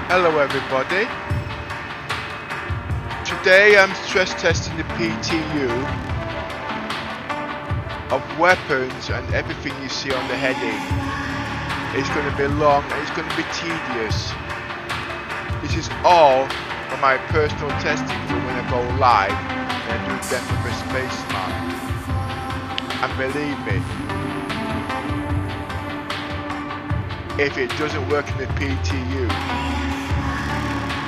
Hello everybody. Today I'm stress testing the PTU of weapons and everything you see on the heading. It's going to be long and it's going to be tedious. This is all for my personal testing for when I go live and I do Death of a Spaceman. And believe me, if it doesn't work in the PTU,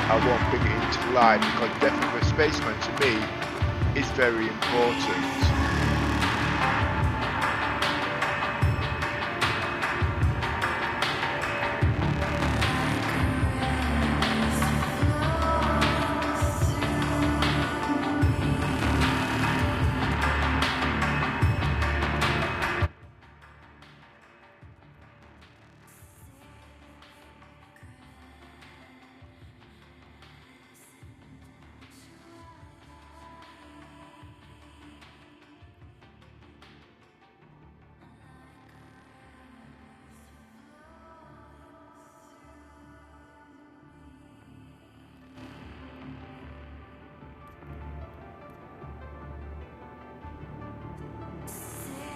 I won't bring it into live because Death of a Spaceman to me is very important.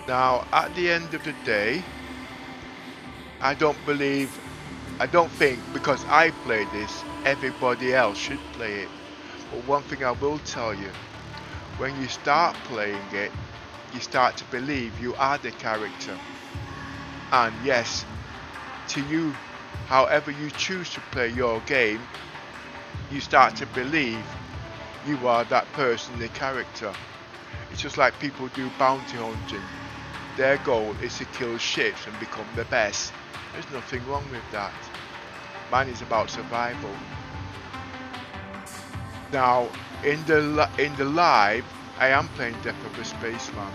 Now, at the end of the day, I don't think because I play this, everybody else should play it. But one thing I will tell you, when you start playing it, you start to believe you are the character. And yes, to you, however you choose to play your game, you start to believe you are that person, the character. It's just like people do bounty hunting. Their goal is to kill ships and become the best. There's nothing wrong with that. Mine is about survival. Now, in the live, I am playing Death of a Spaceman,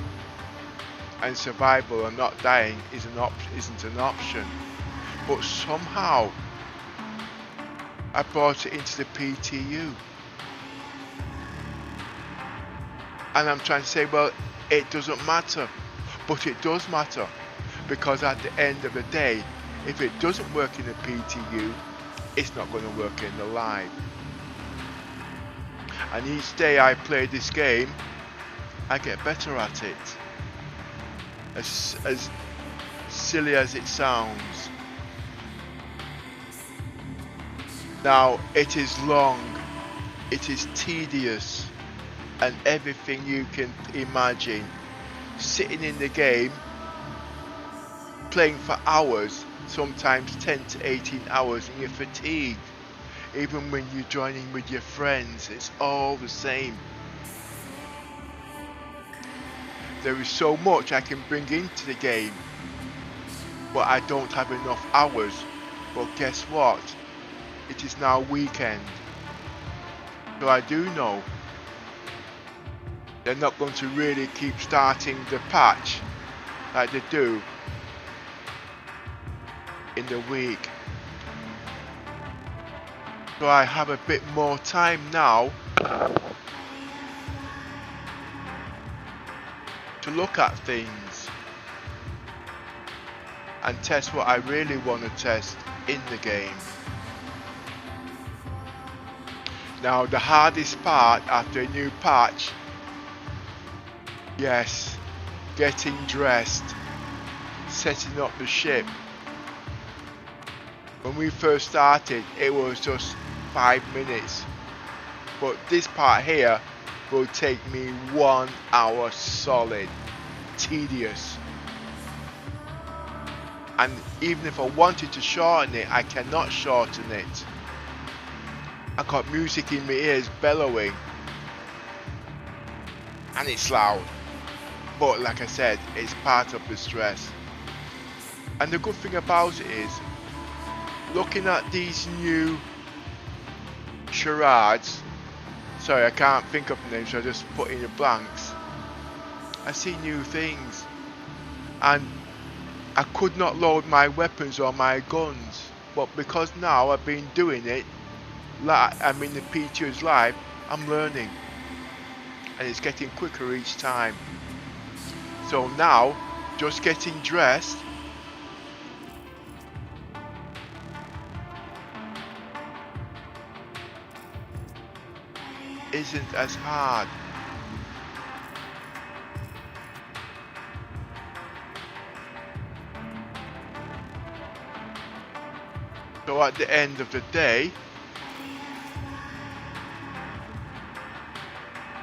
and survival and not dying isn't an option. But somehow, I brought it into the PTU, and I'm trying to say, well, it doesn't matter. But it does matter, because at the end of the day, if it doesn't work in the PTU, it's not going to work in the live. And each day I play this game, I get better at it. As silly as it sounds. Now, it is long, it is tedious, and everything you can imagine. Sitting in the game, playing for hours, sometimes 10 to 18 hours, and you're fatigued. Even when you're joining with your friends, it's all the same. There is so much I can bring into the game, but I don't have enough hours. But guess what? It is now weekend. So I do know they're not going to really keep starting the patch like they do in the week. So I have a bit more time now to look at things and test what I really want to test in the game. Now, the hardest part after a new patch, yes, getting dressed, setting up the ship. When we first started, it was just 5 minutes, but this part here will take me 1 hour solid. Tedious. And even if I wanted to shorten it, I cannot shorten it. I got music in my ears bellowing, and it's loud. But like I said, it's part of the stress. And the good thing about it is, looking at these new charades, sorry I can't think of the names, so I just put in the blanks. I see new things, and I could not load my weapons or my guns, but because now I've been doing it, I'm in the PTU's live, I'm learning, and it's getting quicker each time. So now, just getting dressed, isn't as hard. So at the end of the day,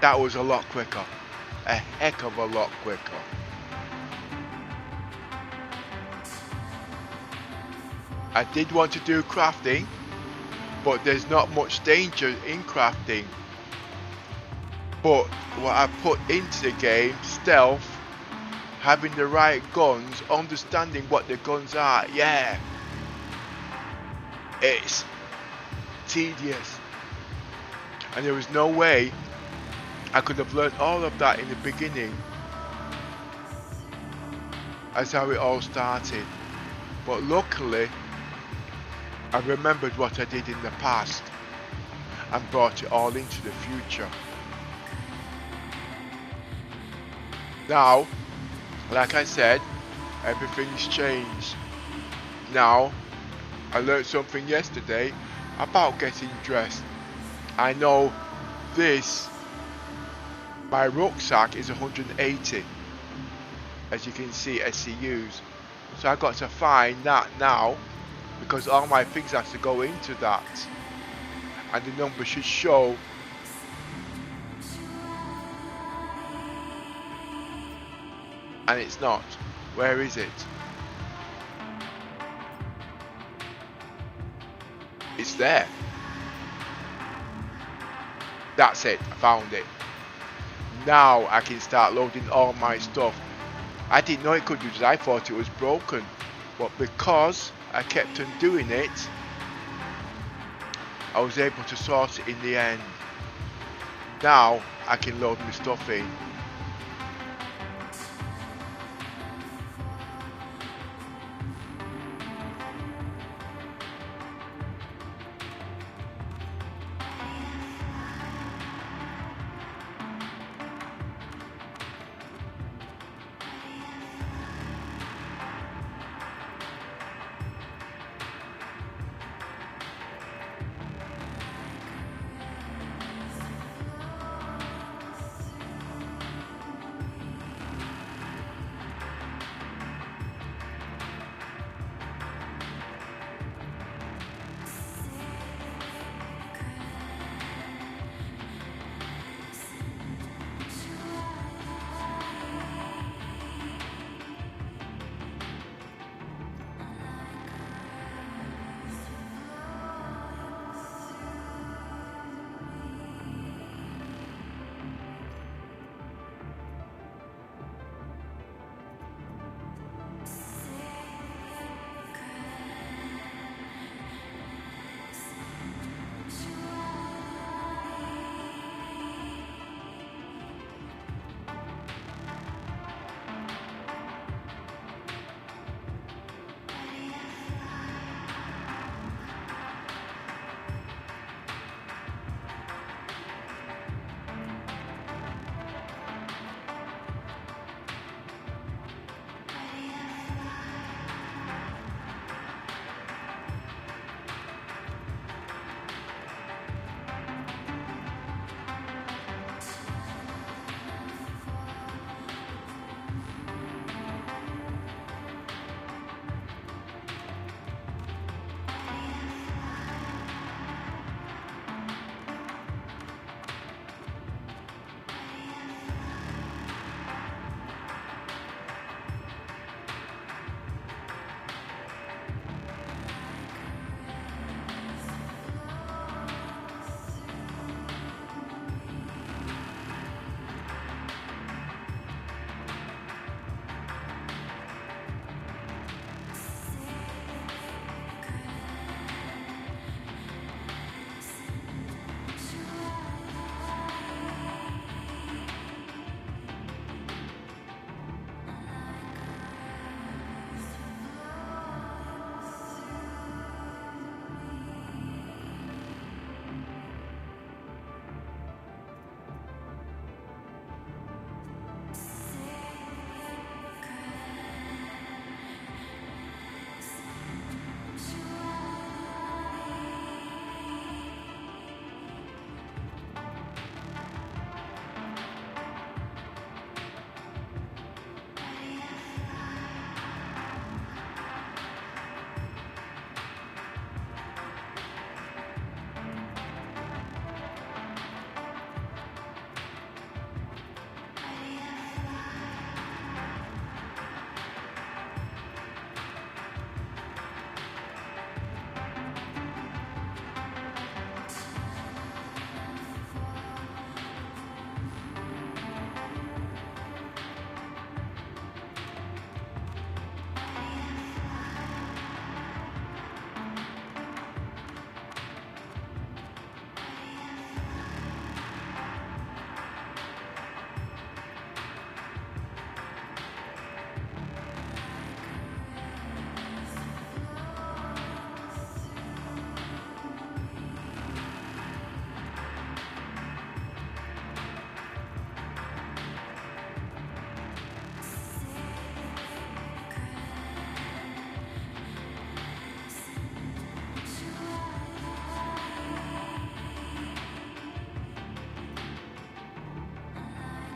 that was a lot quicker. A heck of a lot quicker. I did want to do crafting, but there's not much danger in crafting. But what I put into the game, stealth, having the right guns, understanding what the guns are, yeah, it's tedious. And there was no way I could have learned all of that in the beginning. That's how it all started. But luckily, I remembered what I did in the past and brought it all into the future. Now, like I said, everything's changed. Now, I learned something yesterday about getting dressed. I know this, my rucksack is 180, as you can see, SCUs. So I got to find that now, because all my things have to go into that, and the number should show. And it's not. Where is it? It's there. That's it, I found it. Now I can start loading all my stuff. I didn't know it could do this, I thought it was broken. But because I kept on doing it, I was able to sort it in the end. Now I can load my stuff in.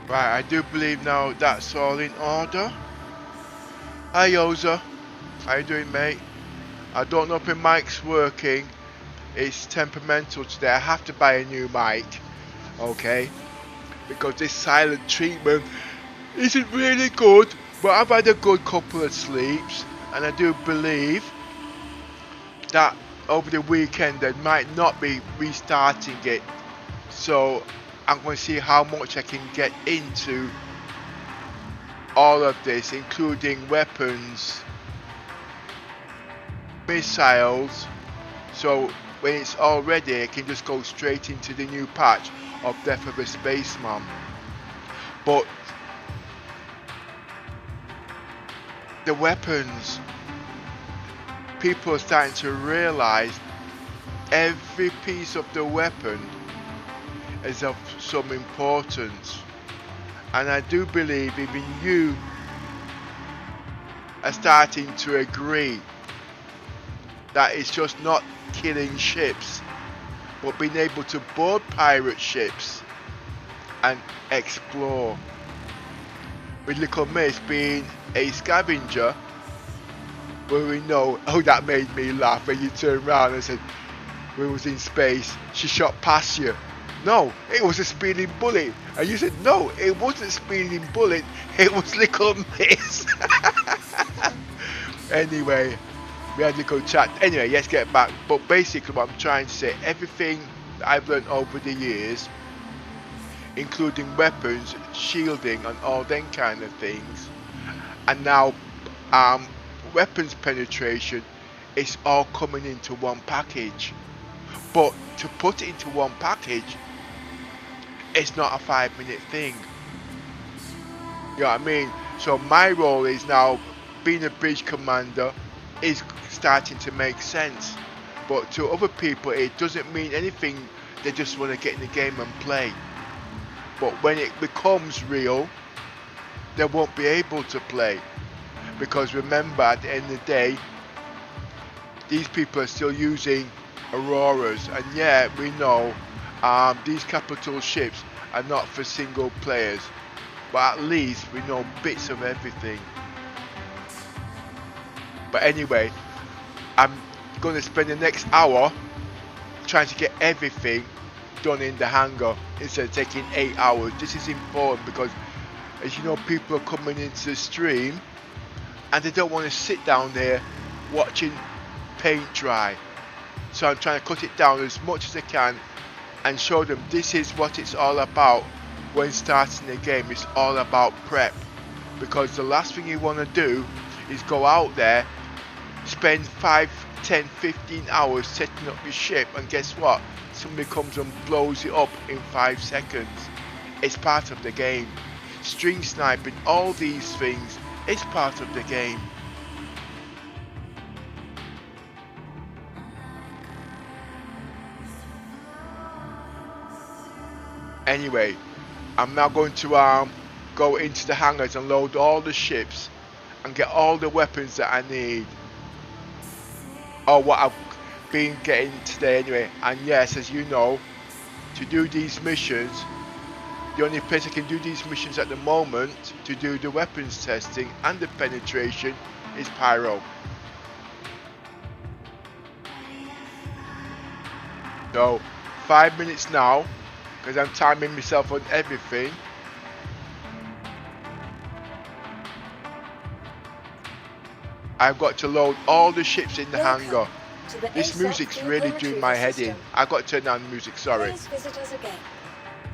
Right, I do believe now that's all in order. Hi Yoza, how you doing mate? I don't know if my mic's working. It's temperamental today. I have to buy a new mic, okay? Because this silent treatment isn't really good. But I've had a good couple of sleeps, and I do believe that over the weekend they might not be restarting it. So I'm going to see how much I can get into all of this, including weapons, missiles. So when it's all ready, I can just go straight into the new patch of Death of a Spaceman. But the weapons, people are starting to realize every piece of the weapon is of some importance. And I do believe even you are starting to agree that it's just not killing ships, but being able to board pirate ships and explore. With Little Miss being a scavenger, where we know, oh, that made me laugh when you turned around and said, we was in space, she shot past you. No, it was a speeding bullet. And you said, no, it wasn't a speeding bullet, it was Little Miss. Anyway, we had a little chat. Anyway, let's get back. But basically what I'm trying to say, everything that I've learned over the years, including weapons, shielding and all them kind of things, and now weapons penetration, it's all coming into one package. But to put it into one package, it's not a 5-minute thing. You know what I mean? So my role is now, being a bridge commander, is starting to make sense. But to other people it doesn't mean anything. They just want to get in the game and play. But when it becomes real, they won't be able to play. Because remember, at the end of the day, these people are still using Auroras, and yeah, we know these capital ships are not for single players, but at least we know bits of everything. But anyway, I'm going to spend the next hour trying to get everything done in the hangar instead of taking 8 hours. This is important because, as you know, people are coming into the stream and they don't want to sit down there watching paint dry. So I'm trying to cut it down as much as I can and show them this is what it's all about. When starting the game, it's all about prep, because the last thing you want to do is go out there, spend 5, 10, 15 hours setting up your ship, and guess what? Somebody comes and blows it up in 5 seconds. It's part of the game. String sniping, all these things, it's part of the game. Anyway, I'm now going to go into the hangars and load all the ships and get all the weapons that I need, or what I've been getting today anyway. And yes, as you know, to do these missions, the only place I can do these missions at the moment to do the weapons testing and the penetration is Pyro. So 5 minutes now, because I'm timing myself on everything. I've got to load all the ships in the hangar. This music's really doing my head in. I've got to turn down the music, sorry. Please visit us again.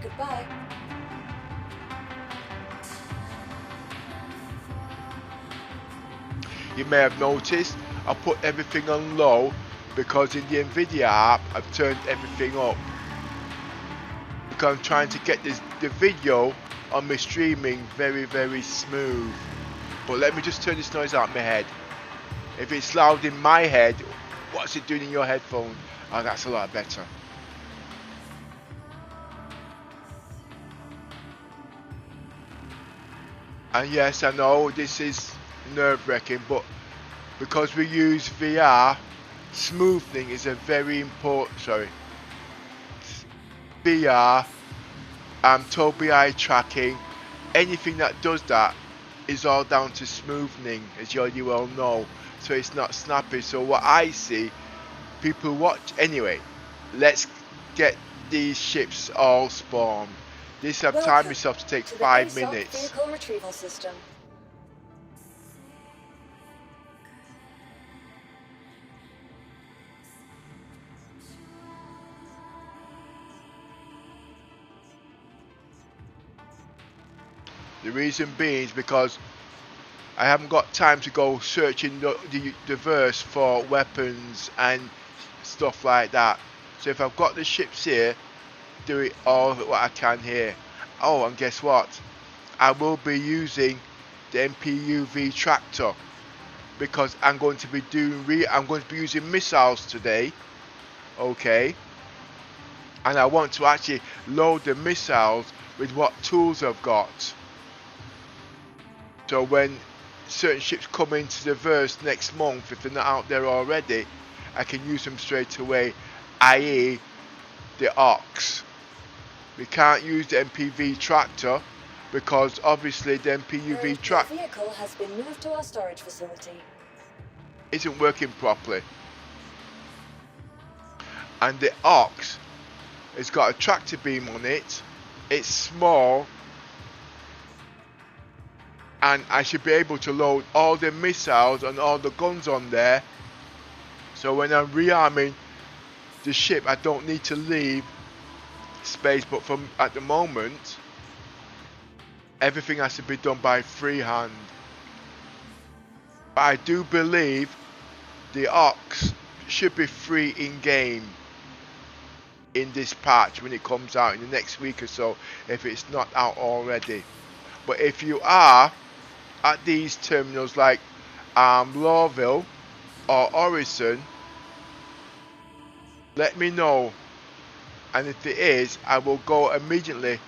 Goodbye. You may have noticed I put everything on low because in the Nvidia app I've turned everything up, because I'm trying to get the video on my streaming very smooth. But let me just turn this noise out of my head. If it's loud in my head, what's it doing in your headphone? Oh, that's a lot better. And yes, I know this is nerve-wracking, but because we use VR, smoothing is a very important, VR, Tobii eye tracking anything that does that is all down to smoothing, as you well know, so it's not snappy. So what I see, people watch anyway. Let's get these ships all spawned. This have timed Welcome myself to take to the 5 ASOC minutes. vehicle retrieval system. The reason being is because I haven't got time to go searching the verse for weapons and stuff like that. So if I've got the ships here, do it all what I can here. Oh, and guess what? I will be using the MPUV tractor because I'm going to be using missiles today. Okay. And I want to actually load the missiles with what tools I've got. So when certain ships come into the verse next month, if they're not out there already, I can use them straight away, i.e. the ox. We can't use the MPV tractor because obviously the MPUV The vehicle has been moved to our storage facility. Isn't working properly. And the ox has got a tractor beam on it. It's small. And I should be able to load all the missiles and all the guns on there. So when I'm rearming the ship, I don't need to leave space. But from at the moment, everything has to be done by freehand. But I do believe the ox should be free in game in this patch when it comes out in the next week or so, if it's not out already. But if you are at these terminals like Lawville or Orison, let me know, and if it is, I will go immediately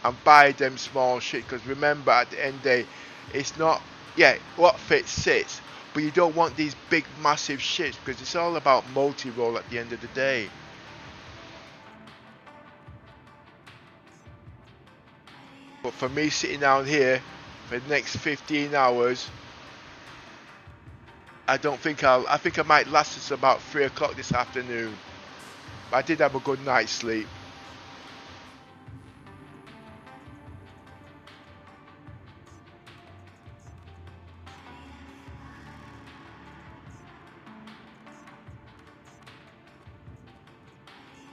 and buy them small shit. Because remember, at the end of the day, it's not, yeah, what fits sits, but you don't want these big massive ships because it's all about multi-role at the end of the day. But for me sitting down here for the next 15 hours, I think I might last us about 3 o'clock this afternoon. But I did have a good night's sleep.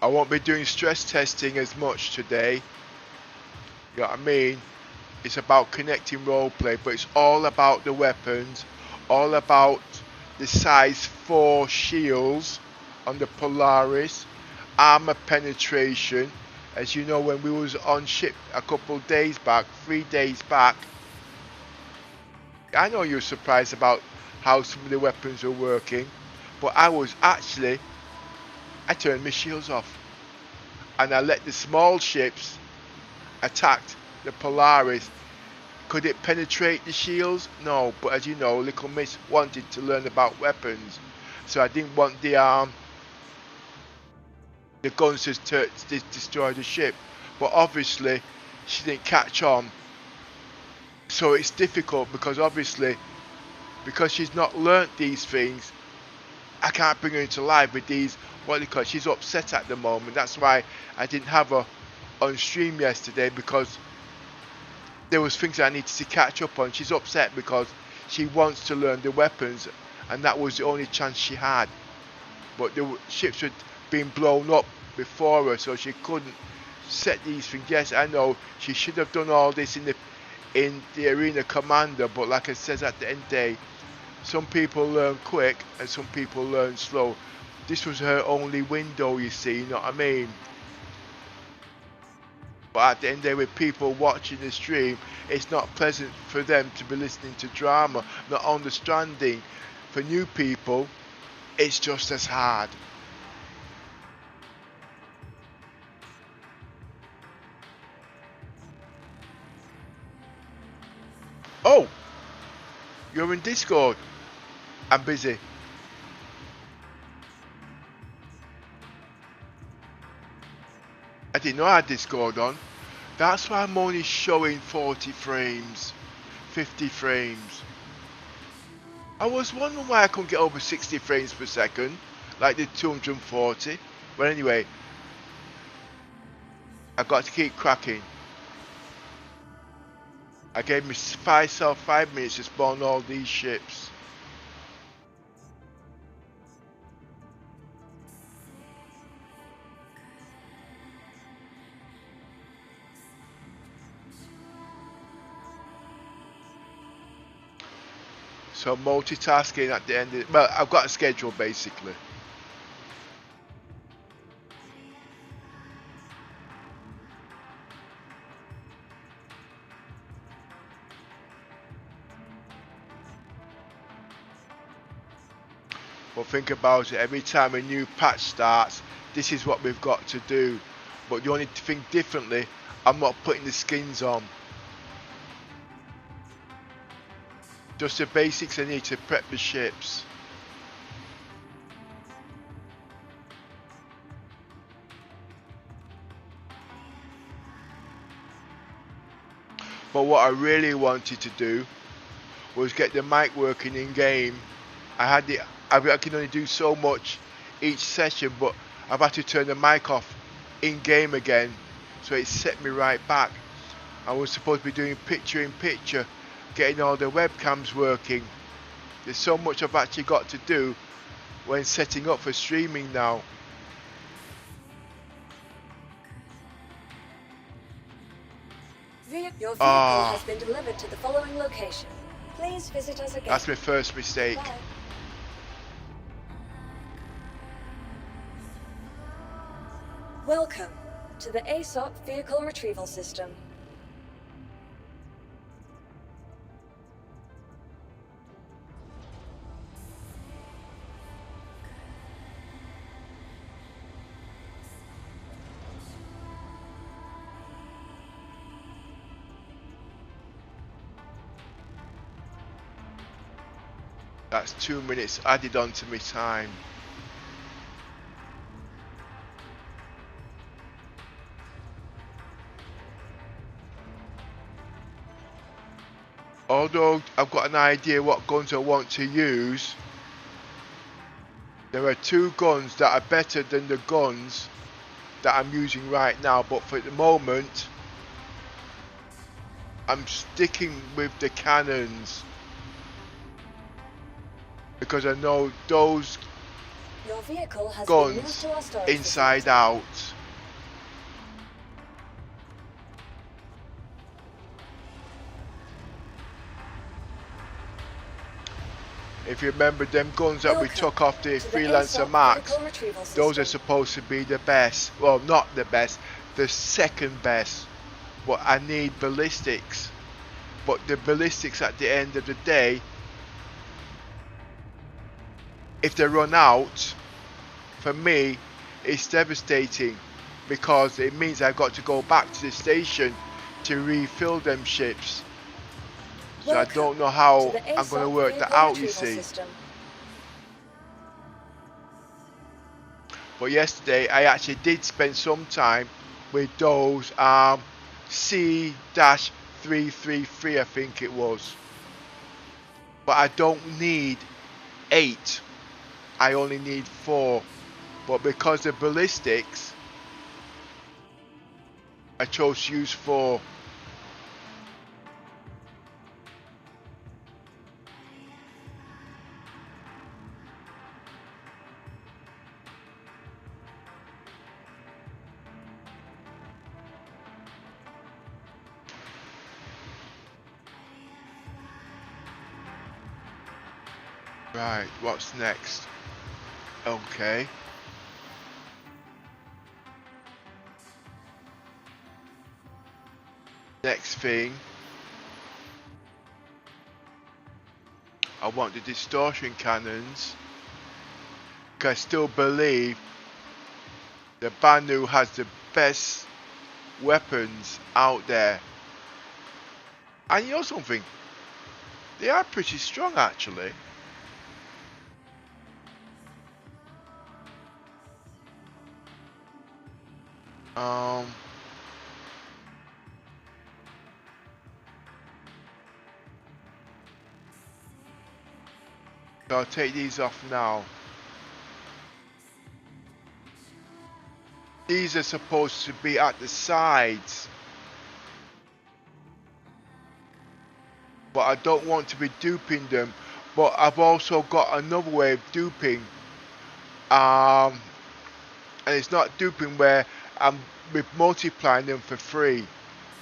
I won't be doing stress testing as much today. You know what I mean? It's about connecting roleplay, but it's all about the weapons, all about the size 4 shields on the Polaris, armor penetration. As you know, when we was on ship a couple of days back, 3 days back, I know you're surprised about how some of the weapons are working, but I turned my shields off and I let the small ships attack the Polaris. Could it penetrate the shields? No, but as you know, Little Miss wanted to learn about weapons, so I didn't want the guns to destroy the ship. But obviously, she didn't catch on, so it's difficult because obviously, because she's not learnt these things, I can't bring her into life with these, she's upset at the moment. That's why I didn't have her on stream yesterday, because there was things I needed to catch up on. She's upset because she wants to learn the weapons, and that was the only chance she had. But the ships had been blown up before her, so she couldn't set these things. Yes, I know she should have done all this in the arena commander, but like I says, at the end of the day, some people learn quick and some people learn slow. This was her only window, you see, you know what I mean? But at the end of the day, with people watching the stream, it's not pleasant for them to be listening to drama, not understanding. For new people, it's just as hard. Oh, you're in Discord. I'm busy. I didn't know I had Discord on. That's why I'm only showing 40 frames, 50 frames. I was wondering why I couldn't get over 60 frames per second, like the 240. But anyway, I got to keep cracking. I gave myself 5 minutes to spawn all these ships. So multitasking at the end of, well, I've got a schedule basically. But think about it, every time a new patch starts, this is what we've got to do. But you only think differently, I'm not putting the skins on. Just the basics I need to prep the ships. But what I really wanted to do was get the mic working in game. I can only do so much each session, but I've had to turn the mic off in game again, so it set me right back. I was supposed to be doing picture in picture, getting all the webcams working. There's so much I've actually got to do when setting up for streaming now. Your vehicle has been delivered to the following location. Please visit us again. That's my first mistake. Bye. Welcome to the ASOP Vehicle Retrieval System. That's 2 minutes added on to my time. Although I've got an idea what guns I want to use, there are 2 guns that are better than the guns that I'm using right now, but for the moment I'm sticking with the cannons because I know those Your vehicle has guns been moved to our storage inside facility. out. If you remember them guns that we took off the Freelancer Max, those are supposed to be the best. Well, not the best, the second best. But I need ballistics. But the ballistics at the end of the day, if they run out, for me, it's devastating because it means I've got to go back to the station to refill them ships. So I don't know how I'm going to work that out, you see. But yesterday I actually did spend some time with those C-333, I think it was. But I don't need 8. I only need 4. But because of ballistics, I chose to use 4. Right, what's next? Okay. Next thing, I want the distortion cannons, because I still believe the Banu has the best weapons out there. And you know something? They are pretty strong actually. So I'll take these off now. These are supposed to be at the sides, but I don't want to be duping them. But I've also got another way of duping, and it's not duping where I'm multiplying them for free.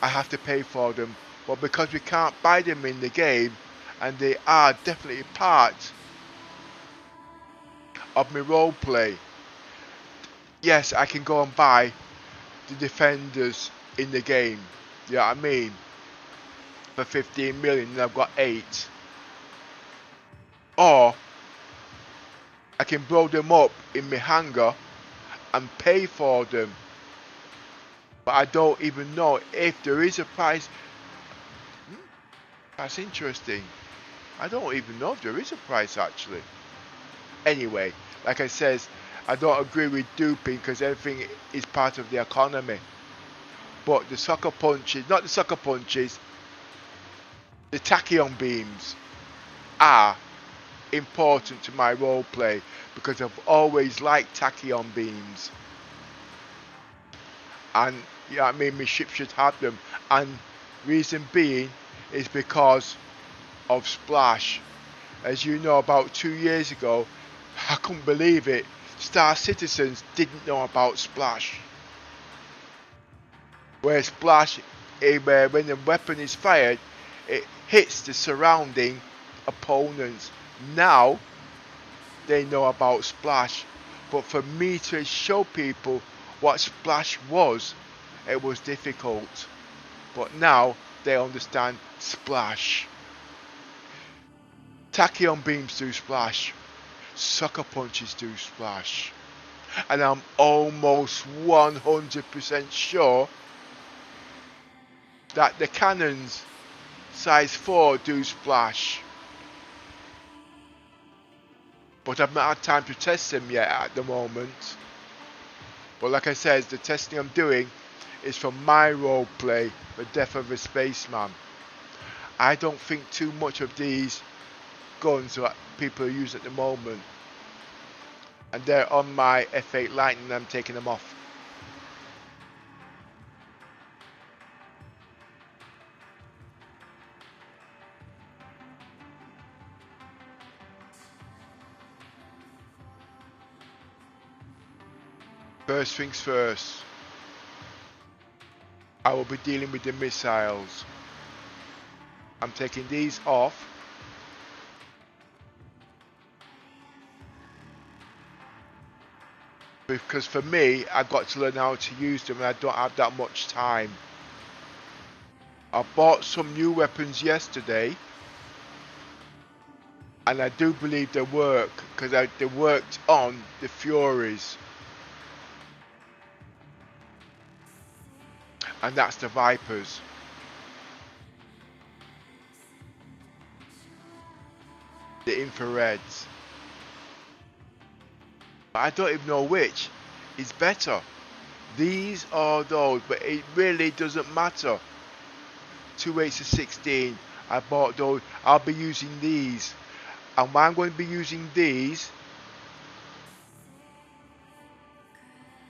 I have to pay for them, but because we can't buy them in the game, and they are definitely part of my roleplay. Yes, I can go and buy the defenders in the game. You know what I mean? For 15 million, and I've got 8. Or I can blow them up in my hangar and pay for them. But I don't even know if there is a price. That's interesting. I don't even know if there is a price actually. Anyway, like I says, I don't agree with duping because everything is part of the economy. But the sucker punches, not the sucker punches, the tachyon beams are important to my roleplay because I've always liked tachyon beams. And you know what I mean, my ship should have them. And reason being is because of Splash. As you know, about 2 years ago, I couldn't believe it, Star Citizens didn't know about Splash. Where Splash, when the weapon is fired, it hits the surrounding opponents. Now they know about Splash, but for me to show people what Splash was, it was difficult. But now they understand Splash. Tachyon beams do Splash. Sucker punches do Splash. And I'm almost 100% sure that the cannons size 4 do Splash. But I've not had time to test them yet at the moment. But like I said, the testing I'm doing is for my roleplay, The Death of a Spaceman. I don't think too much of these guns that people use at the moment. And they're on my F8 Lightning, I'm taking them off. First things first, I will be dealing with the missiles. I'm taking these off. Because for me, I've got to learn how to use them and I don't have that much time. I bought some new weapons yesterday. And I do believe they work, because they worked on the Furies. And that's the Vipers. The infrareds. But I don't even know which is better. These or those, but it really doesn't matter. 2/8 to 16. I bought those. I'll be using these. And I'm going to be using these.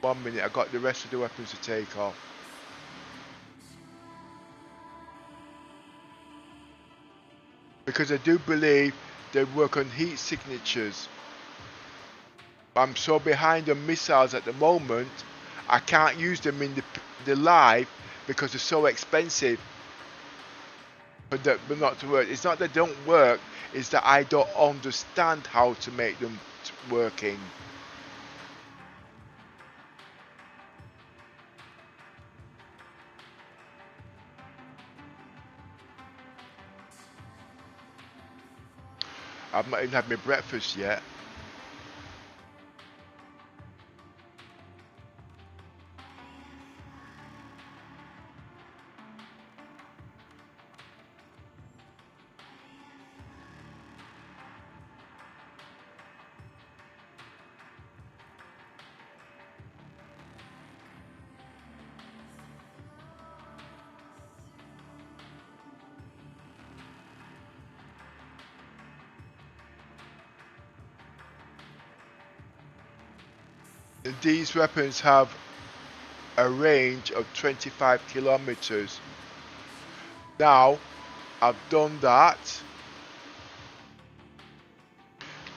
1 minute, I got the rest of the weapons to take off. Because I do believe they work on heat signatures. I'm so behind on missiles at the moment, I can't use them in the live because they're so expensive. But not to work. It's not that they don't work, it's that I don't understand how to make them working. I've not even had my breakfast yet. These weapons have a range of 25 kilometers. Now I've done that.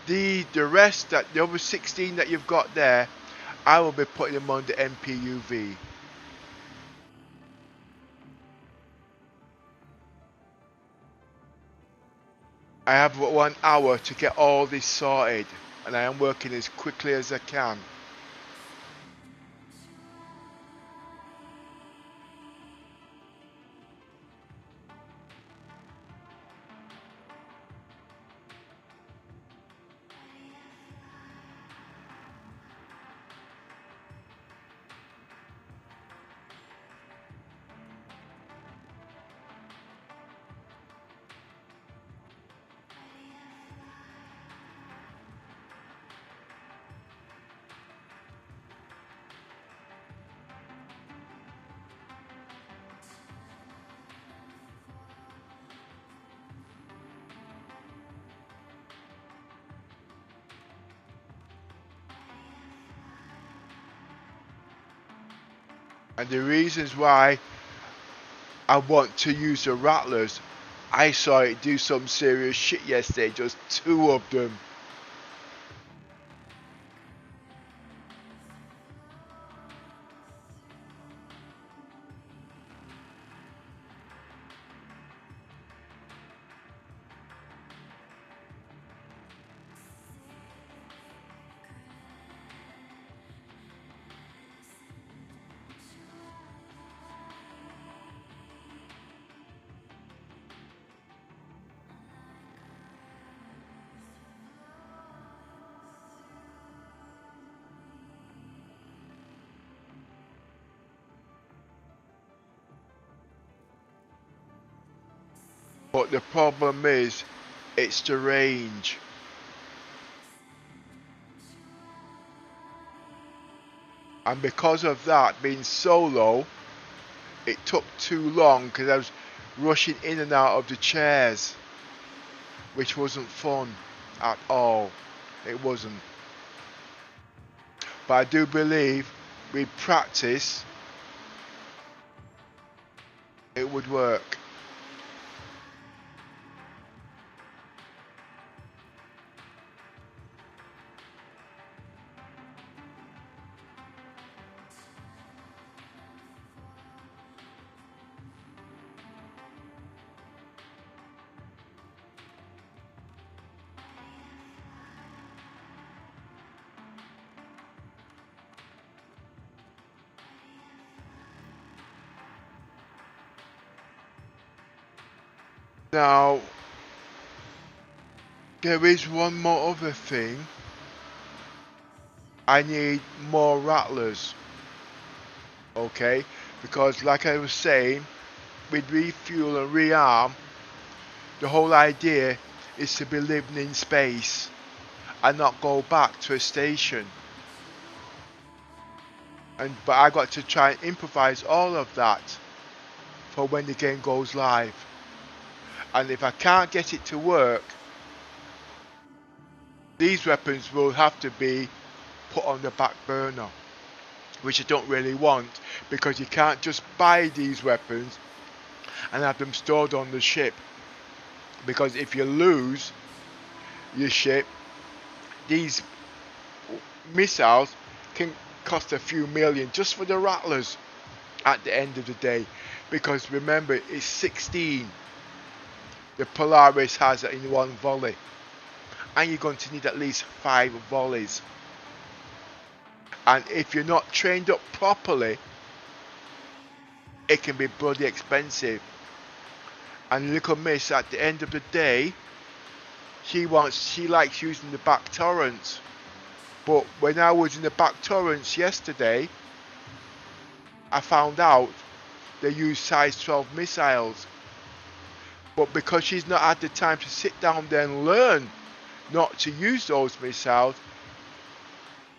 The rest, that the other 16 that you've got there, I will be putting them on the MPUV. I have 1 hour to get all this sorted, and I am working as quickly as I can. And the reasons why I want to use the rattlers, I saw it do some serious shit yesterday, just 2 of them. But the problem is, it's the range. And because of that being solo, it took too long because I was rushing in and out of the chairs, which wasn't fun at all. It wasn't. But I do believe with practice, it would work. Now, there is one more other thing. I need more rattlers. Okay? Because like I was saying, with refuel and rearm, the whole idea is to be living in space and not go back to a station. But I got to try and improvise all of that for when the game goes live. And if I can't get it to work, these weapons will have to be put on the back burner, which I don't really want, because you can't just buy these weapons and have them stored on the ship, because if you lose your ship, these missiles can cost a few million just for the rattlers at the end of the day. Because remember, it's 16 the Polaris has in one volley, and you're going to need at least 5 volleys. And if you're not trained up properly, it can be bloody expensive. And little miss, at the end of the day, she likes using the back turrets. But when I was in the back turrets yesterday, I found out they use size 12 missiles. But because she's not had the time to sit down there and learn not to use those missiles,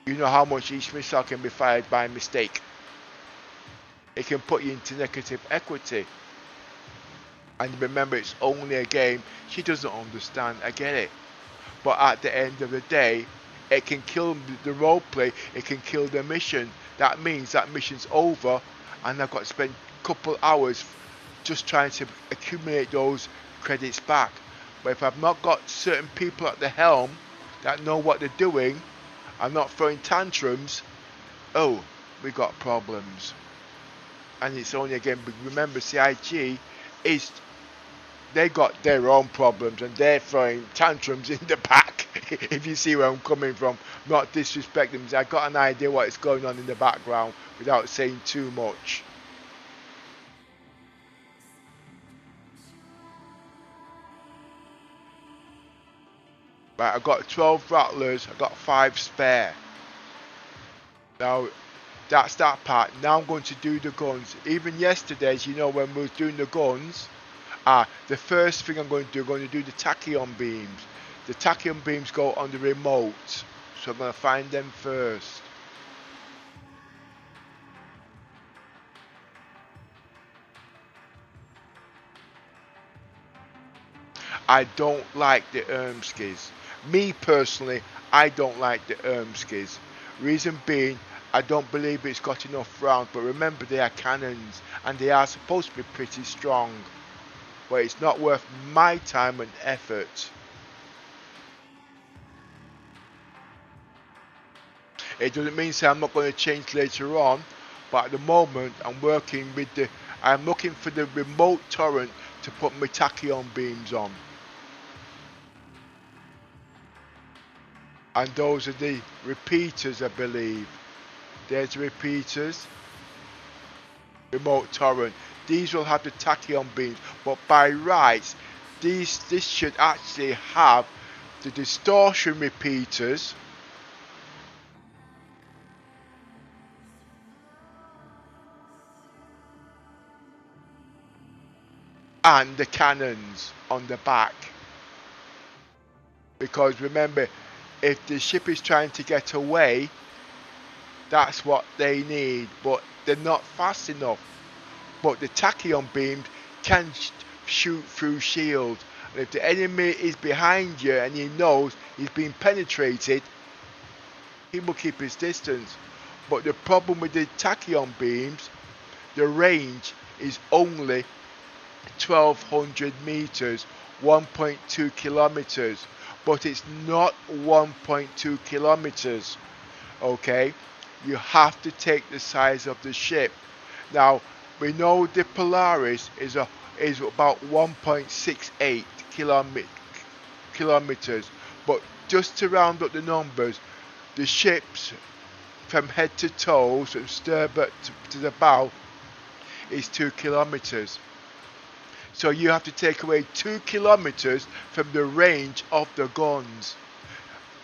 you know how much each missile can be fired by mistake. It can put you into negative equity. And remember, it's only a game. She doesn't understand. I get it. But at the end of the day, it can kill the role play, it can kill the mission. That means that mission's over and I've got to spend a couple hours just trying to accumulate those credits back. But if I've not got certain people at the helm that know what they're doing, I'm not throwing tantrums, oh, we got problems. And it's only, again, remember, CIG is, they got their own problems and they're throwing tantrums in the back. If you see where I'm coming from, not disrespect them. I got an idea what is going on in the background without saying too much. Right, I've got 12 rattlers, I've got 5 spare. Now, that's that part. Now I'm going to do the guns. Even yesterday, as you know, when we was doing the guns, the first thing I'm going to do the tachyon beams. The tachyon beams go on the remote, so I'm going to find them first. I don't like the Ermskis. Me personally, I don't like the Ermskis. Reason being, I don't believe it's got enough rounds, but remember they are cannons and they are supposed to be pretty strong. But it's not worth my time and effort. It doesn't mean I'm not going to change later on, but at the moment I'm working with I'm looking for the remote turret to put my tachyon beams on. And those are the repeaters, I believe. There's the repeaters. Remote turret. These will have the tachyon beams, but by rights, this should actually have the distortion repeaters. And the cannons on the back. Because remember, if the ship is trying to get away, that's what they need, but they're not fast enough. But the tachyon beams can shoot through shield, and if the enemy is behind you and he knows he's been penetrated, he will keep his distance. But the problem with the tachyon beams, the range is only 1200 meters, 1.2 kilometers, but it's not 1.2 kilometers. Okay, you have to take the size of the ship. Now we know the Polaris is about 1.68 kilometers, but just to round up the numbers, the ships from head to toe, from starboard to the bow, is 2 kilometers. So you have to take away 2 kilometers from the range of the guns,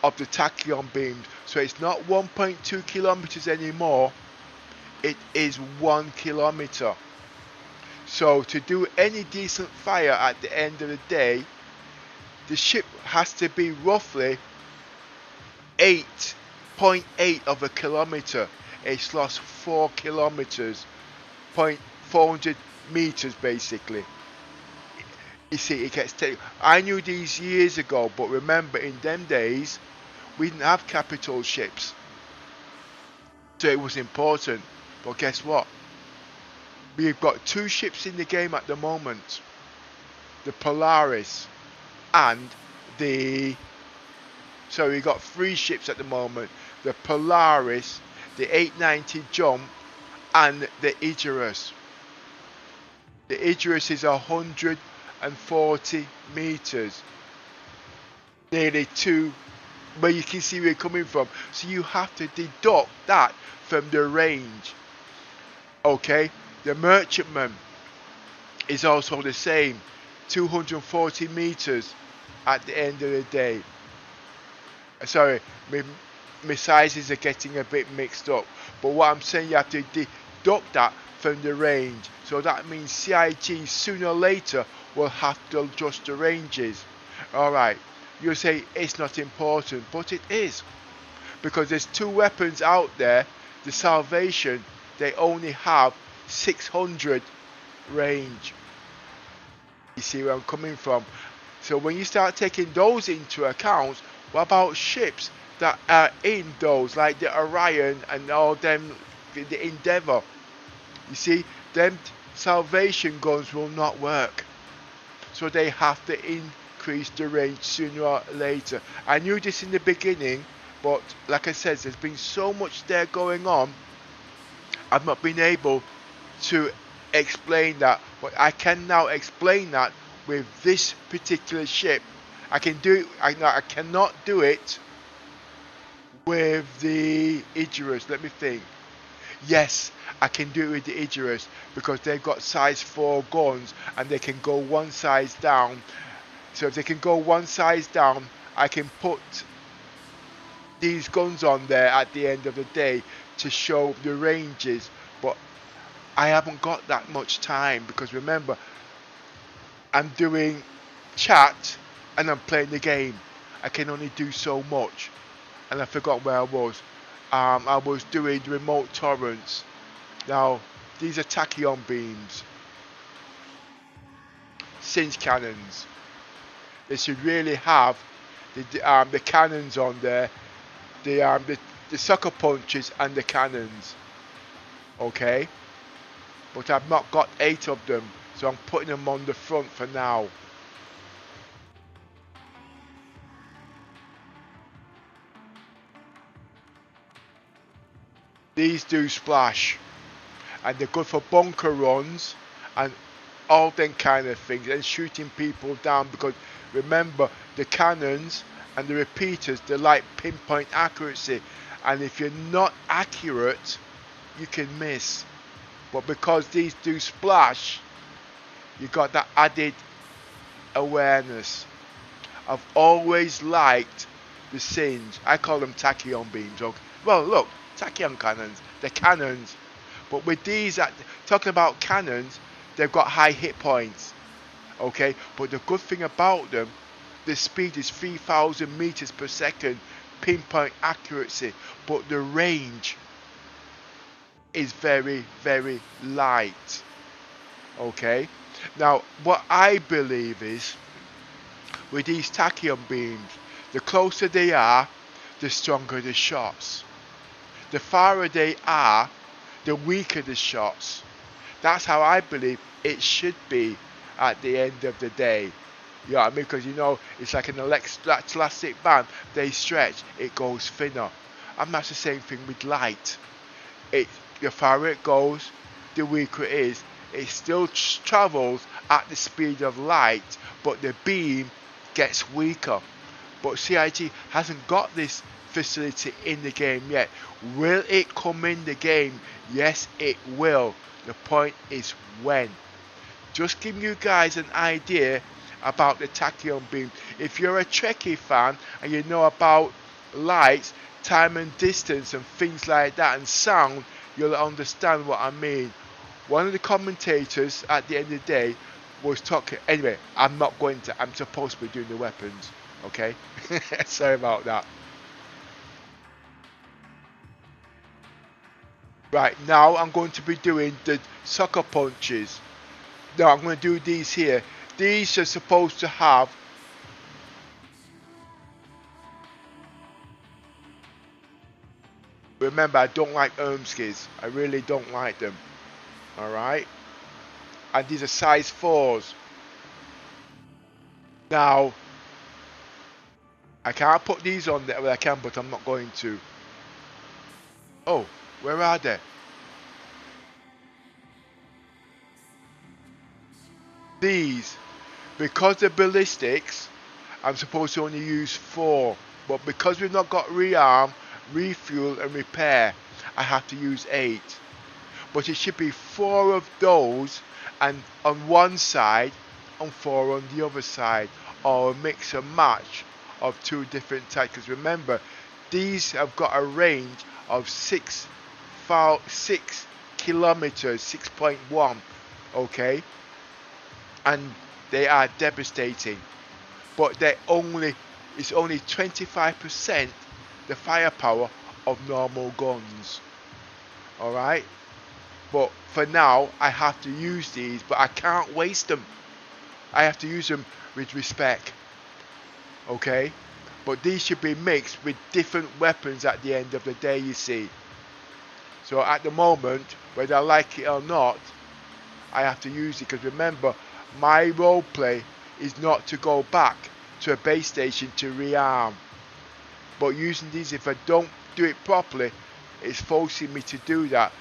of the tachyon beams. So it's not 1.2 kilometers anymore, it is 1 kilometer. So to do any decent fire at the end of the day, the ship has to be roughly 8.8 of a kilometer. It's lost 4 kilometers, 400 meters basically. You see, it gets taken. I knew these years ago, but remember, in them days, we didn't have capital ships, so it was important. But guess what? We've got 2 ships in the game at the moment: the Polaris and the. So we got 3 ships at the moment: the Polaris, the 890 Jump, and the Icarus. The Icarus is 140 meters, nearly 2, but you can see where you're coming from, so you have to deduct that from the range. Okay, the Merchantman is also the same, 240 meters at the end of the day. Sorry, my sizes are getting a bit mixed up, but what I'm saying, you have to deduct that from the range. So that means CIG sooner or later will have to adjust the ranges. Alright, you'll say it's not important, but it is, because there's 2 weapons out there. The Salvation, they only have 600 range. You see where I'm coming from? So when you start taking those into account, what about ships that are in those, like the Orion and all them, the Endeavour. You see, them salvation guns will not work. So they have to increase the range sooner or later. I knew this in the beginning, but like I said, there's been so much there going on, I've not been able to explain that, but I can now explain that with this particular ship. I can do it. I cannot do it with the Icarus. Let me think. Yes, I can do it with the Icarus because they've got size 4 guns and they can go one size down. So if they can go one size down, I can put these guns on there at the end of the day to show the ranges. But I haven't got that much time because remember, I'm doing chat and I'm playing the game. I can only do so much. And I forgot where I was. I was doing remote torrents. Now, these are tachyon beams. Singe cannons. They should really have the cannons on there. The sucker punches and the cannons. Okay? But I've not got 8 of them. So I'm putting them on the front for now. These do splash, and they're good for bunker runs and all them kind of things, and shooting people down, because remember the cannons and the repeaters, they like pinpoint accuracy, and if you're not accurate you can miss. But because these do splash, you got that added awareness. I've always liked the Singe. I call them tachyon beams. Okay. Well, look, tachyon cannons, they're cannons, but with these, talking about cannons, they've got high hit points. Okay, but the good thing about them, the speed is 3,000 meters per second, pinpoint accuracy, but the range is very, very light. Okay, now what I believe is, with these tachyon beams, the closer they are, the stronger the shots. The farther they are, the weaker the shots. That's how I believe it should be at the end of the day. You know what I mean? Because you know, it's like an elastic band. They stretch, it goes thinner. And that's the same thing with light. The farther it goes, the weaker it is. It still travels at the speed of light, but the beam gets weaker. But CIT hasn't got this facility in the game yet. Will it come in the game? Yes, it will. The point is when. Just giving you guys an idea about the tachyon beam. If you're a Trekkie fan and you know about lights, time and distance and things like that, and sound, you'll understand what I mean. One of the commentators at the end of the day was talking. Anyway, I'm supposed to be doing the weapons. Okay, sorry about that. Right, now I'm going to be doing the sucker punches. Now I'm going to do these here. These are supposed to have remember, I don't like Ermskis. I really don't like them. Alright. And these are size 4s. Now I can't put these on there. Well, I can, but I'm not going to. Oh, where are they? These, because they're ballistics, I'm supposed to only use 4. But because we've not got rearm, refuel and repair, I have to use 8. But it should be 4 of those, and on one side and 4 on the other side, or a mix and match of 2 different types. Because remember, these have got a range of 6 kilometers, 6.1. Okay, and they are devastating, but it's only 25% the firepower of normal guns. Alright, but for now I have to use these, but I can't waste them. I have to use them with respect. Okay, But these should be mixed with different weapons at the end of the day, you see. So at the moment, whether I like it or not, I have to use it, because remember, my role play is not to go back to a base station to rearm. But using these, if I don't do it properly, it's forcing me to do that.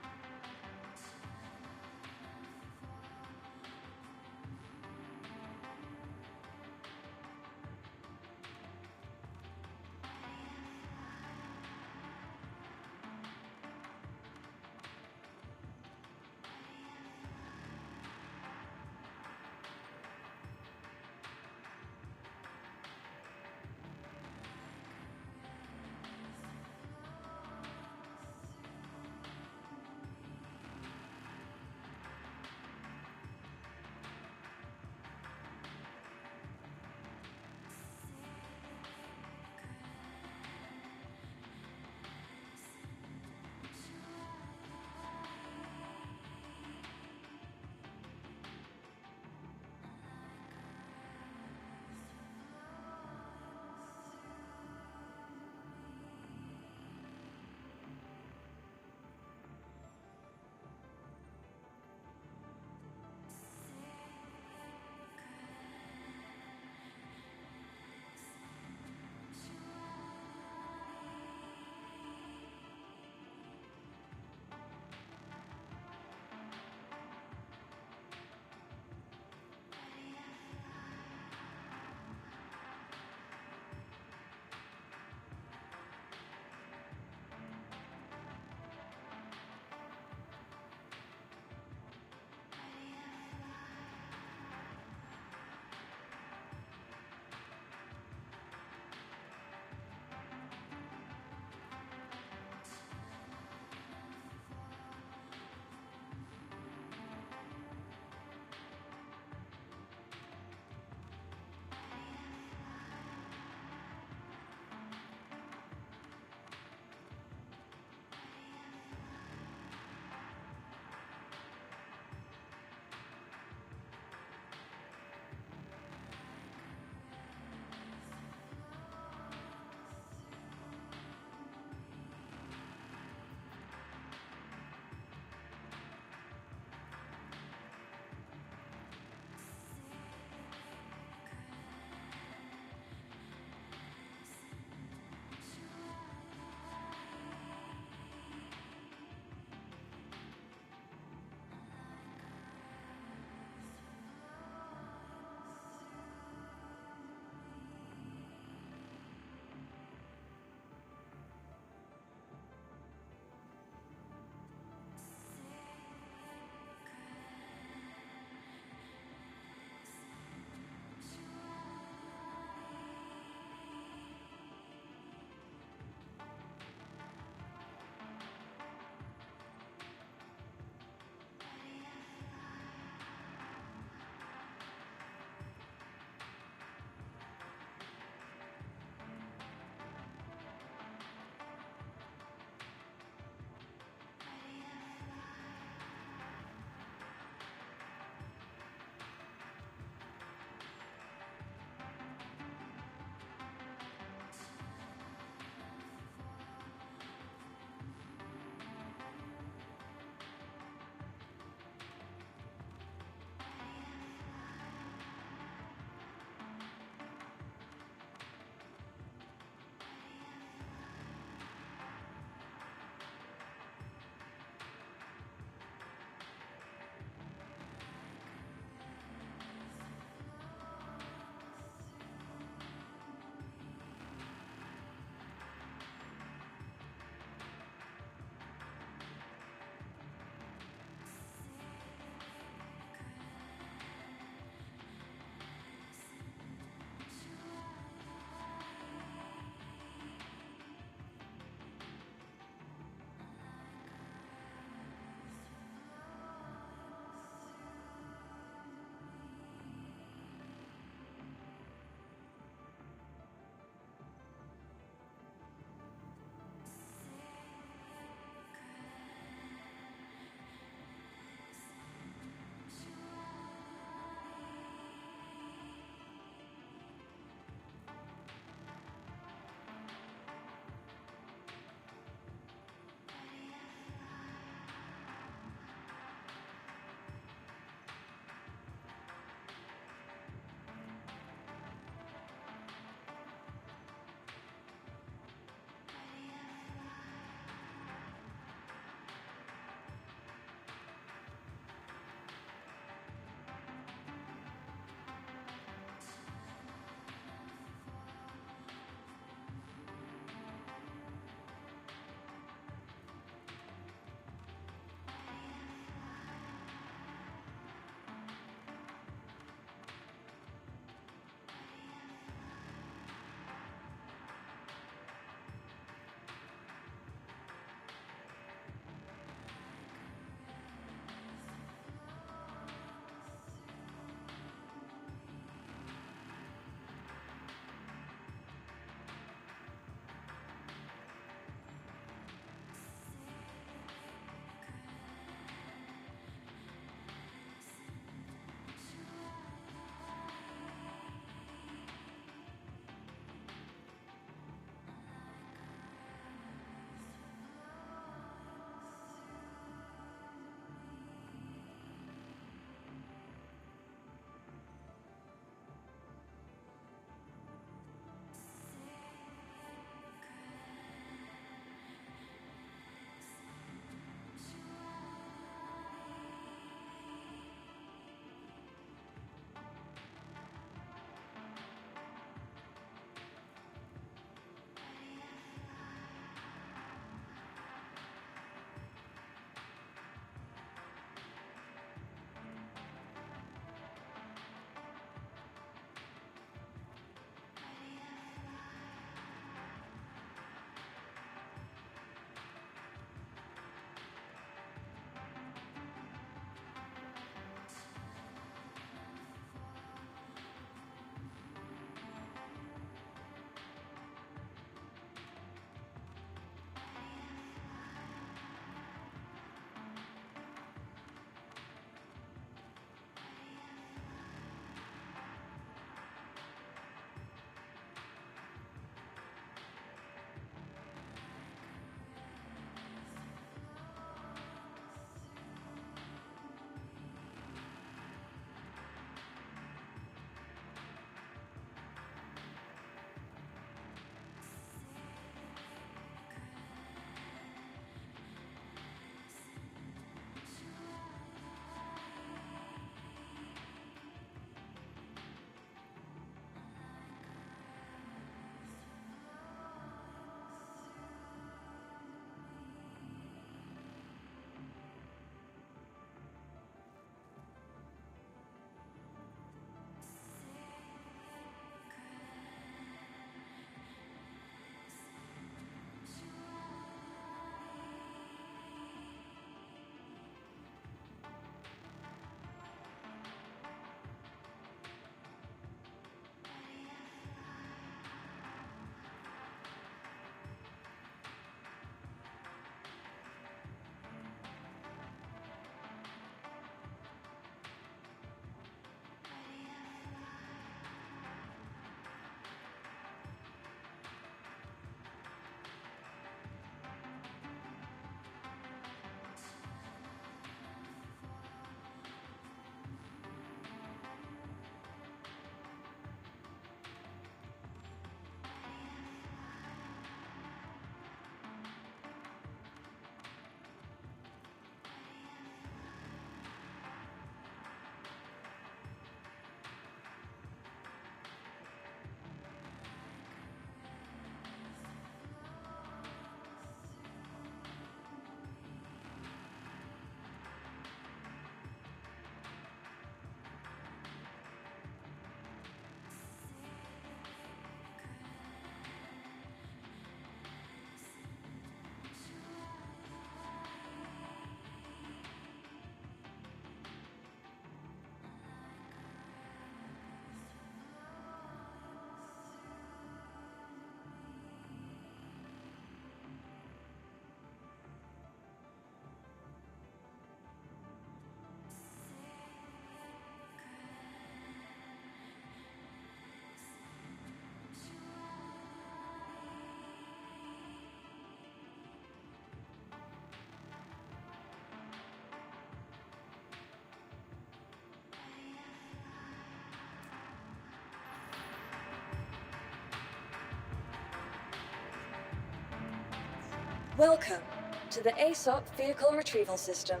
Welcome to the ASOP Vehicle Retrieval System.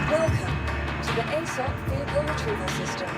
Welcome to the ASOP Vehicle Retrieval System.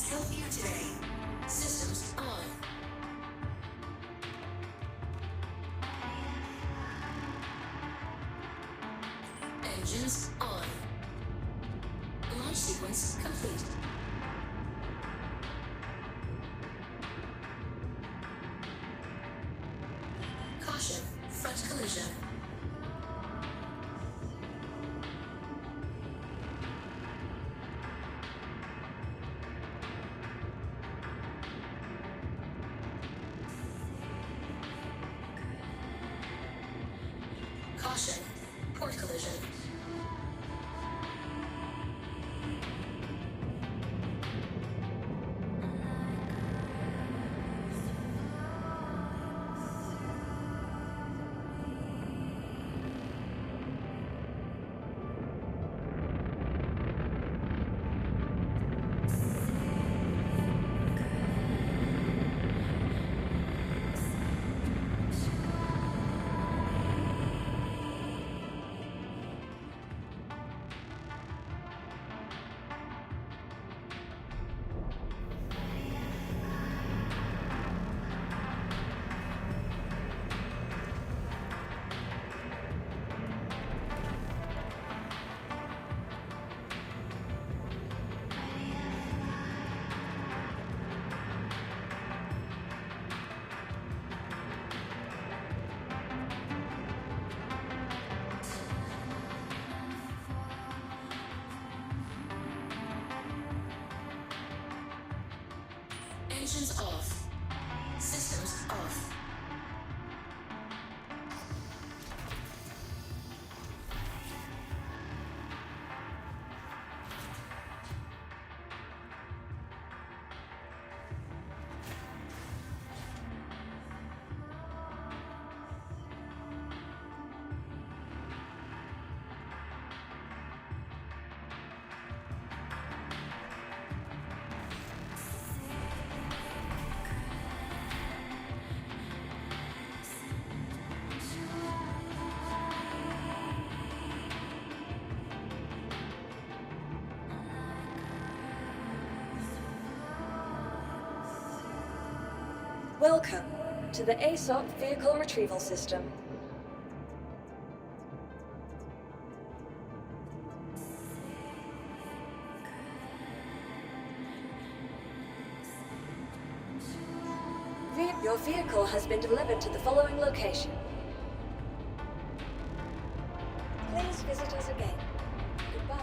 Help you today. Systems on. Engines on. Launch sequence complete. Caution, front collision. Caution, port collision. Engines off. Systems off. Welcome to the ASOP Vehicle Retrieval System. Your vehicle has been delivered to the following location. Please visit us again. Goodbye.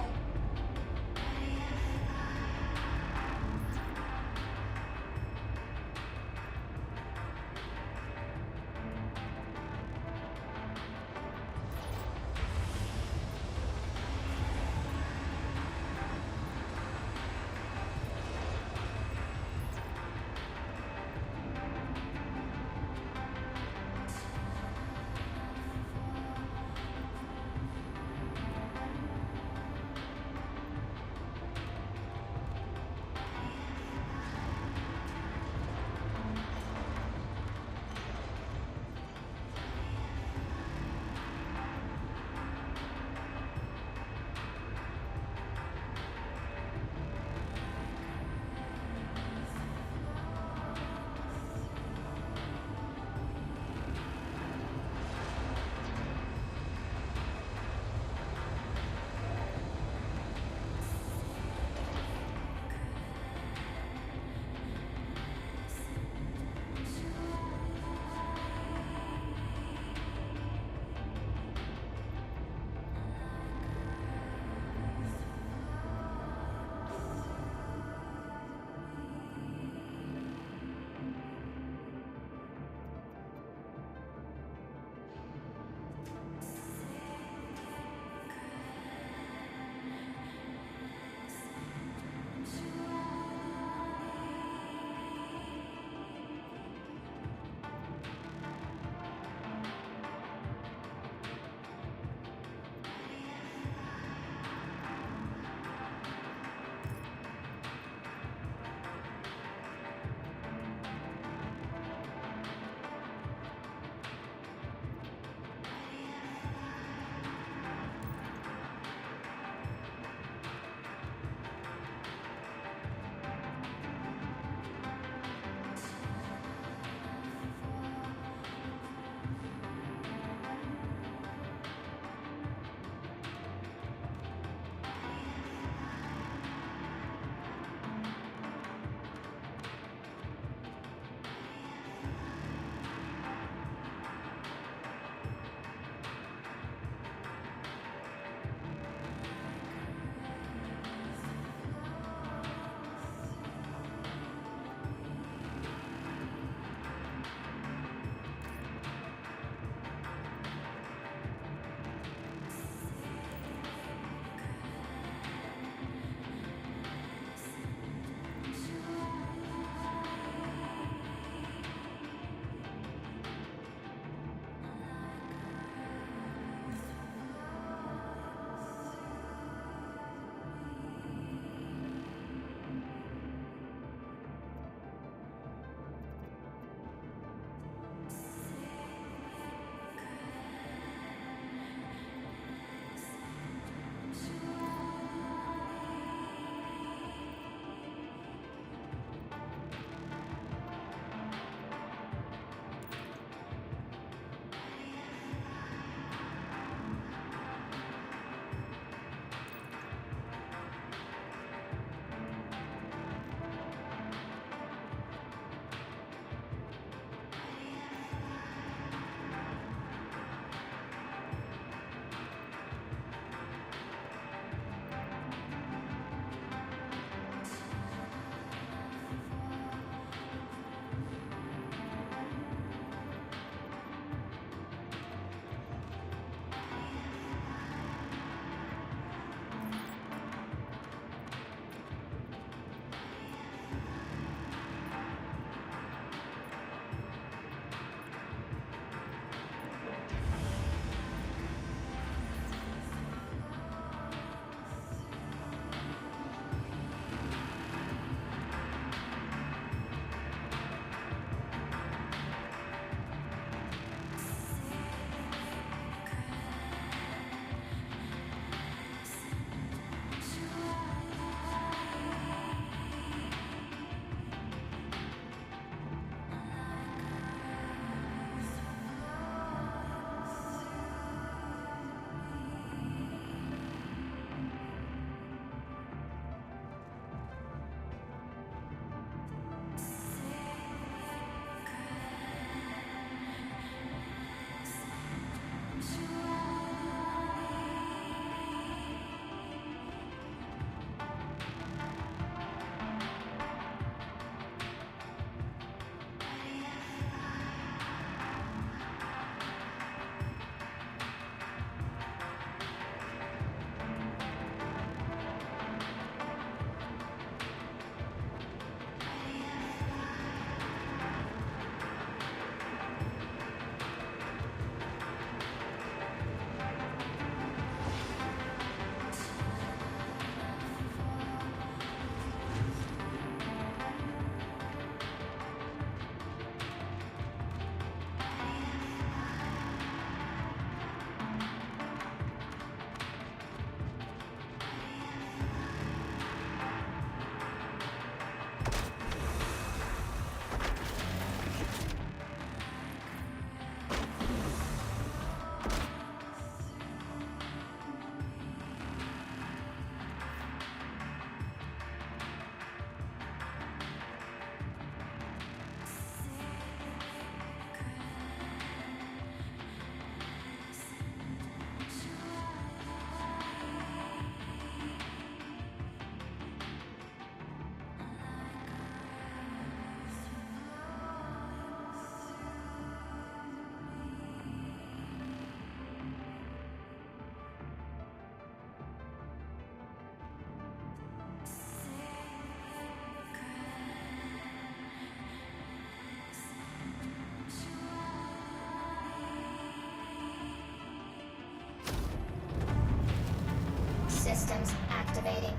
Systems activating.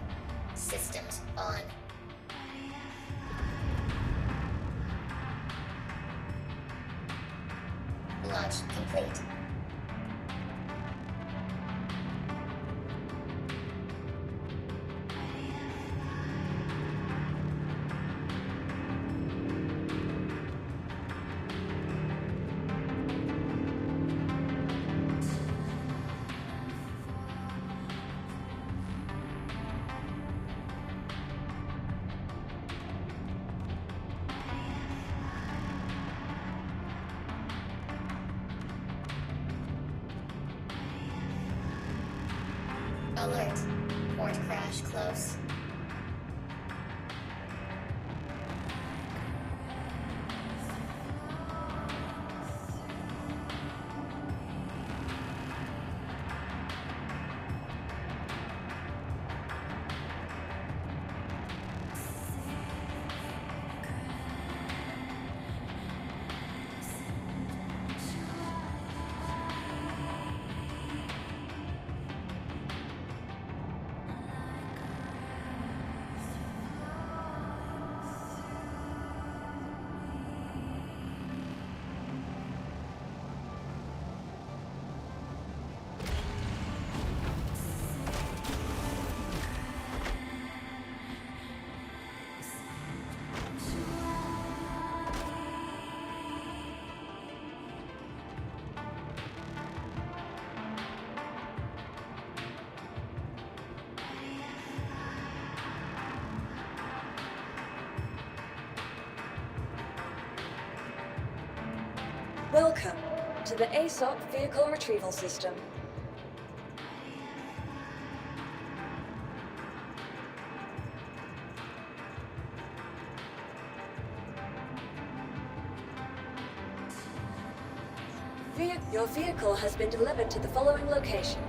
Systems on. Launch complete. Alert. Port crash close. Welcome to the ASOP Vehicle Retrieval System. Your vehicle has been delivered to the following location.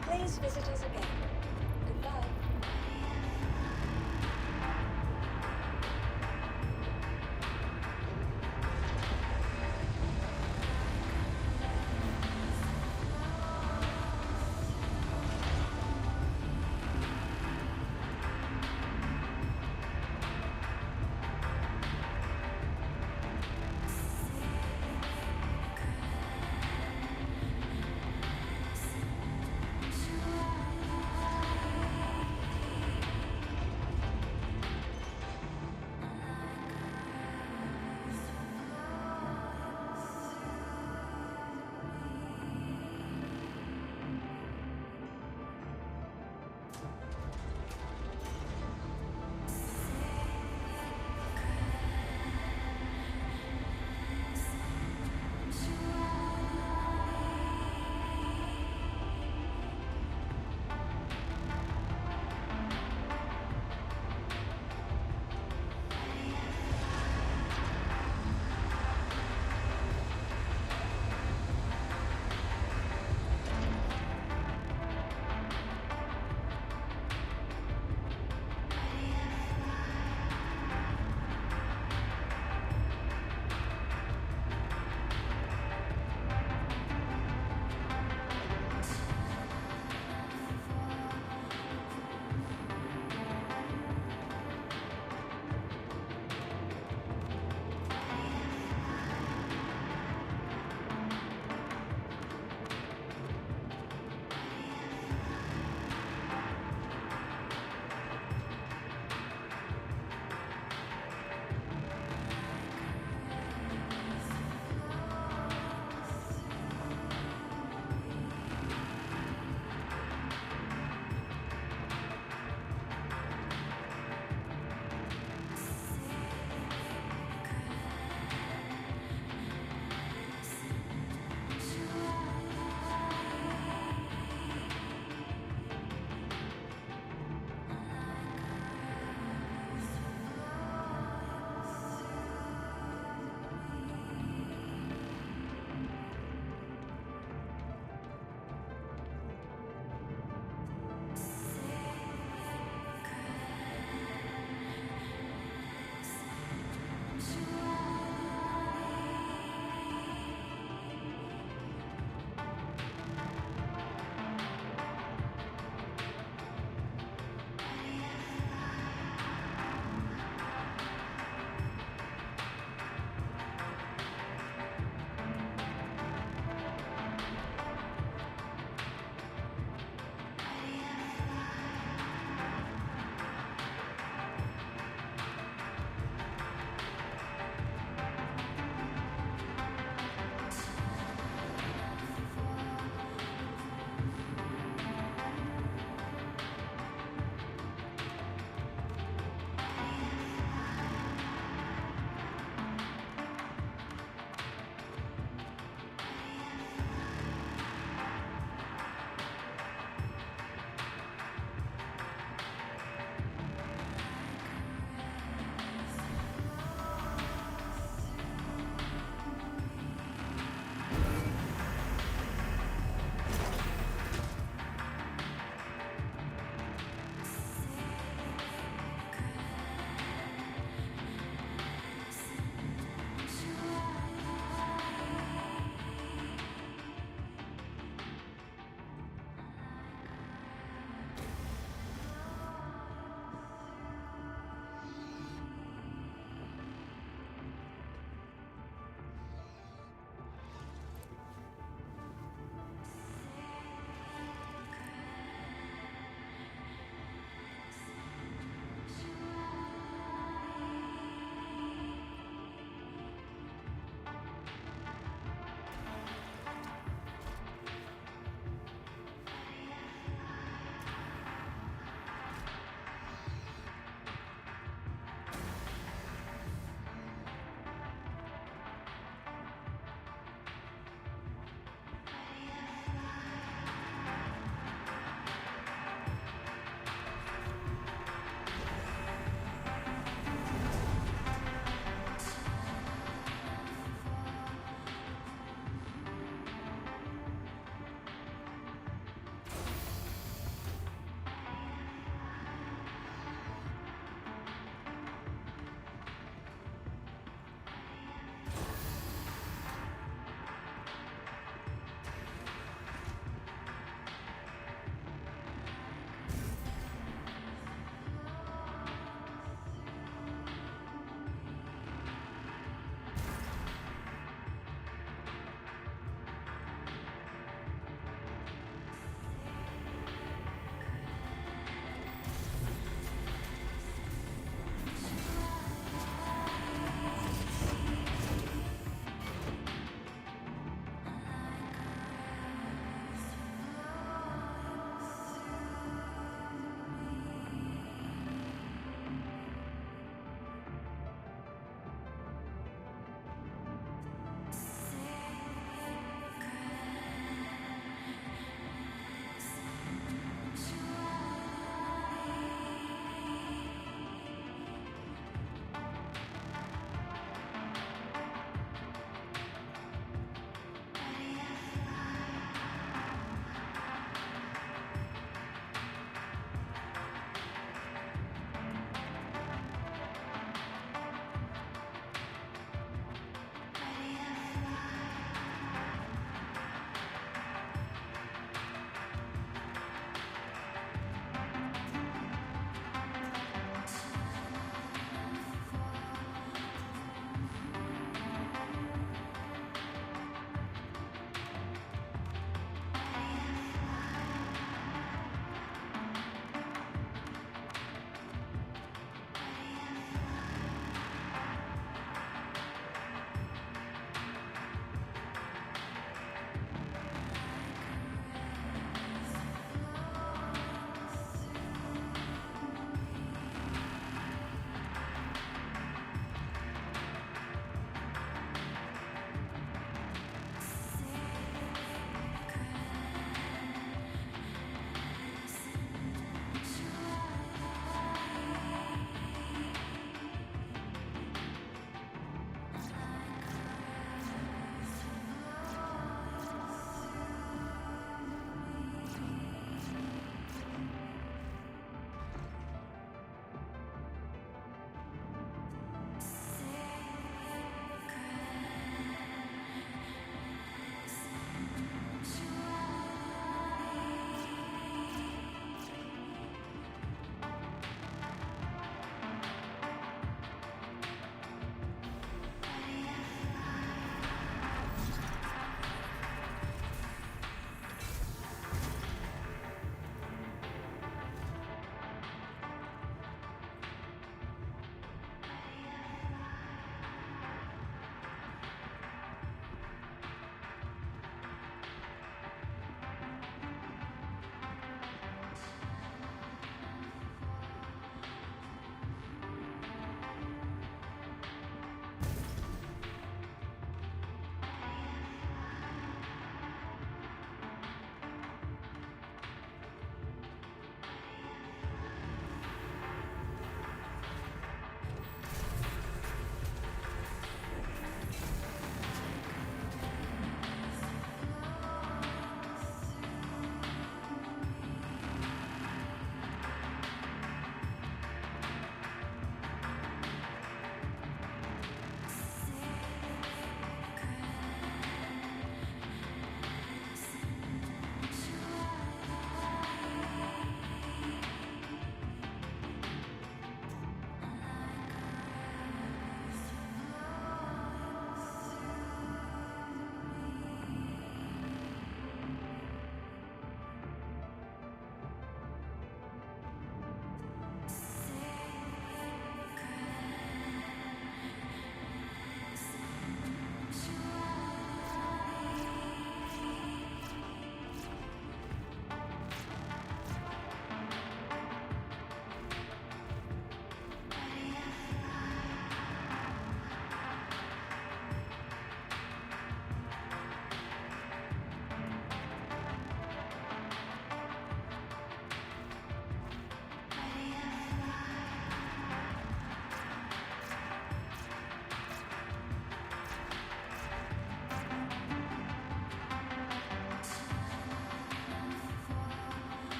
Please visit us again. Goodbye.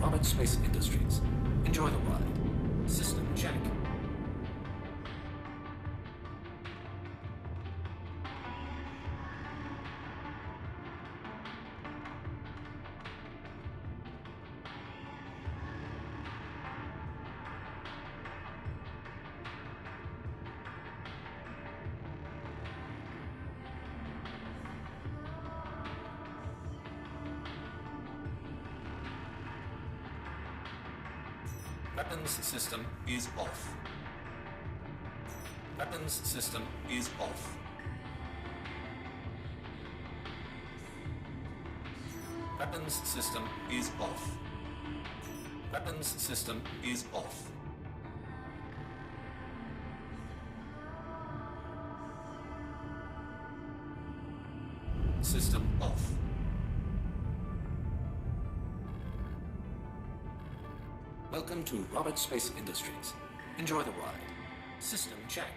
Robert Space Industries. Enjoy the ride. System check. Weapons system is off. Weapons system is off. Weapons system is off. Weapons system is off. System off. Welcome to Robert Space Industries. Enjoy the ride. System check.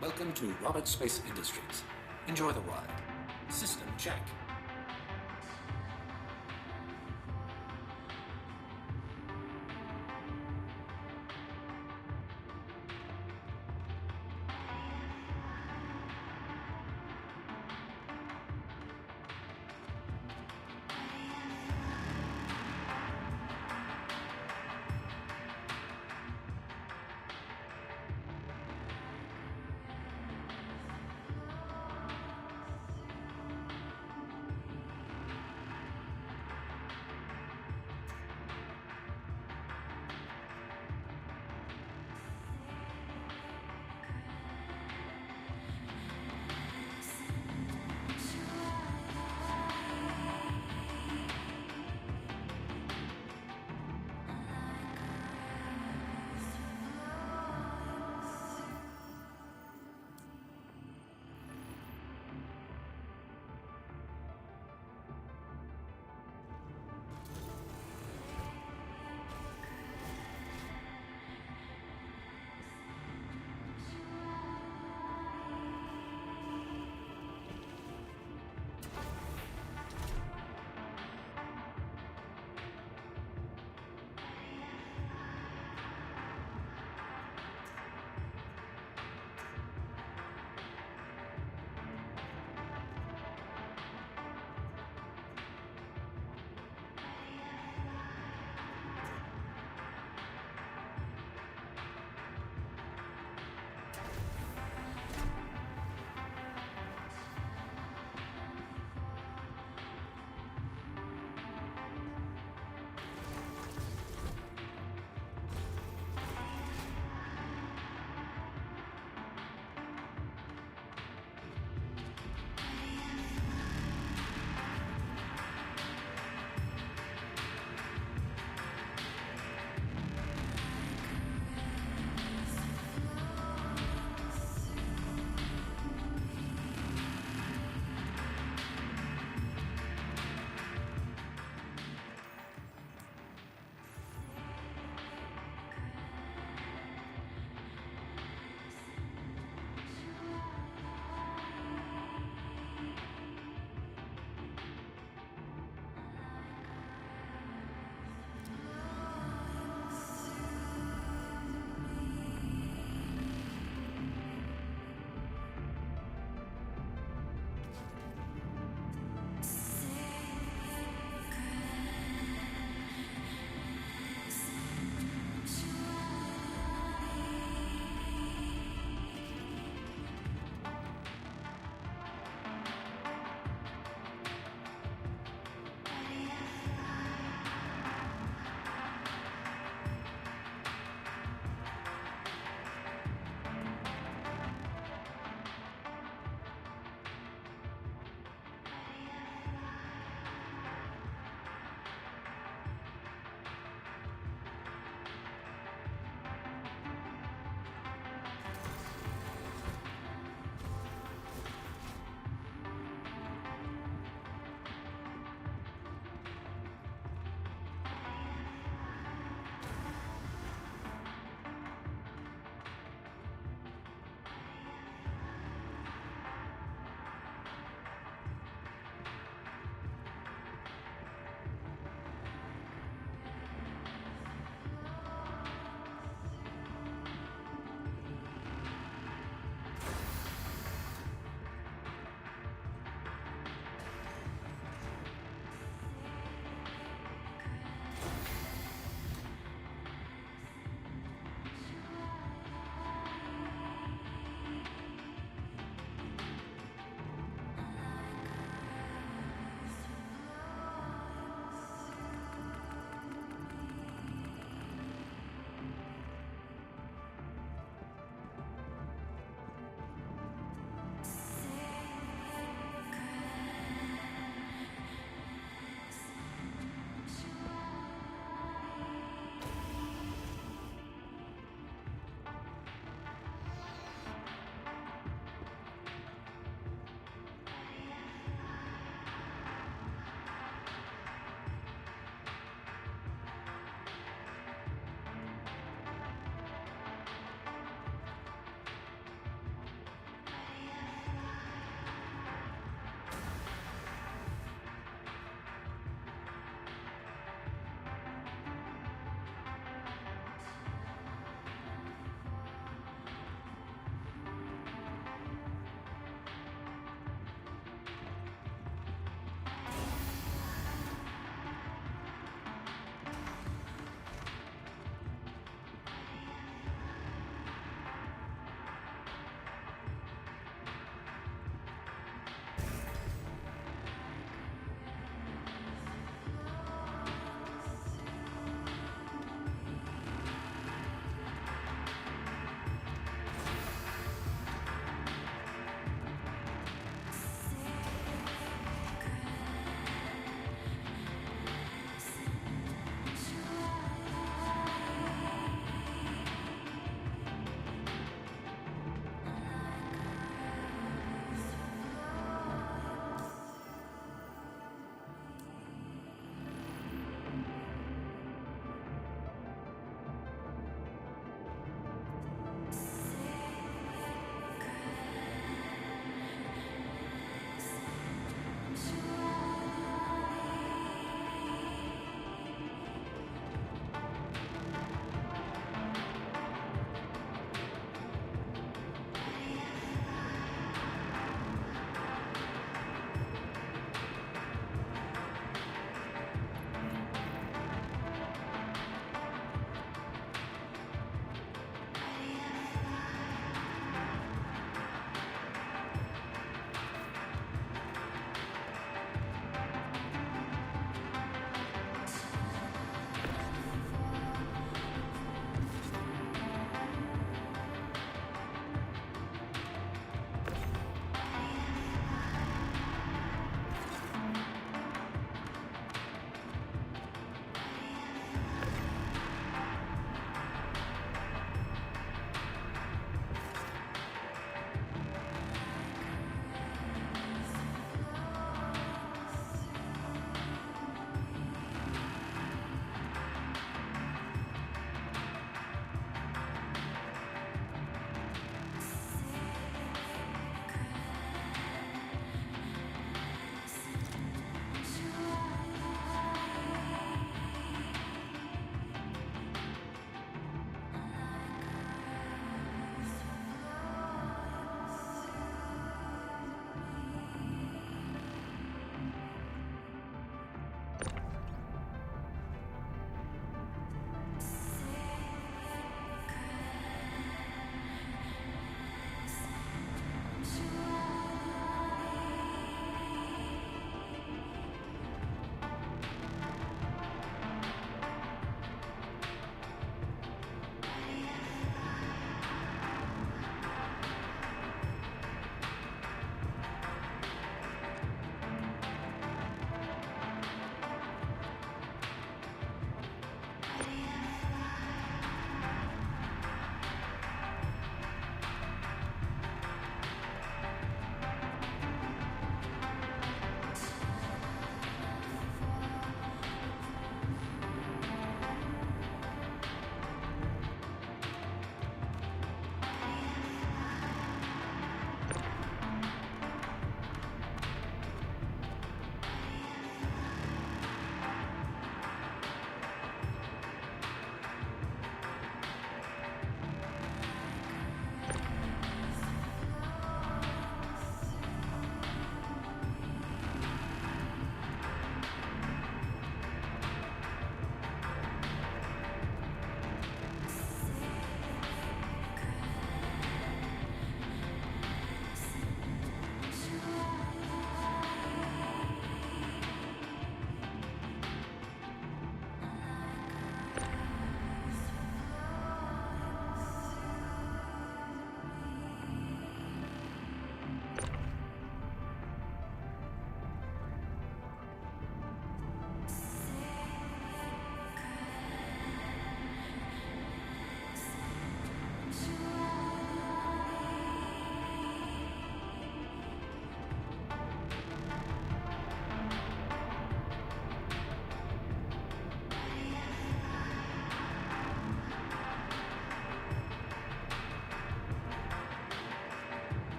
Welcome to Robert Space Industries. Enjoy the ride. System check.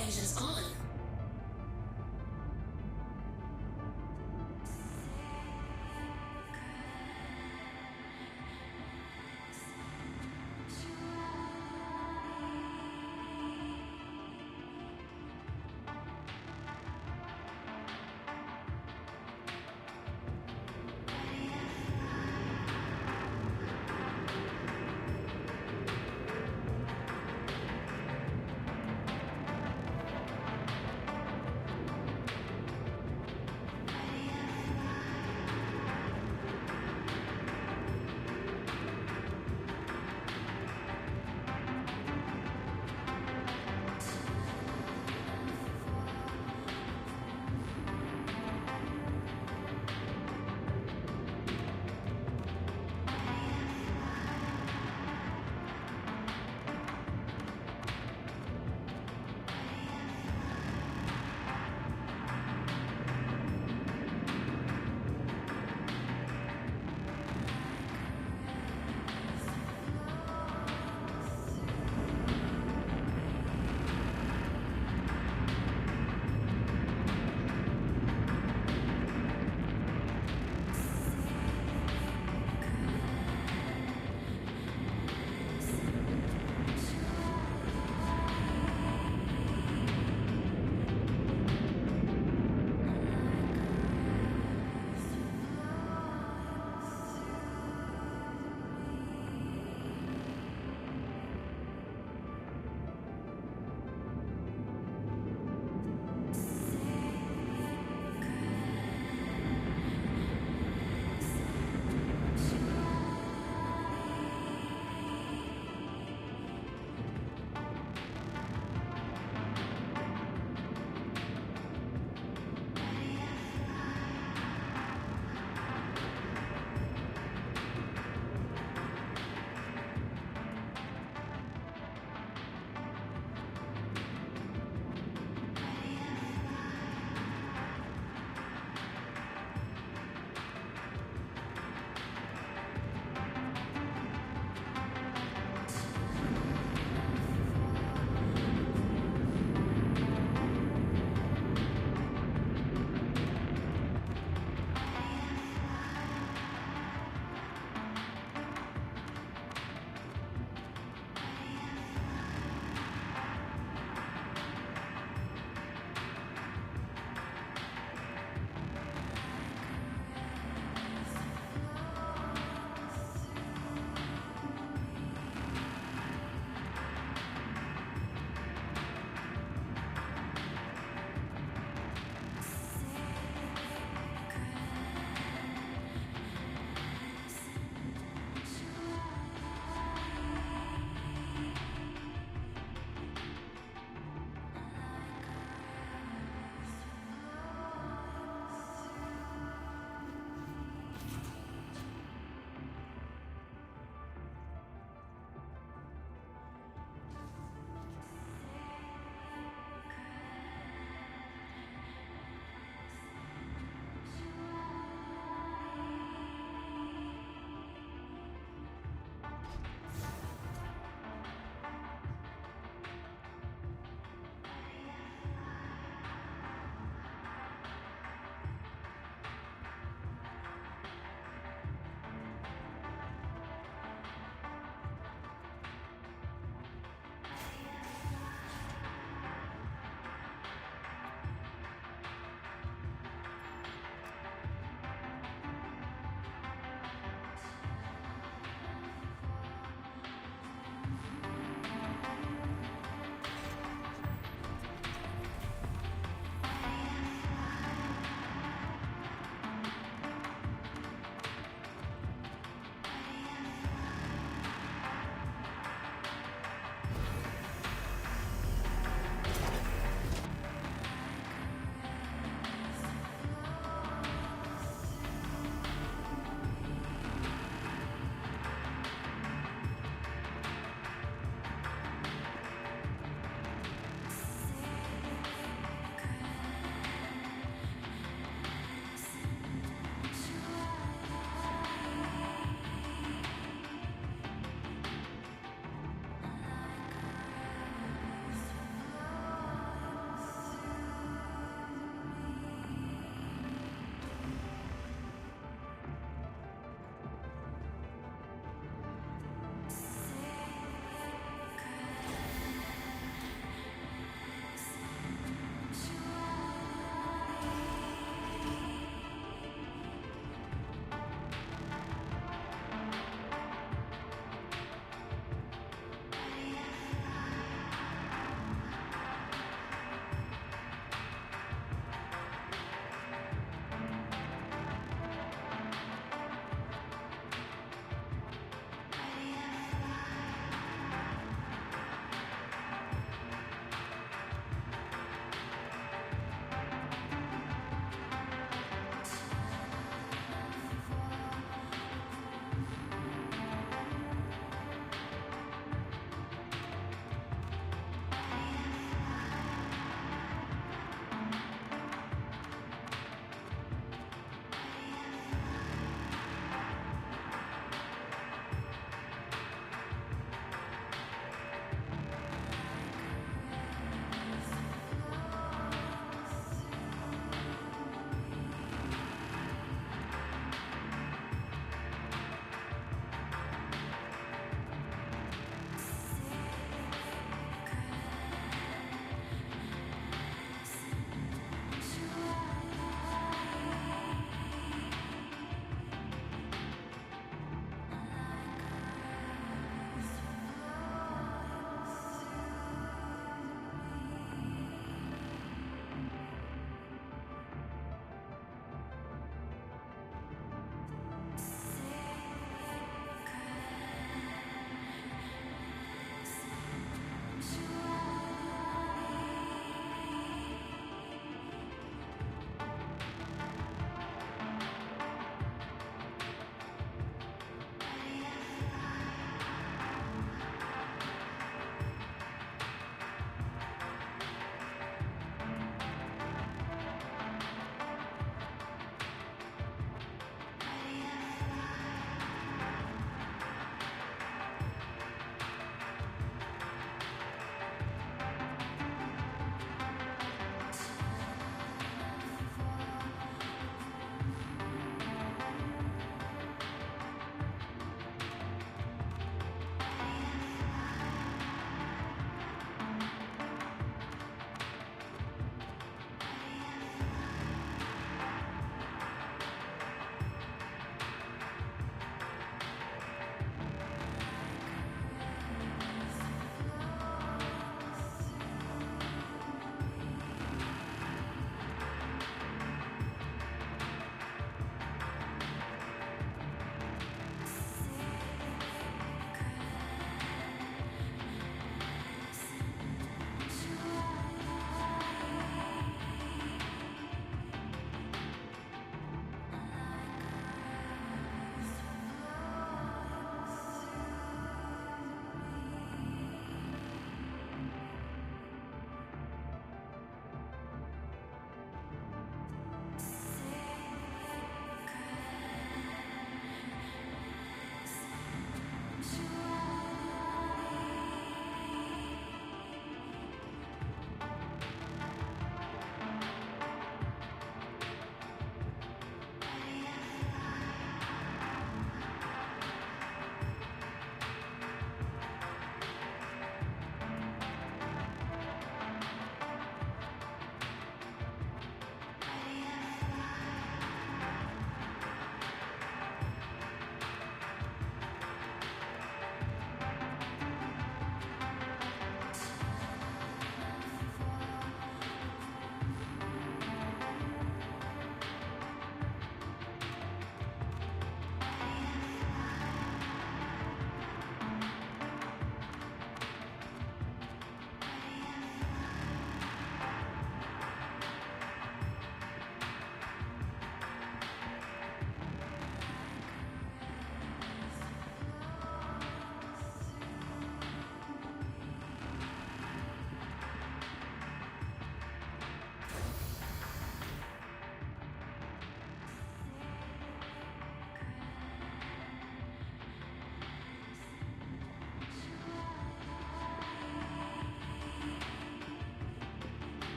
Engines on.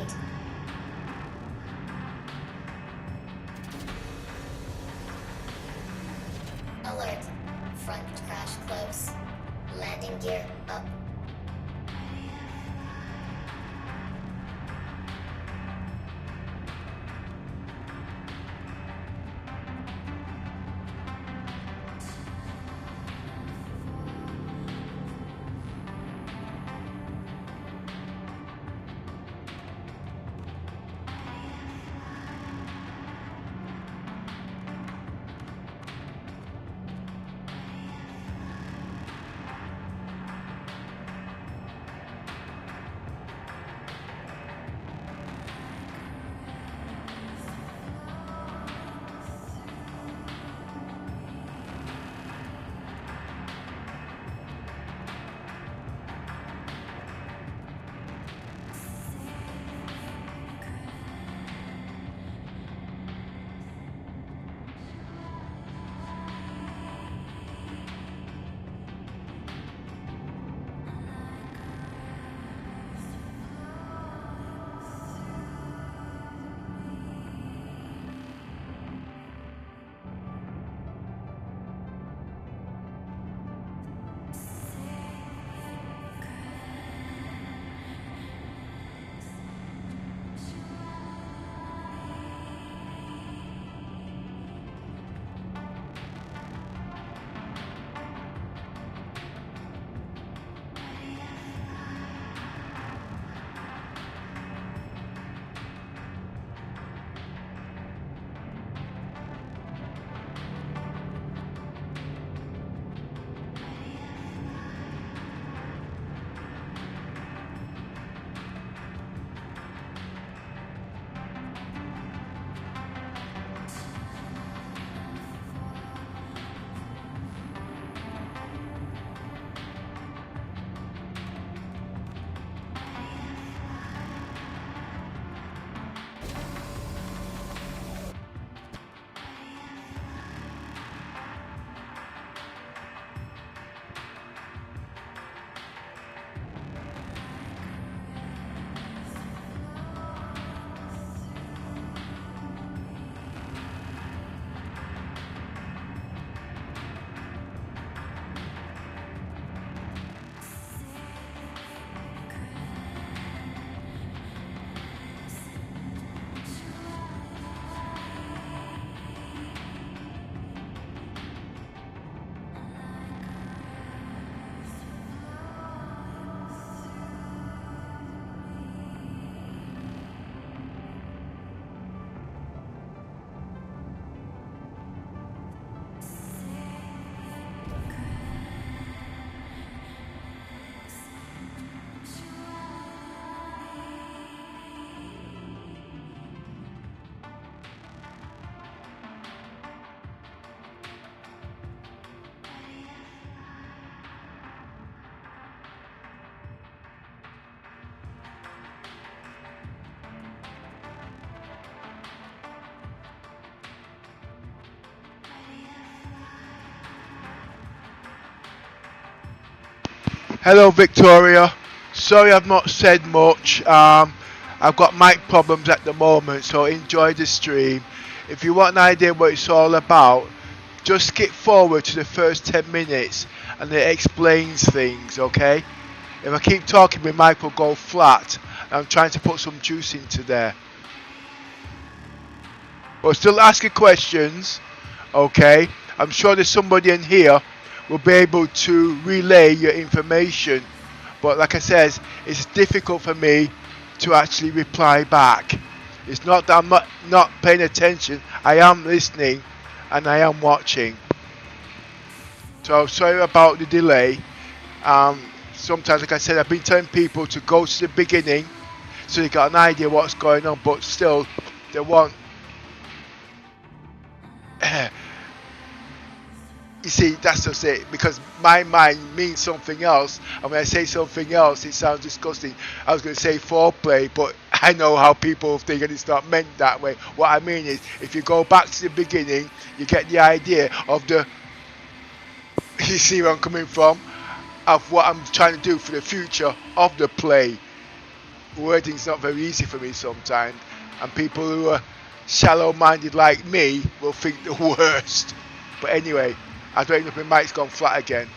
complete. Alert. Front crash close. Landing gear up. Hello Victoria, sorry I've not said much. I've got mic problems at the moment, so enjoy the stream. If you want an idea what it's all about, just skip forward to the first 10 minutes and it explains things, okay? If I keep talking, my mic will go flat. I'm trying to put some juice into there. But still asking questions, okay? I'm sure there's somebody in here will be able to relay your information. But like I said, it's difficult for me to actually reply back. It's not that I'm not paying attention. I am listening and I am watching. So sorry about the delay. Sometimes, like I said, I've been telling people to go to the beginning so they got an idea what's going on, but still they want you see, that's just it, because my mind means something else, and when I say something else it sounds disgusting. I was going to say foreplay, but I know how people think and it's not meant that way. What I mean is, if you go back to the beginning, you get the idea of the you see where I'm coming from, of what I'm trying to do for the future of the play. wording's not very easy for me sometimes, and people who are shallow-minded like me will think the worst. But anyway, I don't know if my mic's gone flat again.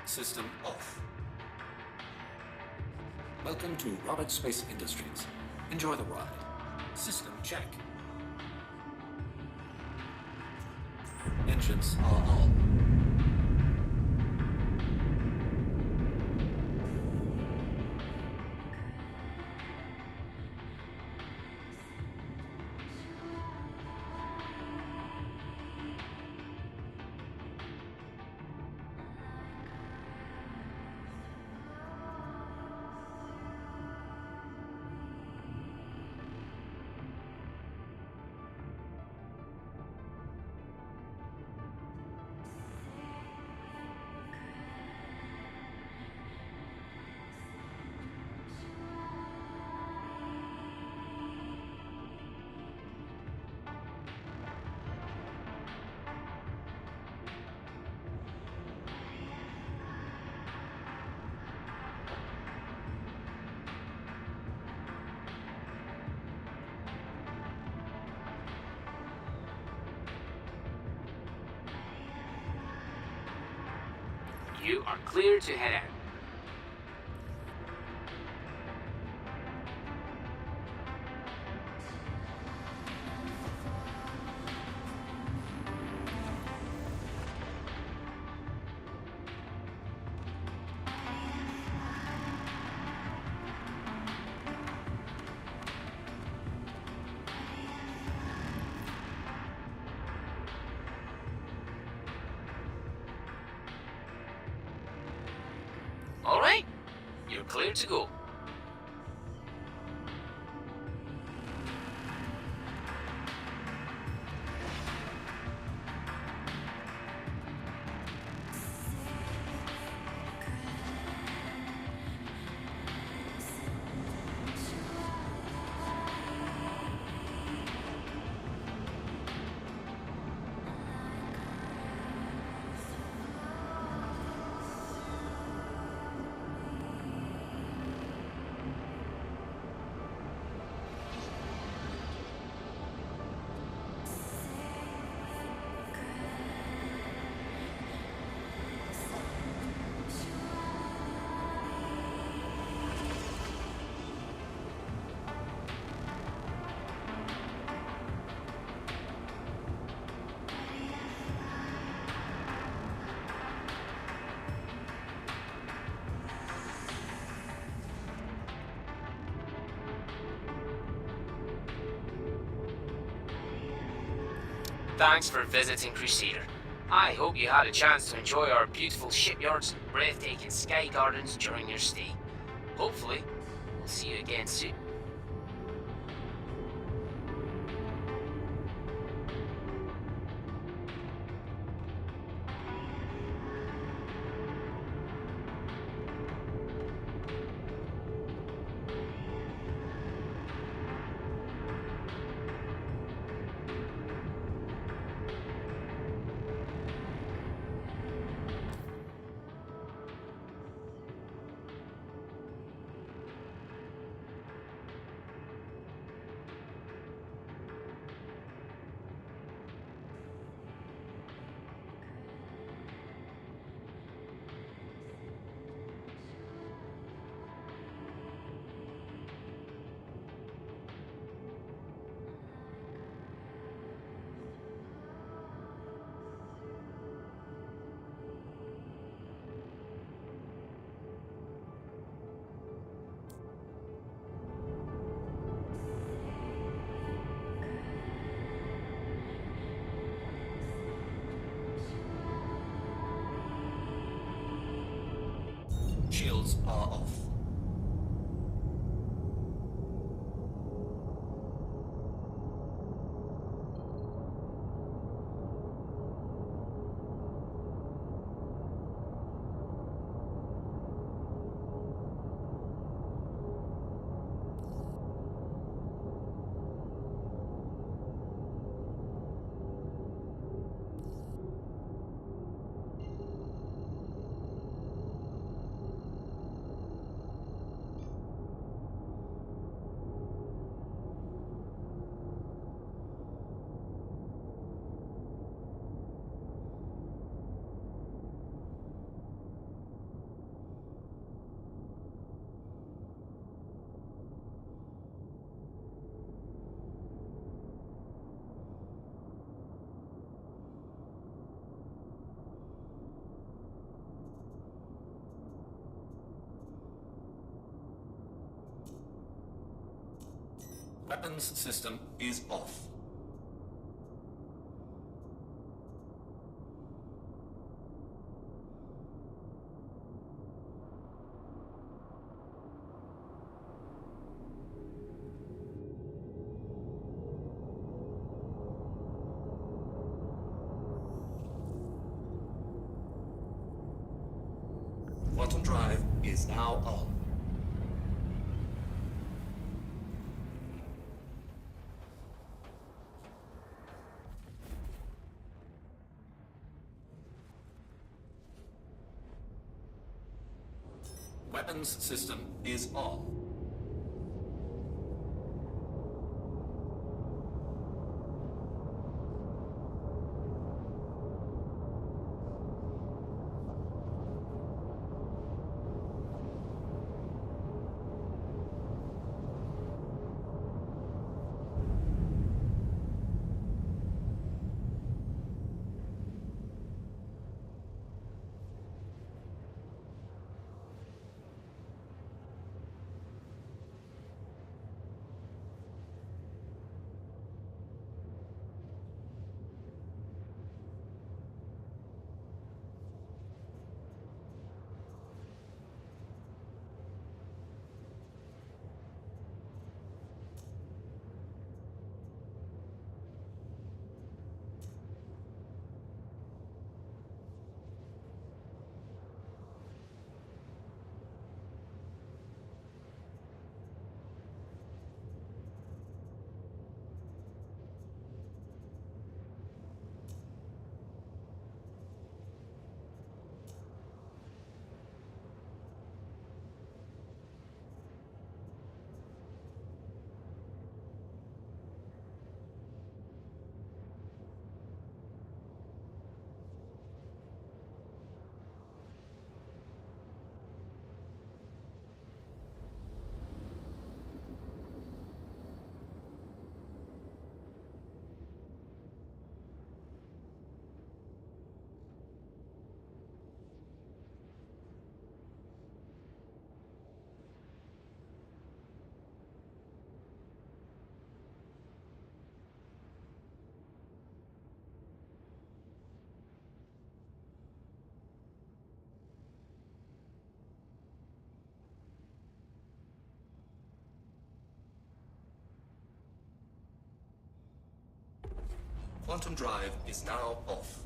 System off. Welcome to Robert Space Industries. Enjoy the ride. System check. Engines are on. You are clear to head out. All right, you're clear to go. Thanks for visiting Crusader. I hope you had a chance to enjoy our beautiful shipyards and breathtaking sky gardens during your stay. Hopefully, we'll see you again soon. Shields are off. Weapons system is off. Quantum drive is now on. Weapons system is on. Quantum drive is now off.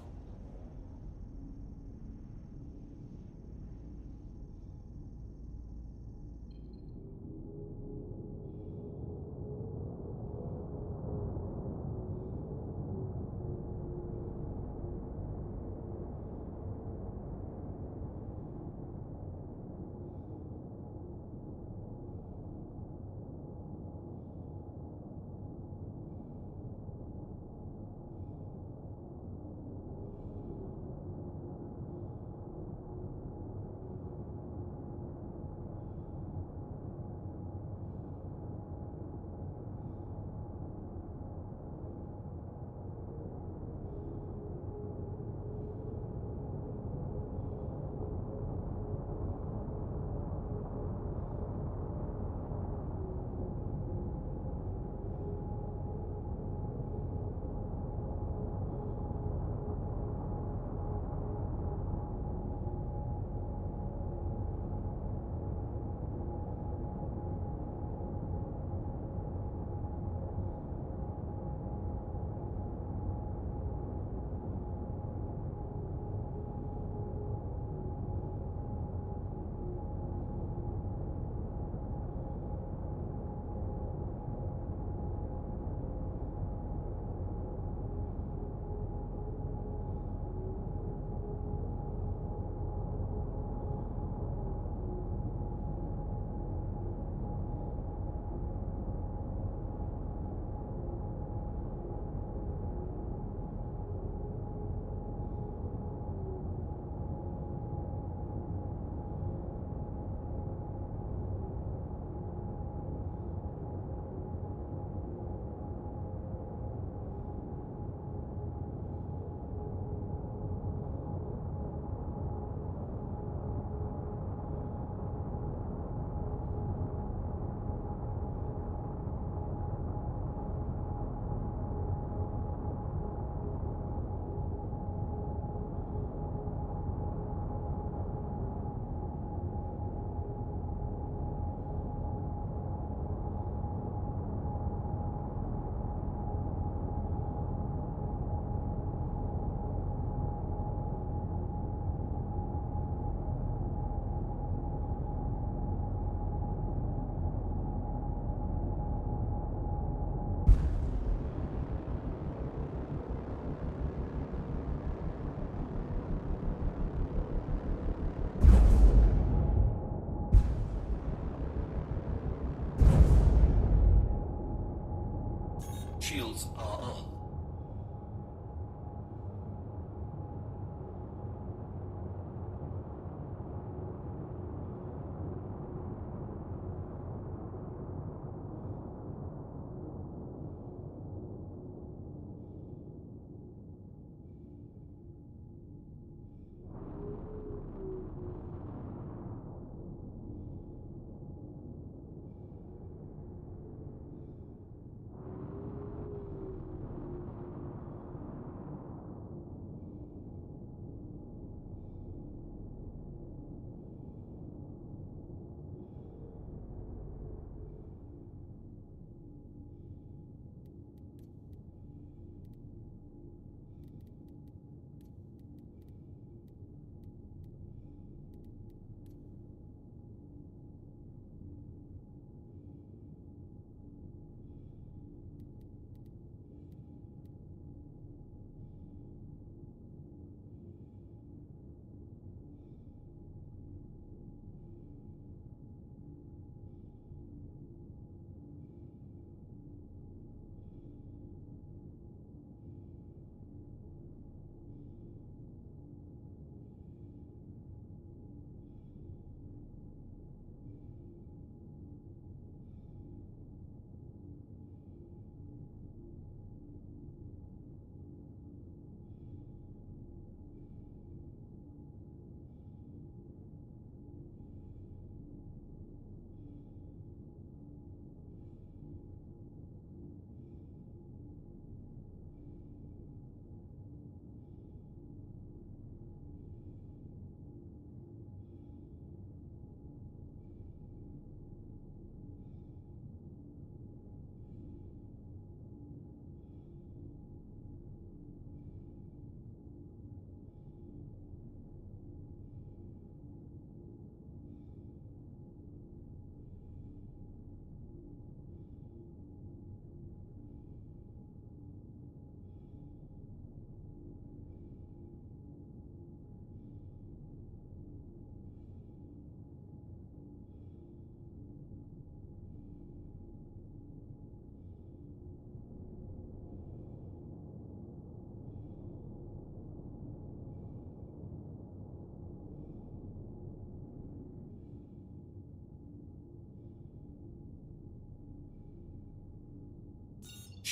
Shields are on.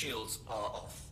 Shields are off.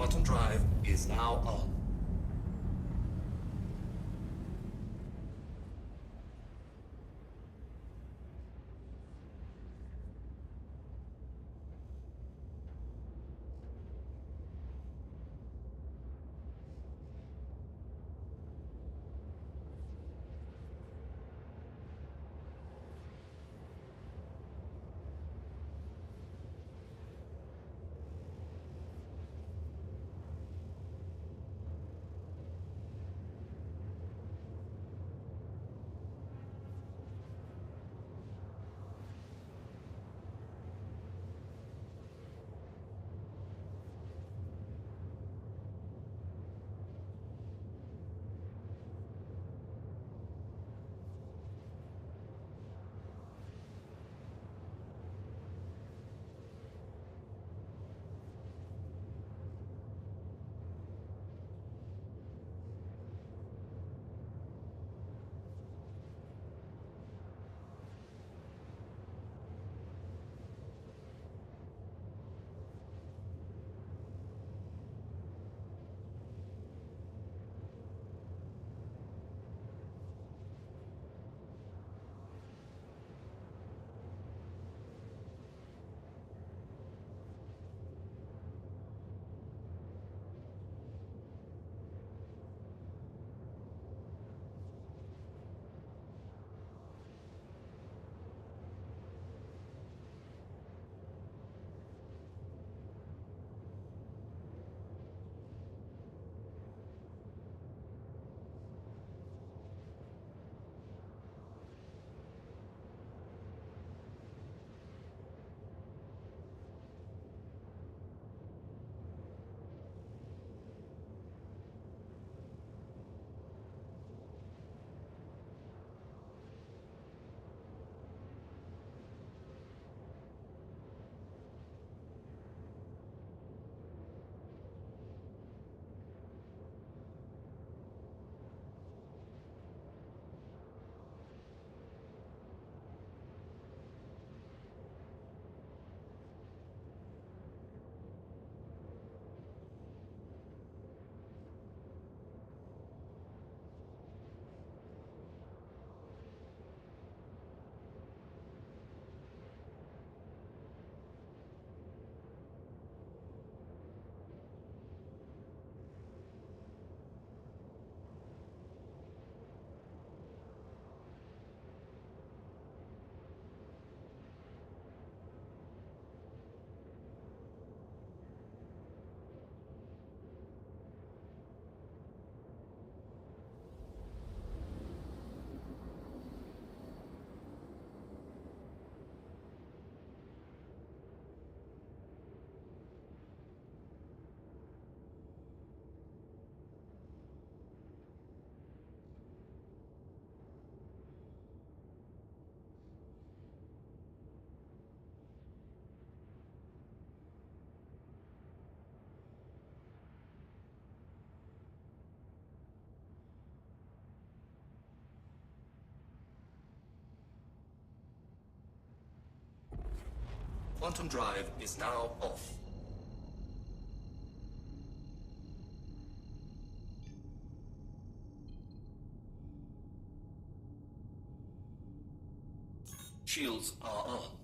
Quantum drive is now on. Quantum drive is now off. Shields are on.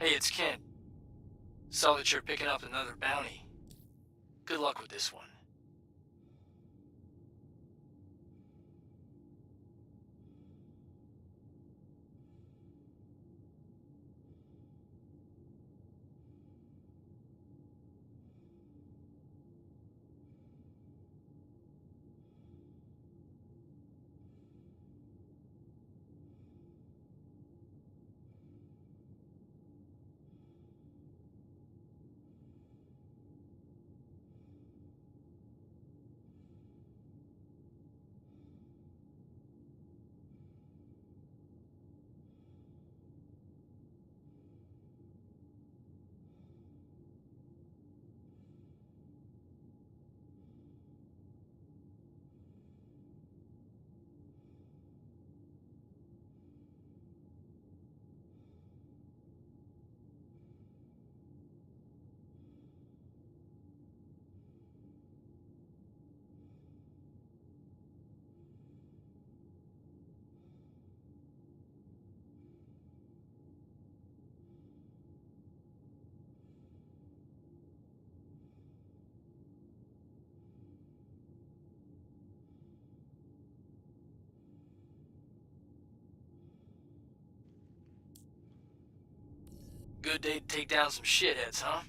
Hey, it's Kent. Saw that you're picking up another bounty. Good luck with this one. Good day to take down some shitheads, huh?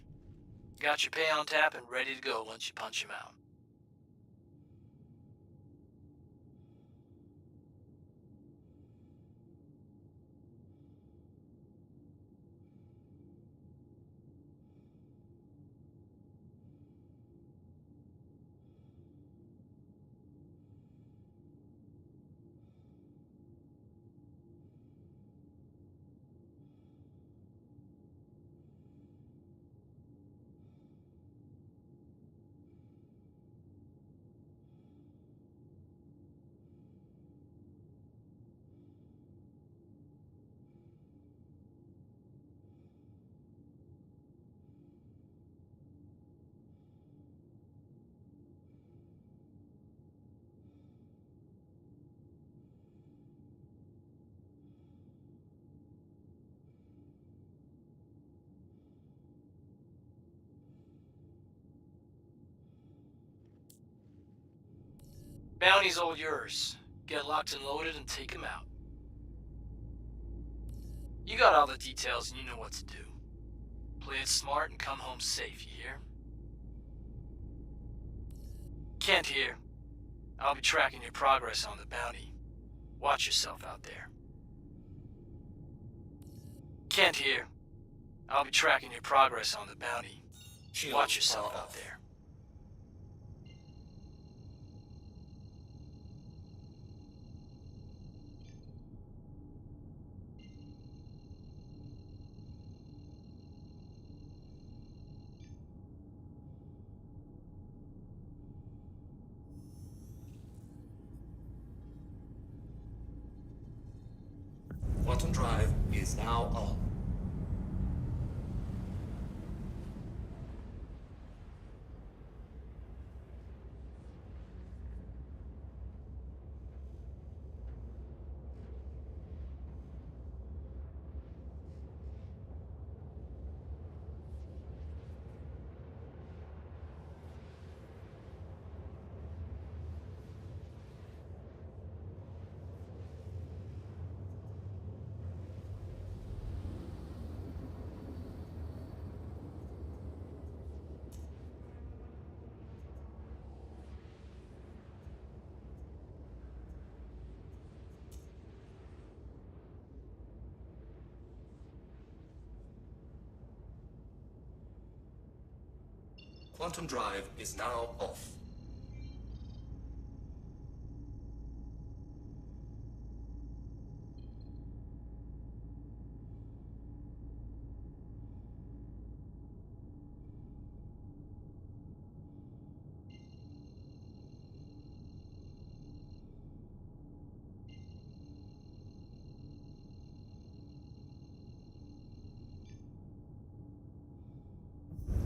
Got your pay on tap and ready to go once you punch him out. Bounty's all yours. Get locked and loaded and take him out. You got all the details and you know what to do. Play it smart and come home safe, you hear? Kent here. I'll be tracking your progress on the bounty. Watch yourself out there. Kent here. I'll be tracking your progress on the bounty. Watch yourself out there. Quantum drive is now on. Quantum drive is now off.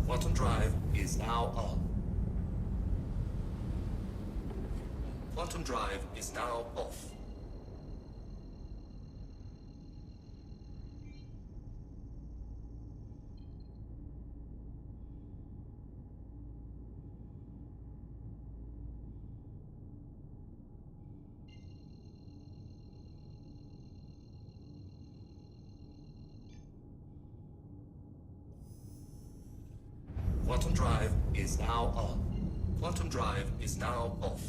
Quantum drive is now on. Quantum drive is now off. Quantum drive is now on. Quantum drive is now off.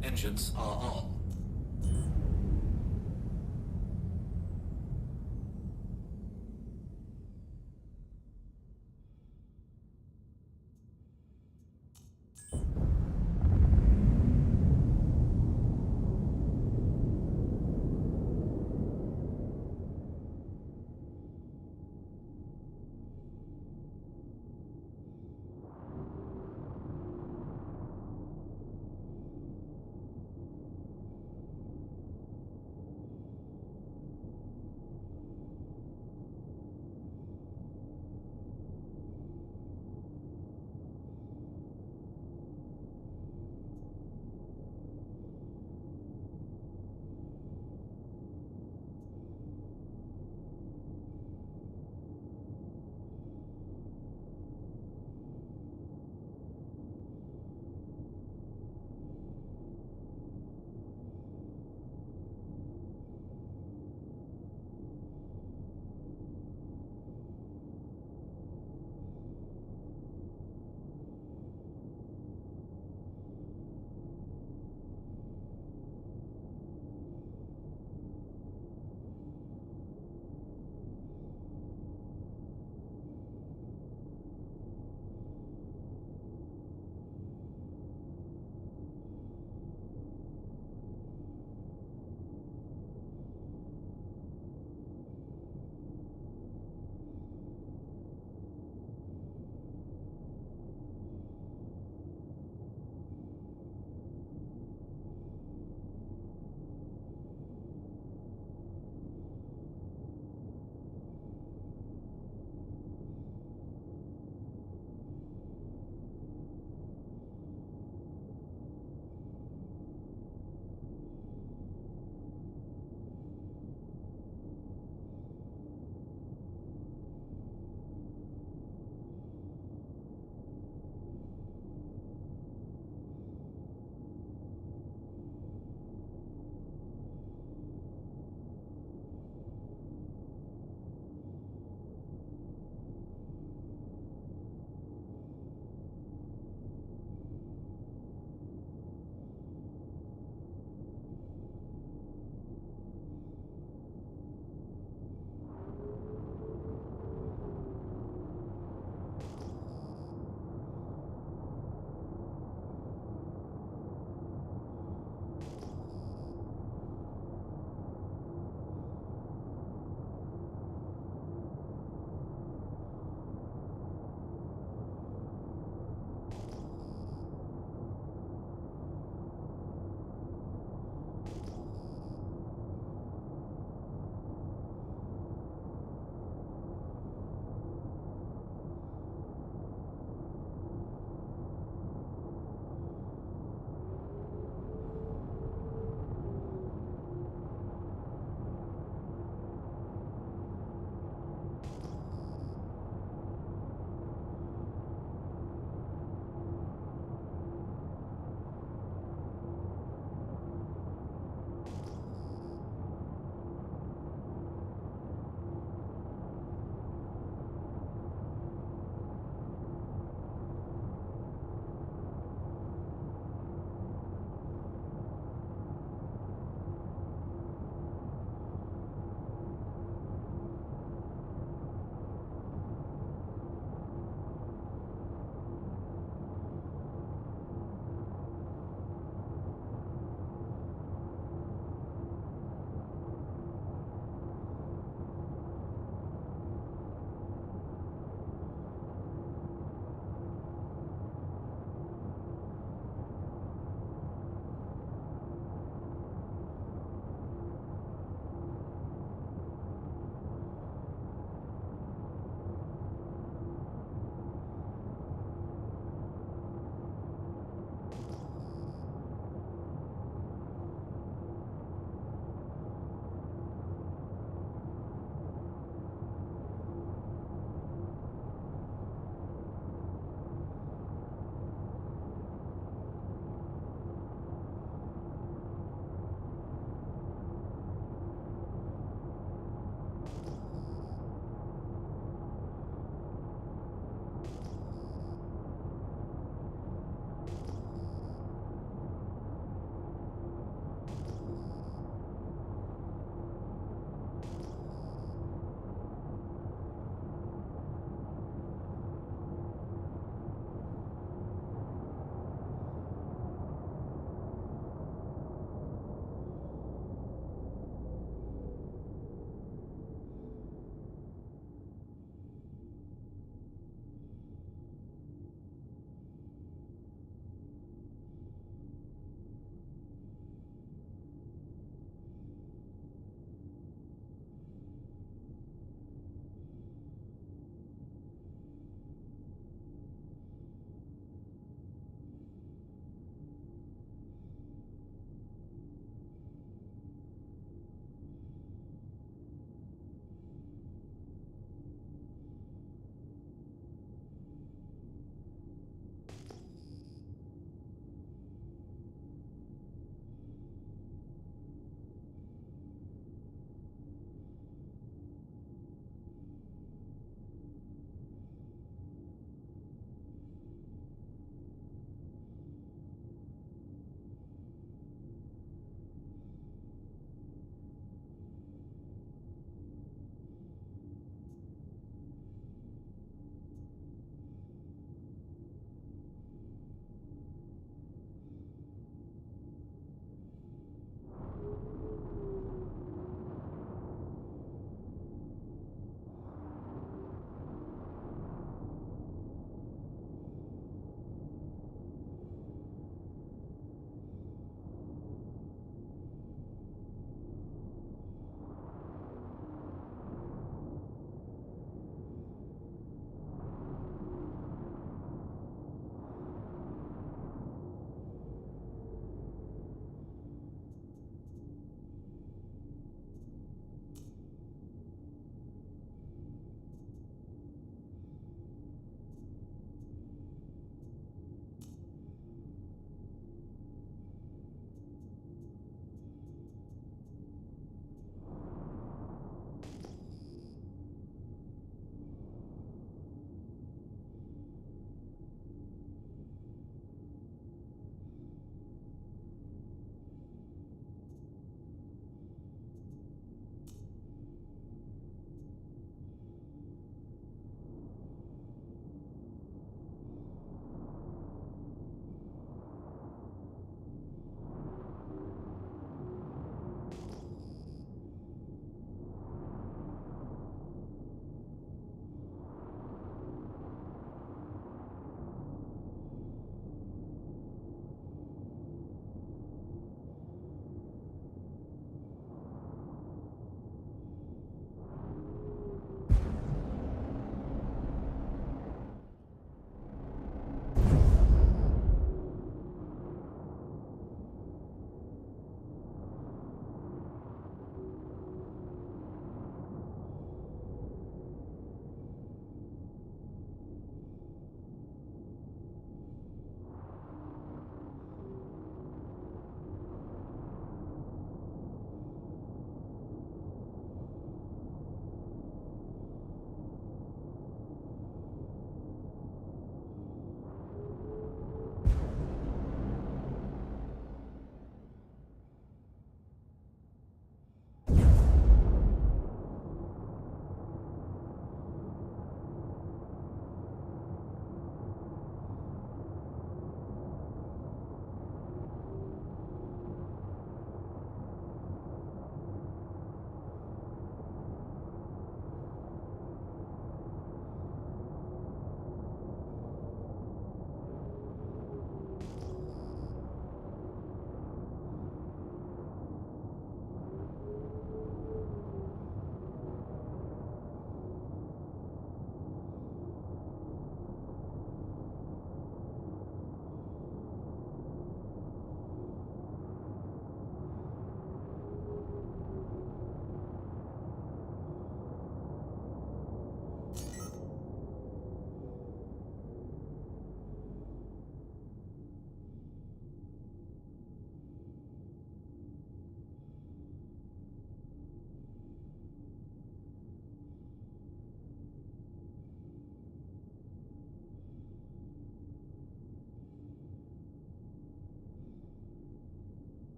Engines are on.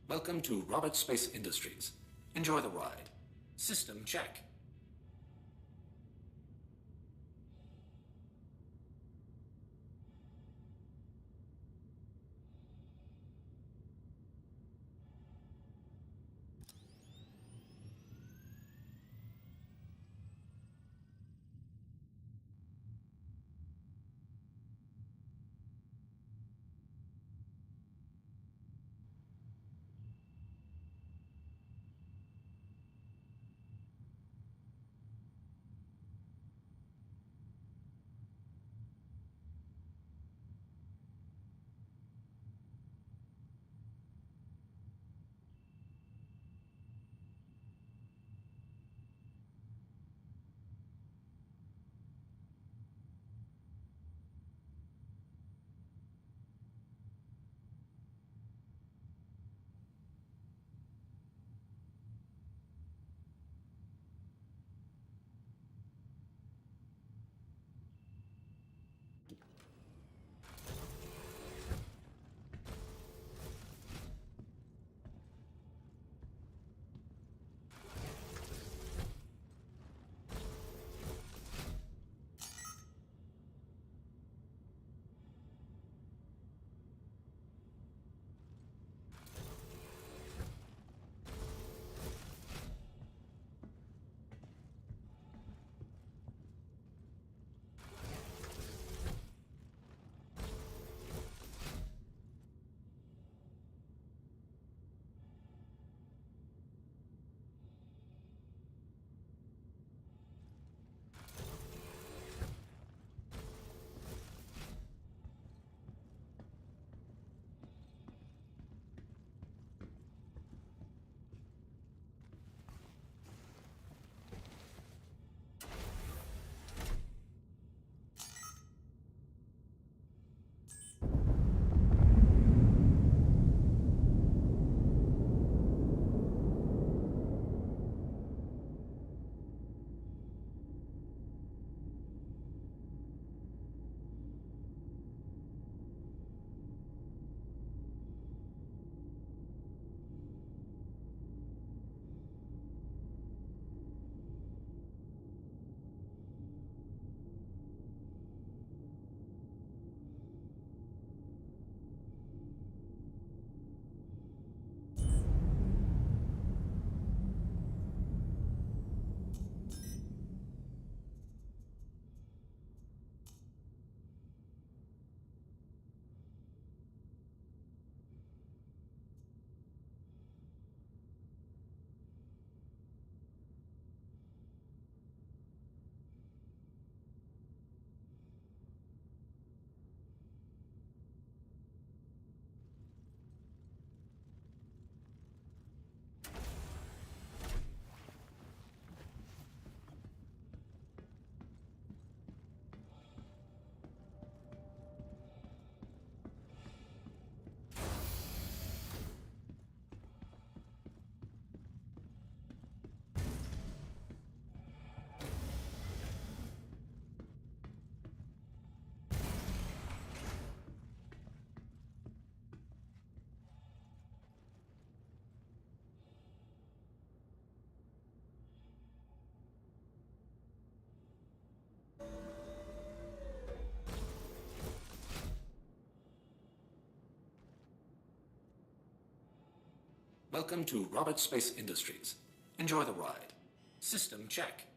Welcome to Robert Space Industries. Enjoy the ride. System check. Welcome to Robert Space Industries. Enjoy the ride. System check.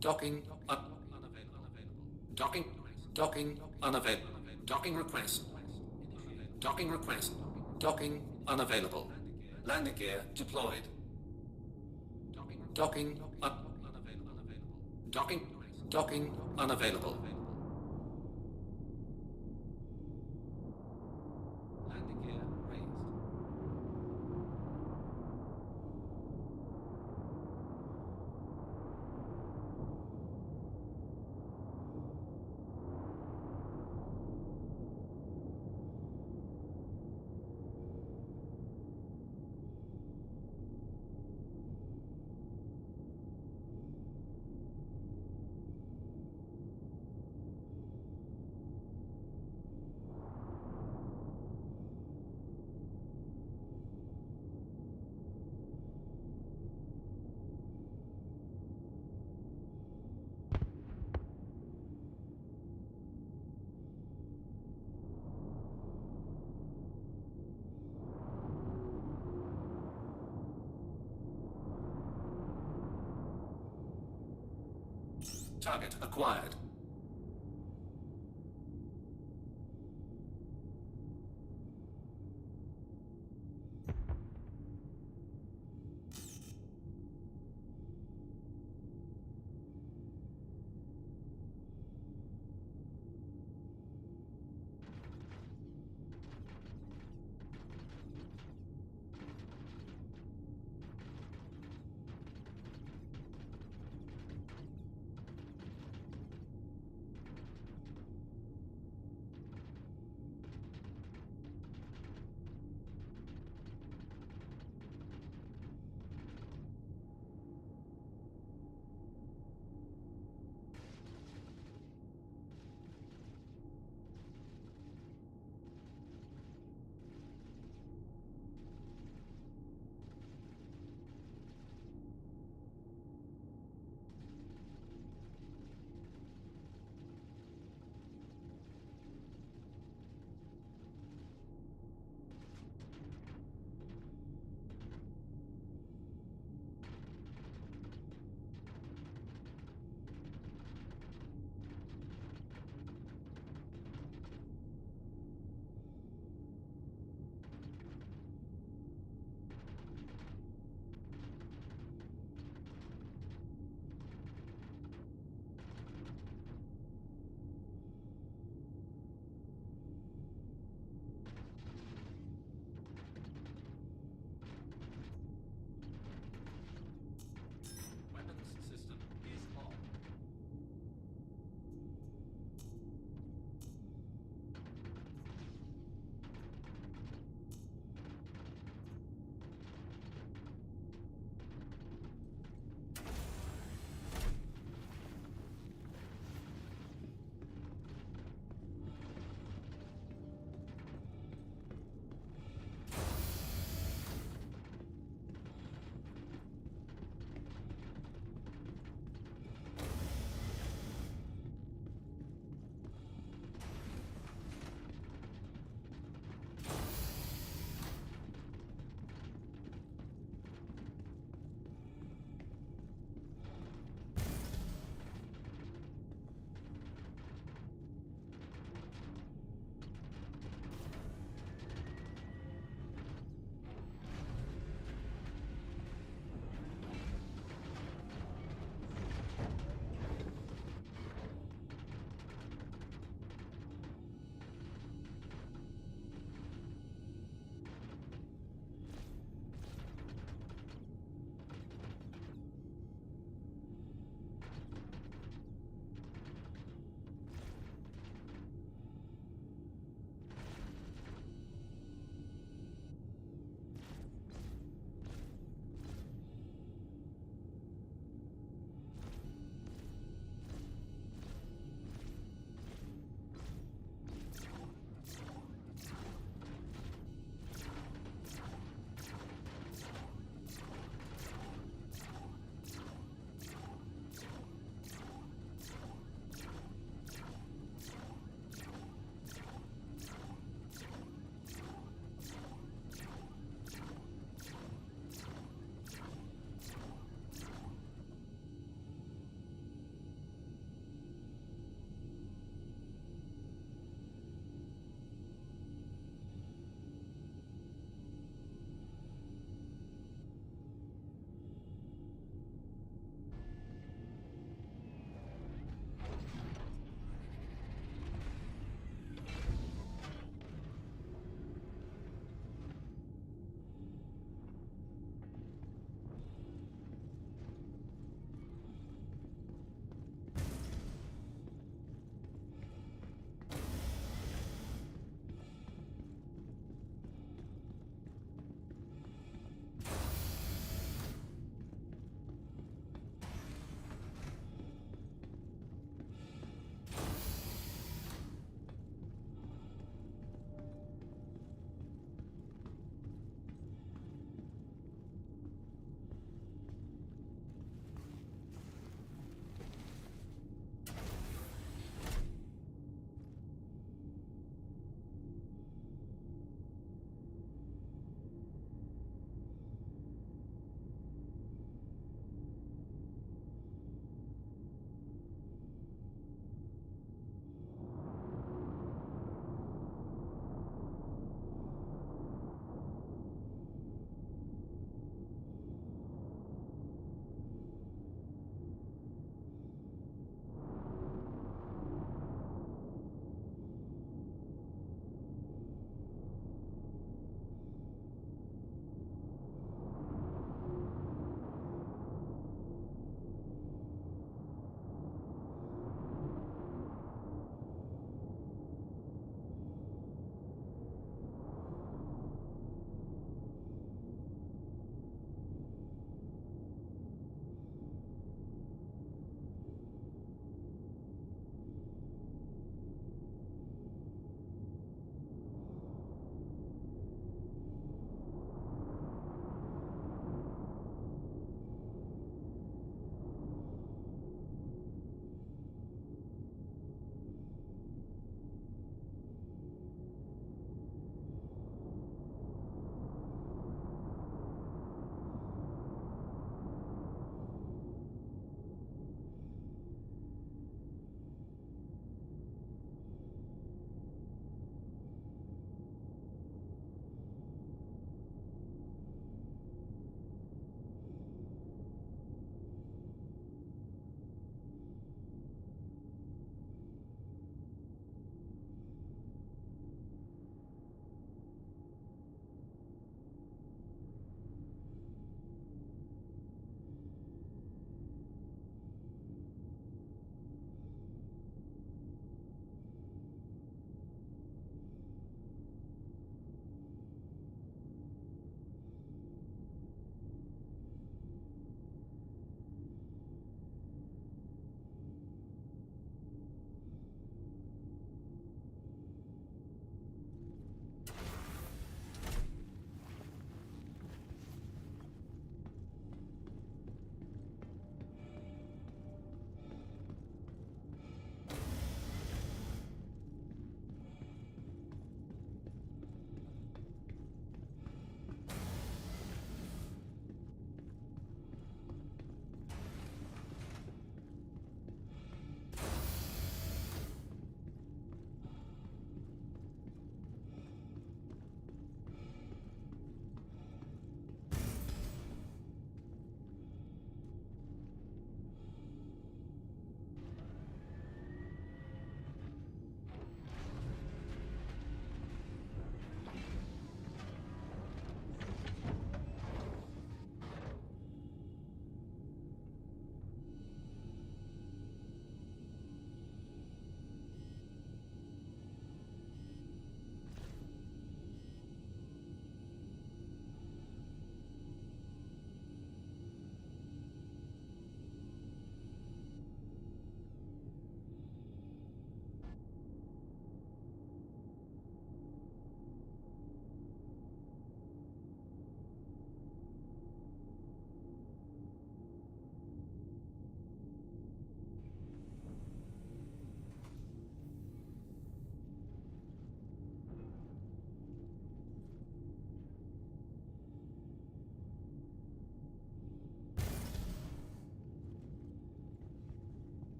Docking Docking. Docking unavailable. Docking request. Docking request. Docking unavailable. Landing gear deployed. Docking Docking. Docking unavailable. Landing gear raised. Target acquired.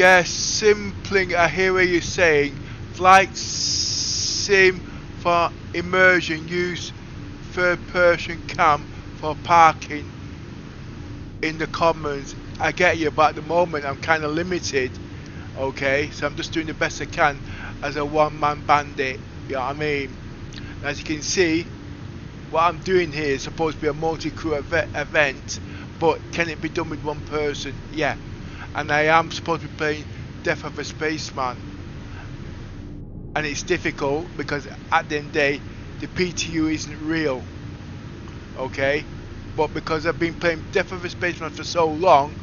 Yes, simpling. I hear what you're saying. Flight sim for immersion. Use third-person cam for parking in the commons. I get you, but at the moment I'm kind of limited. Okay, so I'm just doing the best I can as a one-man bandit. You know what I mean? As you can see, what I'm doing here is supposed to be a multi-crew event, but can it be done with one person? Yeah. And I am supposed to be playing Death of a Spaceman, and it's difficult because at the end of the day the PTU isn't real, okay, but because I've been playing Death of a Spaceman for so long,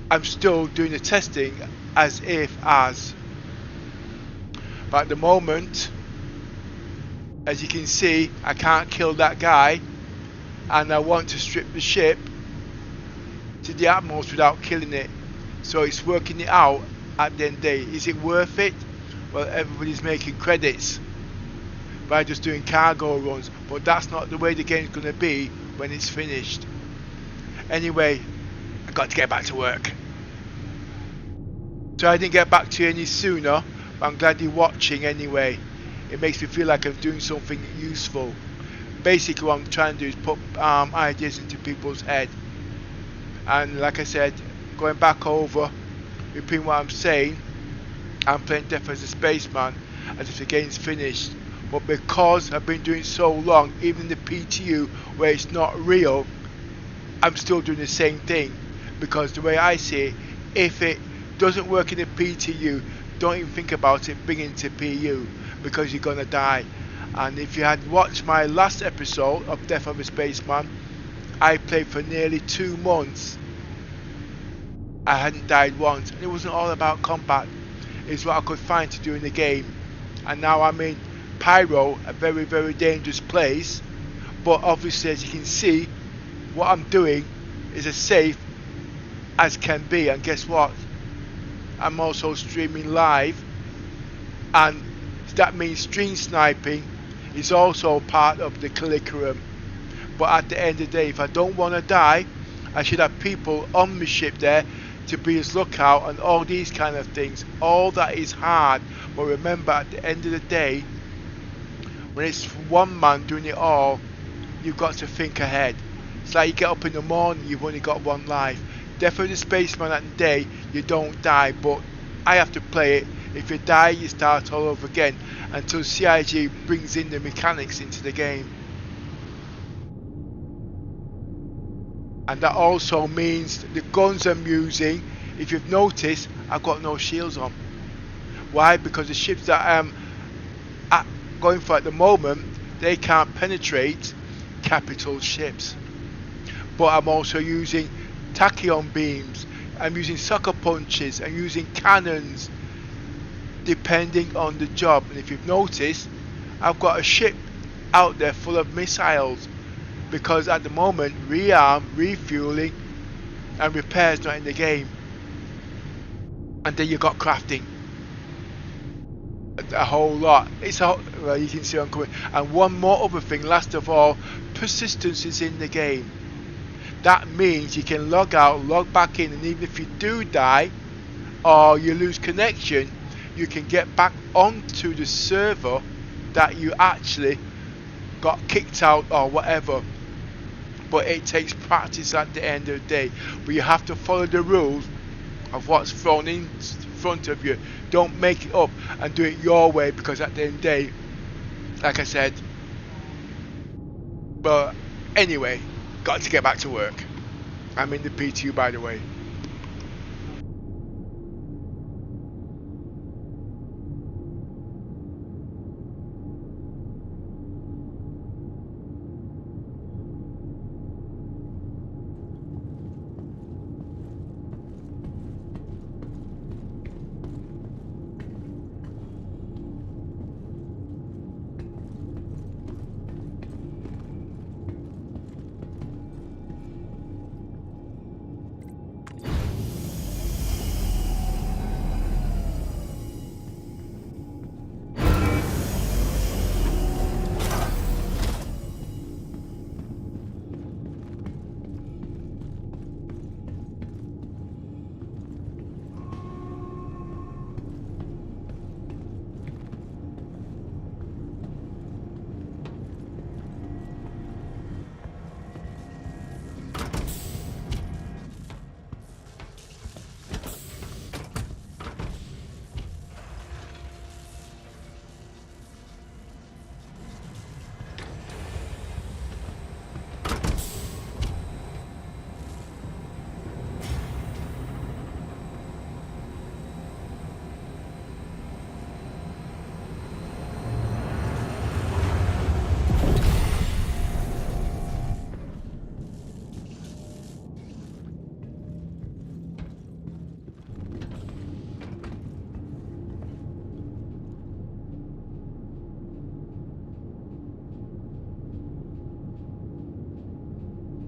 I'm still doing the testing as but at the moment, as you can see, I can't kill that guy, and I want to strip the ship to the utmost without killing it. So it's working it out at the end of the day. Is it worth it? Well, everybody's making credits by just doing cargo runs, but that's not the way the game's going to be when it's finished. Anyway, I've got to get back to work. So I didn't get back to you any sooner, but I'm glad you're watching anyway. It makes me feel like I'm doing something useful. Basically what I'm trying to do is put ideas into people's head. And like I said, going back over, repeating what I'm saying, I'm playing Death as a Spaceman as if the game's finished. But because I've been doing so long, even in the PTU where it's not real, I'm still doing the same thing. Because the way I see it, if it doesn't work in the PTU, don't even think about it, bring it into PU, because you're gonna die. And if you had watched my last episode of Death of a Spaceman, I played for nearly 2 months. I hadn't died once, and it wasn't all about combat. It's what I could find to do in the game. And now I'm in Pyro, a very, very dangerous place. But obviously, as you can see, what I'm doing is as safe as can be. And guess what? I'm also streaming live, and that means stream sniping is also part of the curriculum. But at the end of the day, if I don't want to die, I should have people on the ship there to be as lookout and all these kind of things. All that is hard, but remember, at the end of the day, when it's one man doing it all, you've got to think ahead. It's like you get up in the morning, you've only got one life. Definitely the Spaceman at the day, you don't die, but I have to play it. If you die, you start all over again until CIG brings in the mechanics into the game. And that also means the guns I'm using, if you've noticed, I've got no shields on. Why? Because the ships that I'm going for at the moment, they can't penetrate capital ships. But I'm also using tachyon beams, I'm using sucker punches, I'm using cannons, depending on the job. And if you've noticed, I've got a ship out there full of missiles, because at the moment rearm, refueling and repairs not in the game. And then you got crafting, a whole lot. It's a well, you can see I'm coming. And one more other thing, last of all, persistence is in the game. That means you can log out, log back in, and even if you do die or you lose connection, you can get back onto the server that you actually got kicked out or whatever. But it takes practice at the end of the day. But you have to follow the rules of what's thrown in front of you. Don't make it up and do it your way, because at the end of the day, like I said. But anyway, got to get back to work. I'm in the PTU, by the way.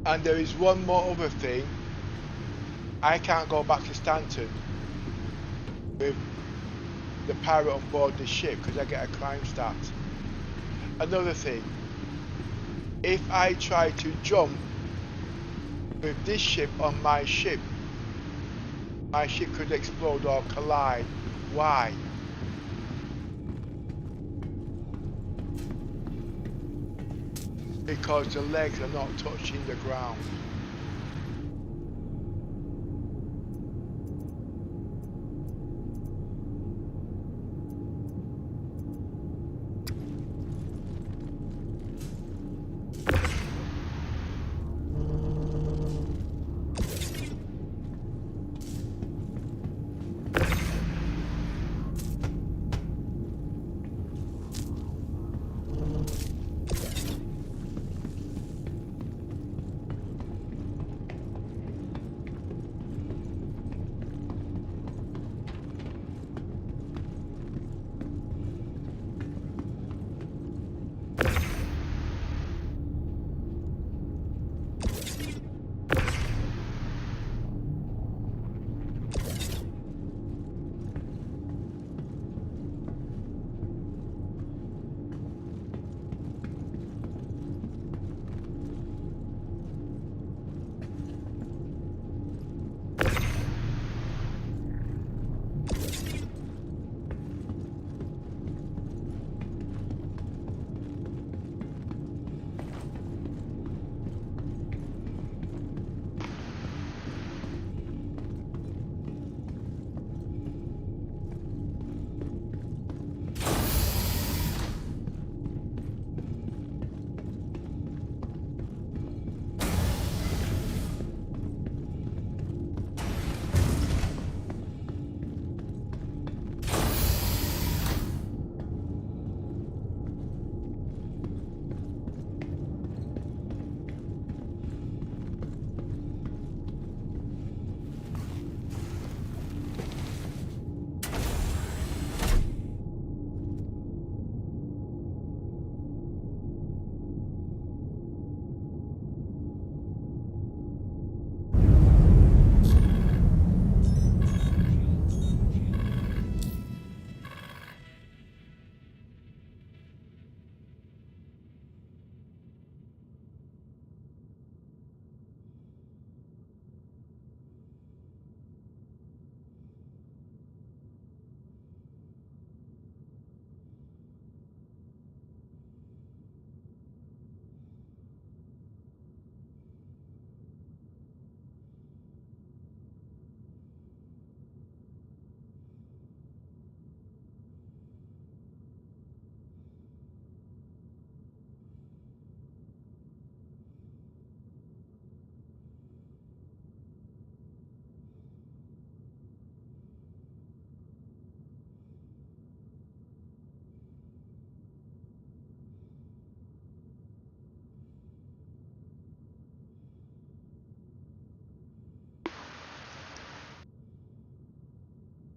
And there is one more other thing. I can't go back to Stanton with the pirate on board the ship because I get a crime stat. Another thing, if I try to jump with this ship on my ship could explode or collide. Why? Because the legs are not touching the ground.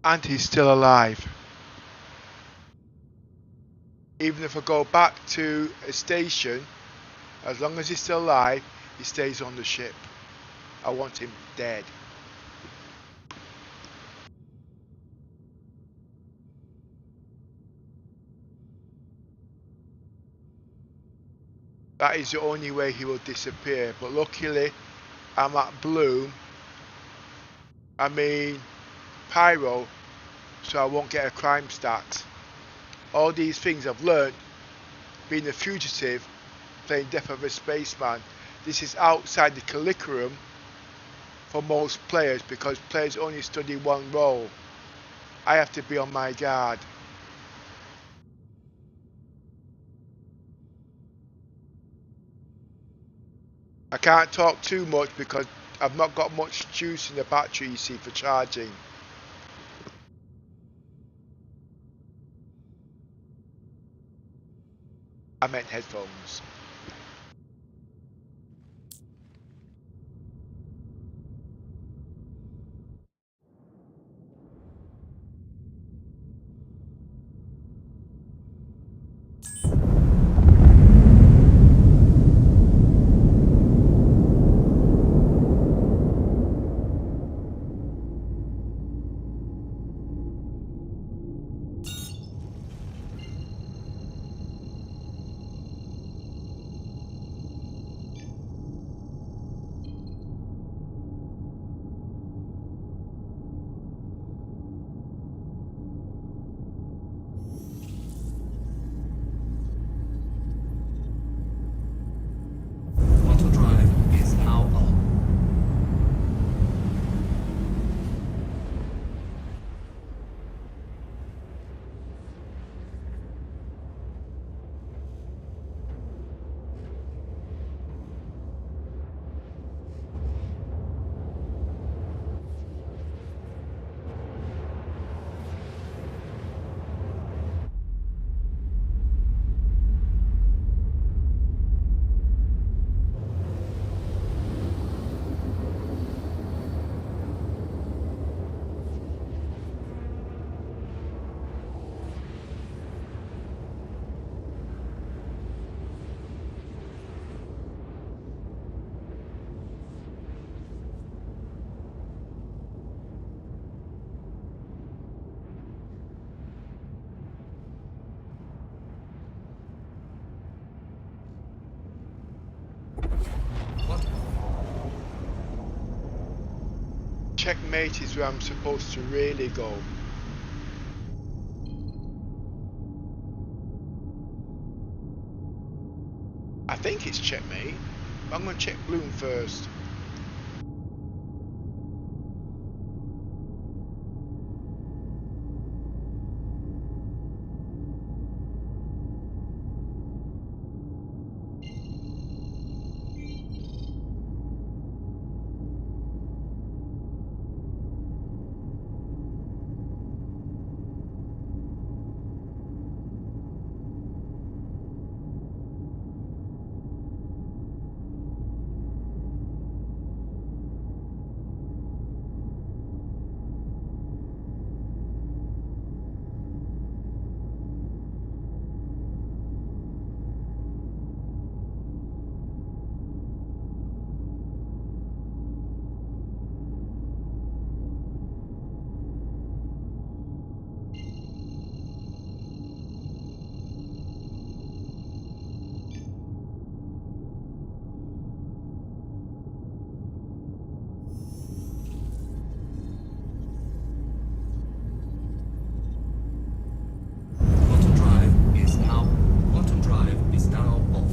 And he's still alive. Even if I go back to a station, as long as he's still alive, he stays on the ship. I want him dead. That is the only way he will disappear. But luckily, I'm at Pyro, so I won't get a crime stat. All these things I've learned being a fugitive, playing Death of a Spaceman. This is outside the curriculum for most players because players only study one role. I have to be on my guard. I can't talk too much because I've not got much juice in the battery, you see, for charging. I meant headphones. checkmate is where I'm supposed to really go. I think it's checkmate, but I'm going to check Bloom first. Quantum drive is now off. Quantum drive is now off.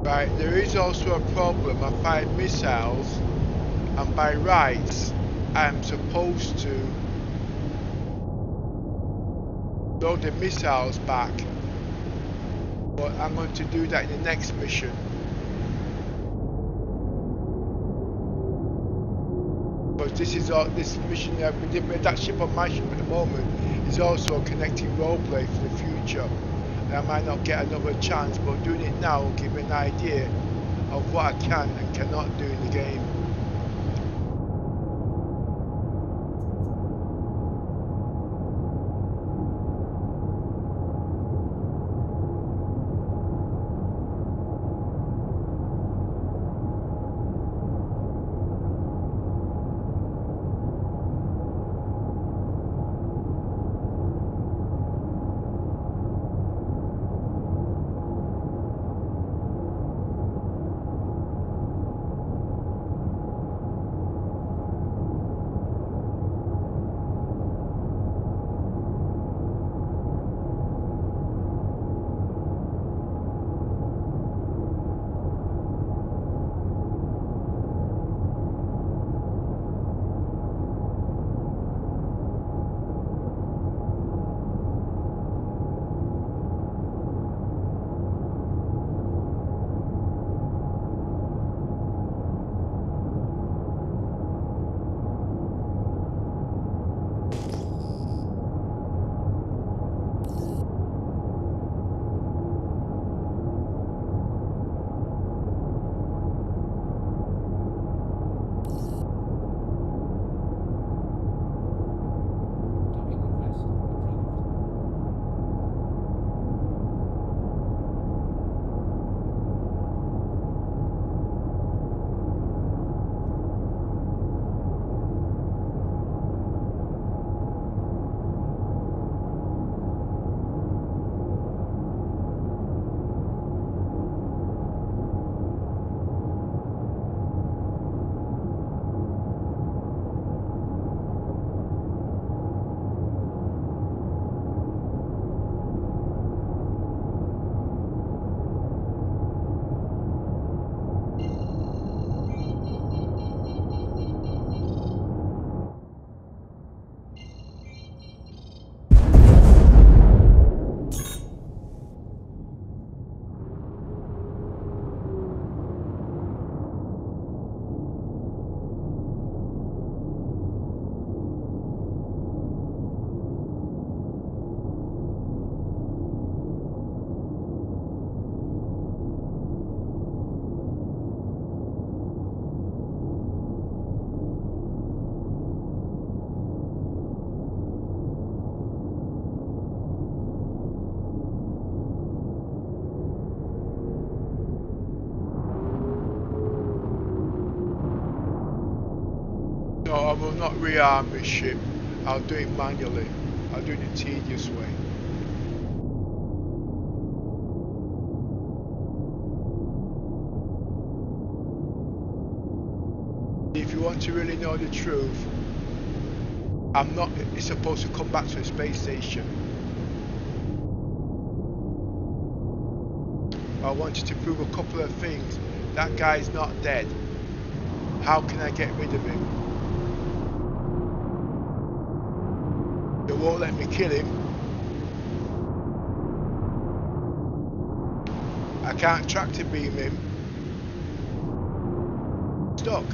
Right, there is also a problem. I fired missiles, and by rights, I'm supposed to load the missiles back. But I'm going to do that in the next mission. But this mission with that ship on my ship at the moment is also a connecting roleplay for the future. And I might not get another chance, but doing it now will give me an idea of what I can and cannot do in the game. will not rearm this ship. I'll do it manually. I'll do it the tedious way. If you want to really know the truth, I'm not supposed to come back to a space station. I wanted to prove a couple of things. That guy's not dead. How can I get rid of him? They won't let me kill him. I can't tractor beam him. Stuck.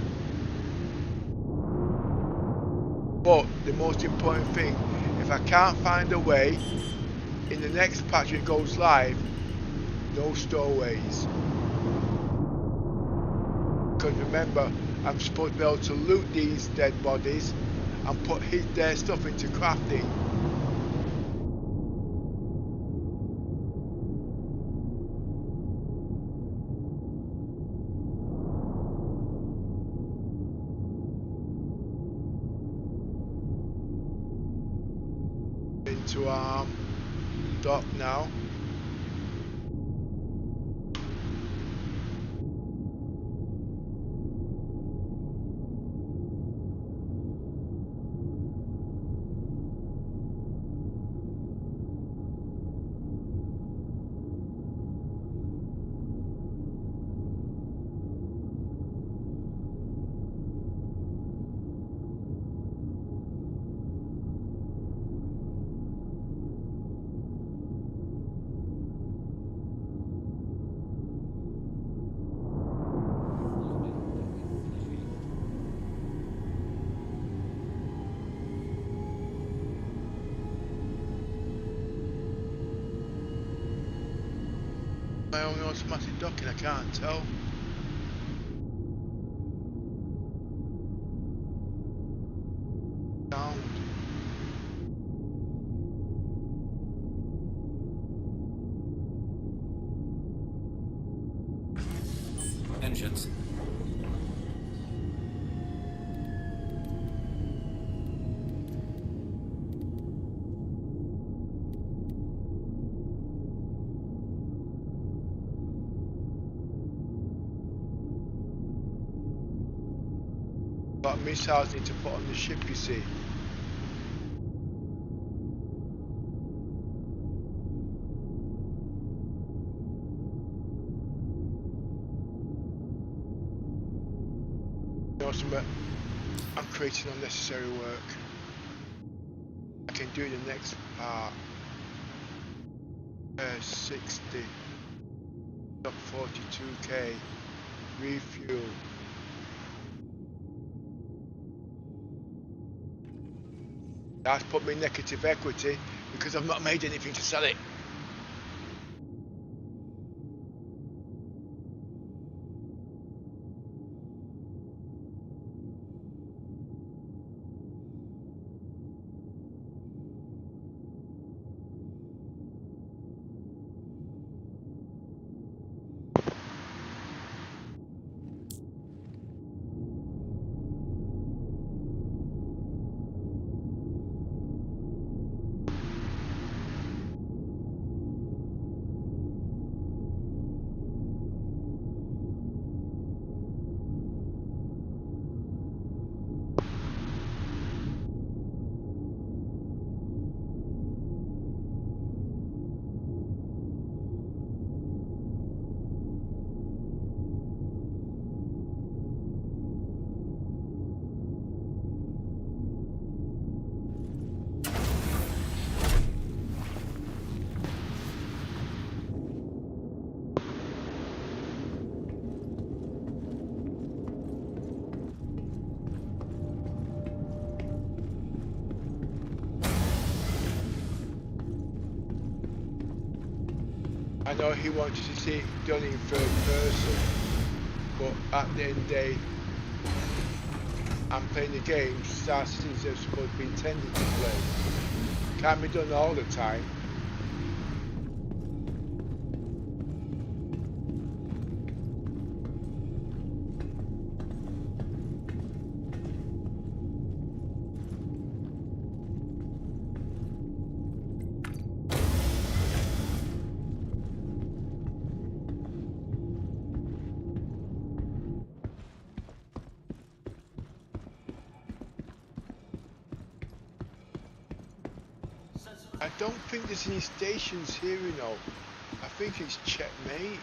But the most important thing, if I can't find a way, in the next patch it goes live, no stowaways. Because remember, I'm supposed to be able to loot these dead bodies and put their stuff into crafting. Into dock now. My own automatic docking, I can't tell. Sound. Engines. Got missiles need to put on the ship, you see. You know something? I'm creating unnecessary work. I can do the next part. 60. Up 42k. Refuel. That's put me in negative equity because I've not made anything to sell it. I know he wanted to see it done in third person, but at the end of the day, I'm playing the game Star Citizen is supposed to be intended to play. Can't be done all the time. don't think there's any stations here, you know. I think it's checkmate.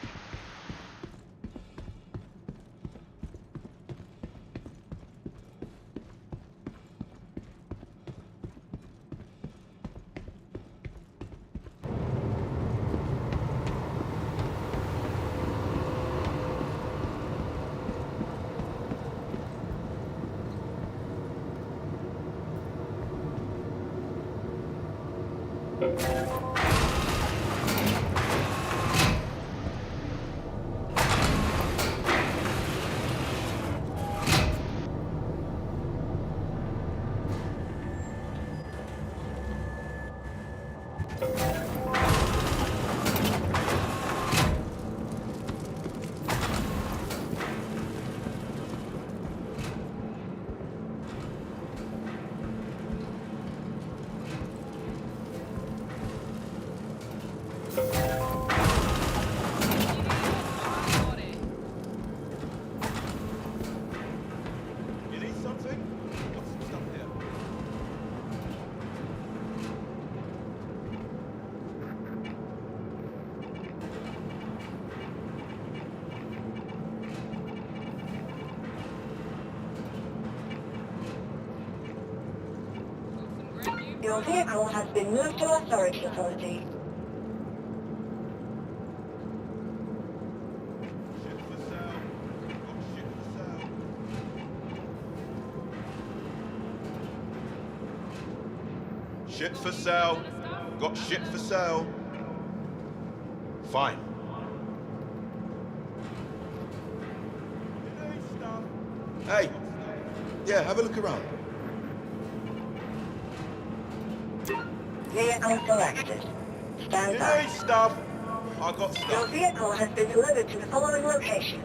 Your vehicle has been moved to our storage facility. Shit for sale. Got shit for sale. Fine. Hey. Yeah, have a look around. Vehicle selected. Stand You by. need stuff. I got Your stuff. vehicle has been delivered to the following location.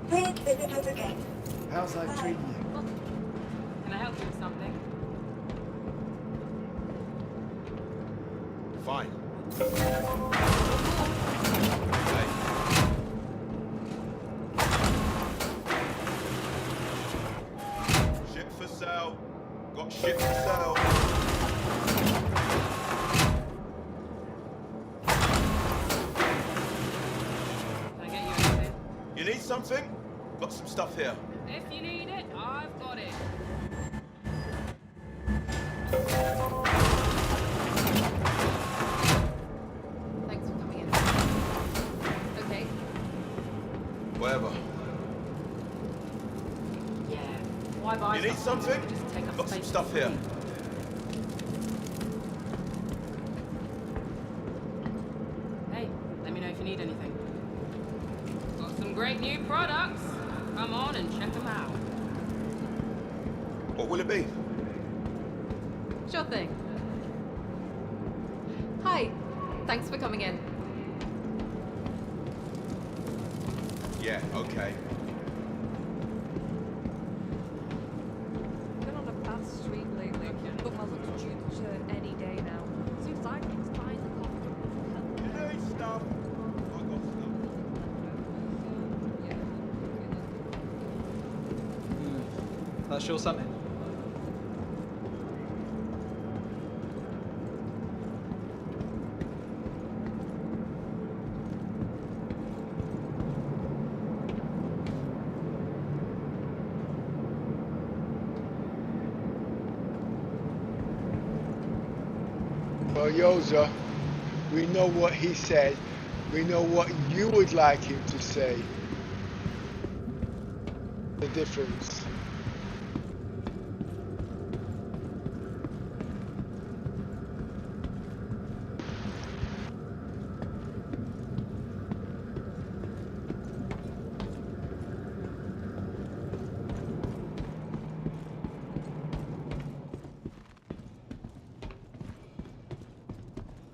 Please visit us again. How's life treating you? Can I help you with something? Fine. Hey. Shit for sale. Got shit for sale. Can I get you anything? You need something? Got some stuff here. If you need it, I've got it. Thanks for coming in. Okay. Whatever. Yeah. Why buy You need stuff? something? Just take up Got some space. stuff here. Hey, let me know if you need anything. Got some great new products. Come on and check them out. What will it be? Sure thing. Hi. Thanks for coming in. Yeah, okay. Been on a bad streak lately, but my looks due to turn any day now. Seems like it's finally confident. You need stuff. I got stuff. That's sure something. Well, Yoza, we know what he said. We know what you would like him to say. The difference.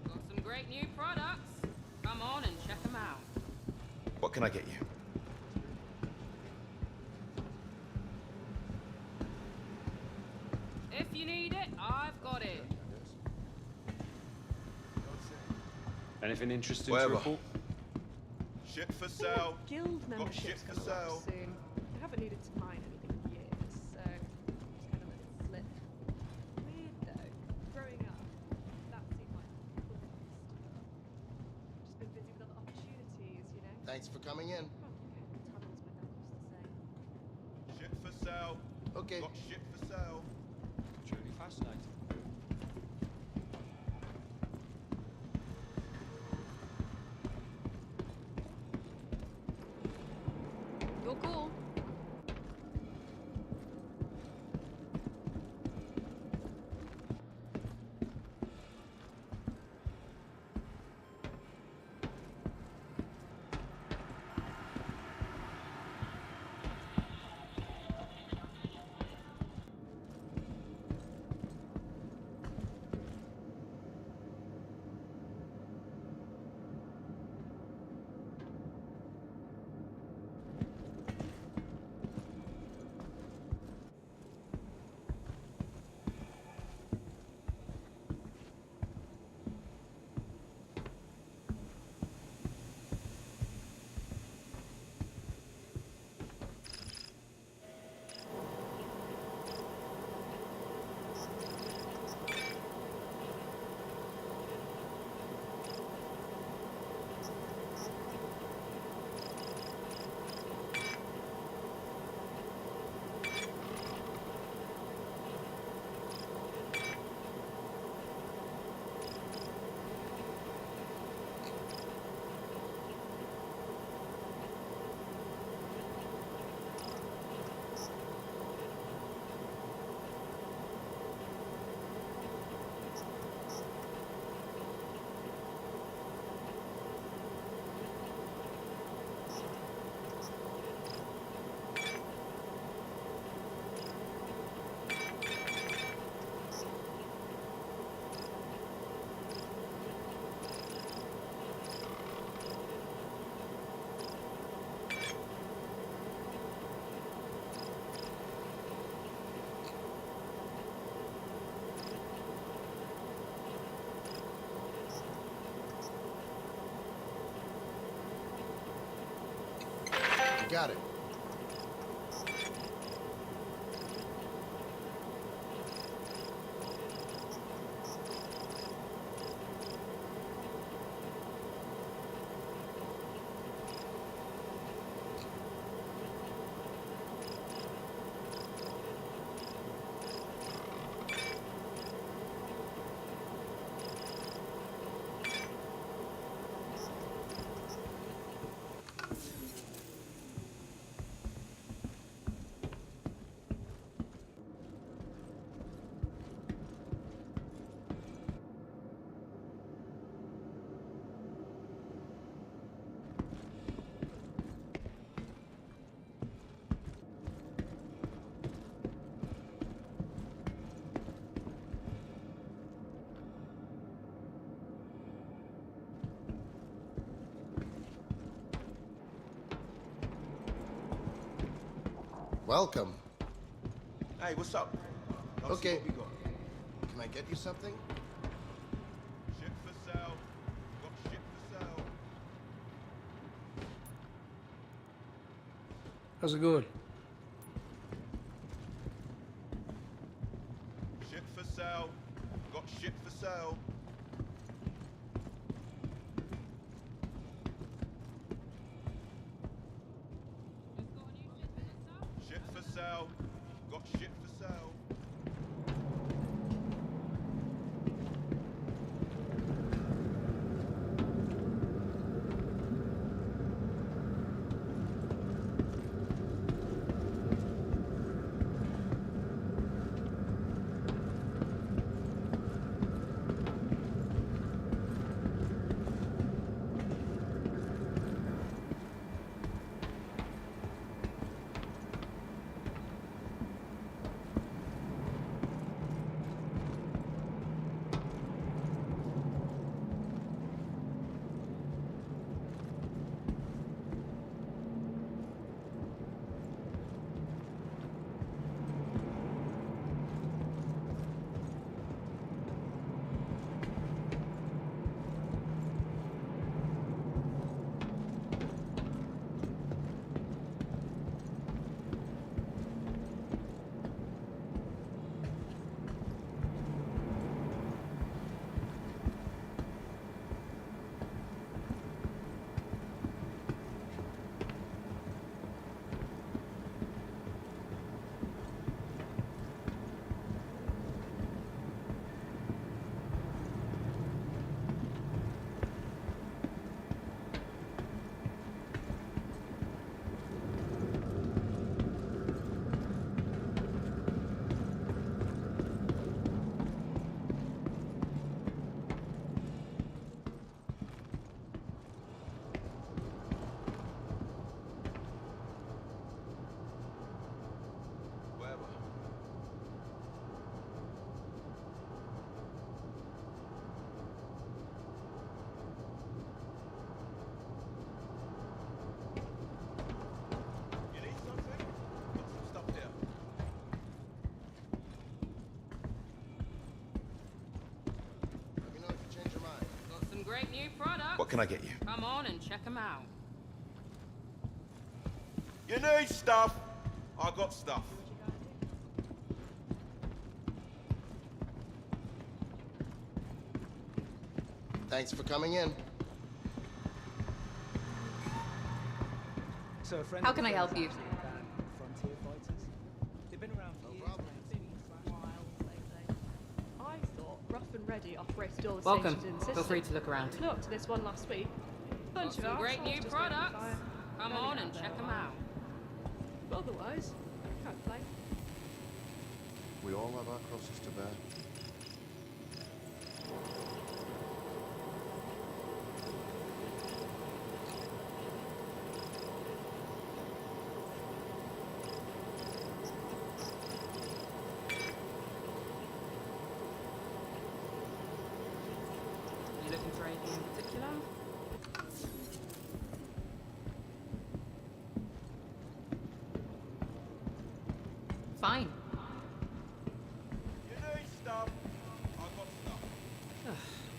Got some great new products. Come on and check them out. What can I get you? If you need it, I've got it. Anything interesting Whatever. to report? Shit for sale. Guild Got membership's shit for gonna lapse sale. soon. I haven't needed to mine anything in years, so just kind of let it slip. Weird though. Growing up, Thanks for coming in. Tunnels, my dad used to say. Ship for sale. Okay. Got ship for sale. Truly fascinating. You're cool. You got it. Welcome. Hey, what's up? Let's Okay. see what we got. Can I get you something? Ship for sale. Got ship for sale. How's it going? Ship for sale. Got ship for sale. Ship for sale. Got ship for sale. great new products. What can I get you? Come on and check them out. You need stuff. I got stuff. Thanks for coming in. So a friend How can I help you? Frontier fighters. They've been around for years. I thought Rough and Ready operated all the Welcome. stations in the system. Feel free to look around. Flew up to this one last week. Bunch Got of some great arseholes new just products. waiting fire. Come Running on out and there check them while- out. But otherwise, can't complain. We all have our crosses to bear. You looking for anything in particular? Fine. You need stuff. I got stuff.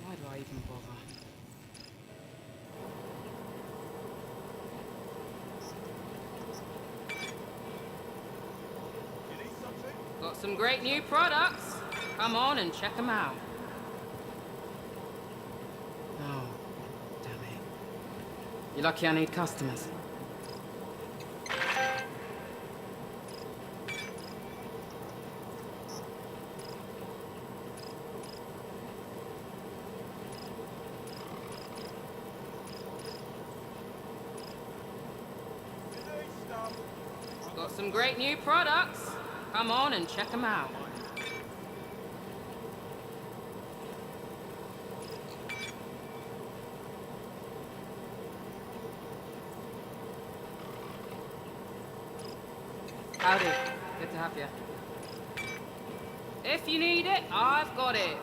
Why do I even bother? You need something? Got some great new products. Come on and check them out. Oh, damn it. You're lucky I need customers. You need stuff. Got some great new products. Come on and check them out. Howdy. Good to have you. If you need it, I've got it.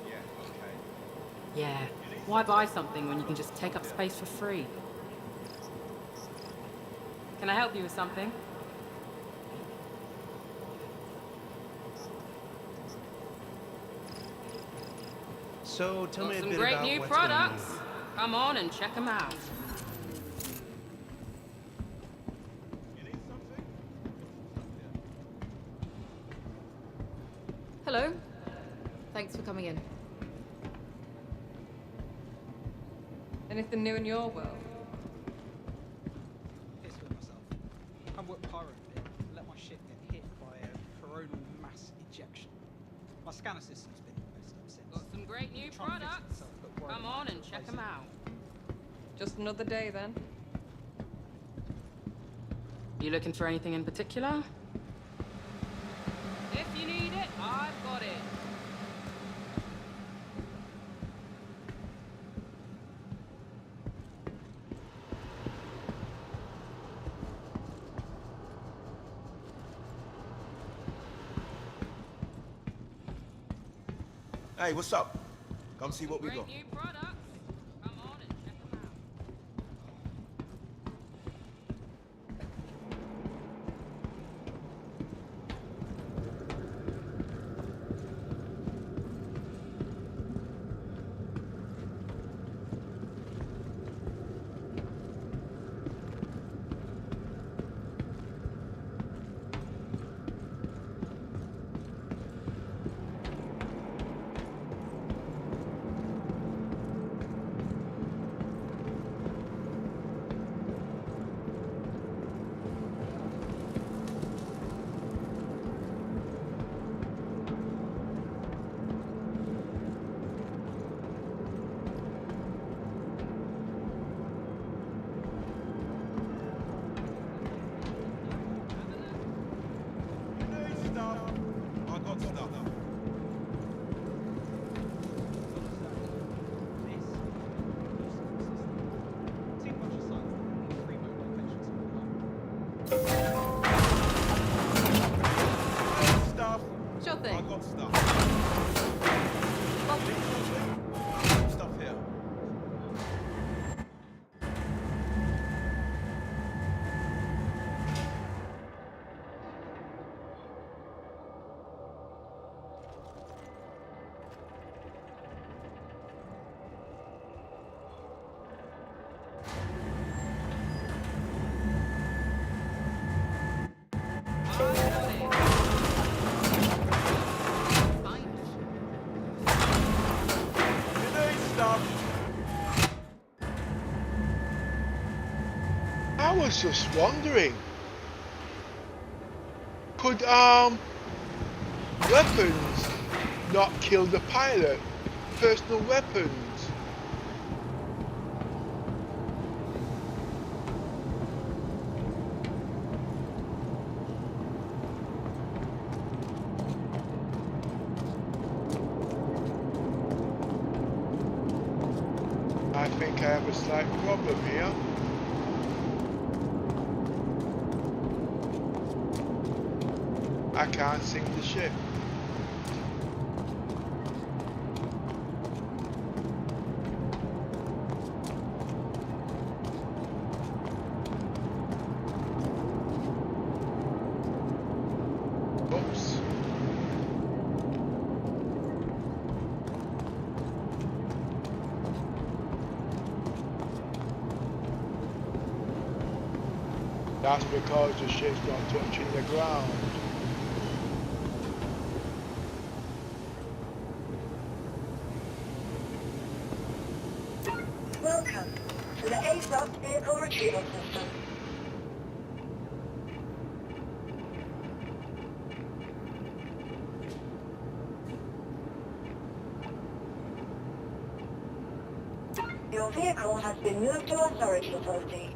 Yeah, okay. Yeah. Why buy something when you can just take up space for free? Can I help you with something? So tell Got me a some bit great about new what's products. going on. Come on and check them out. You need something? Hello. Thanks for coming in. Anything new in your world? Piss with myself. I'm what Pyro did. Let my ship get hit by a coronal mass ejection. My scanner system's been messed up since. Got some great new Trying to fix products. myself, but worried Come about on and check replacing them it. out. Just another day then. You looking for anything in particular? If you need it, I've got it. Hey, what's up? Come see what we Great got. new products. Come on and check them out. You need stuff. I got stuff. Stuff. Sure I thing. got stuff. Welcome. Stuff here. was just wondering, could weapons not kill the pilot? Personal weapons. I think I have a slight problem here. I can't sink the ship. Oops. That's because the ship's not touching the ground. Welcome to the ASOS Vehicle Retrieval System. Your vehicle has been moved to our storage facility.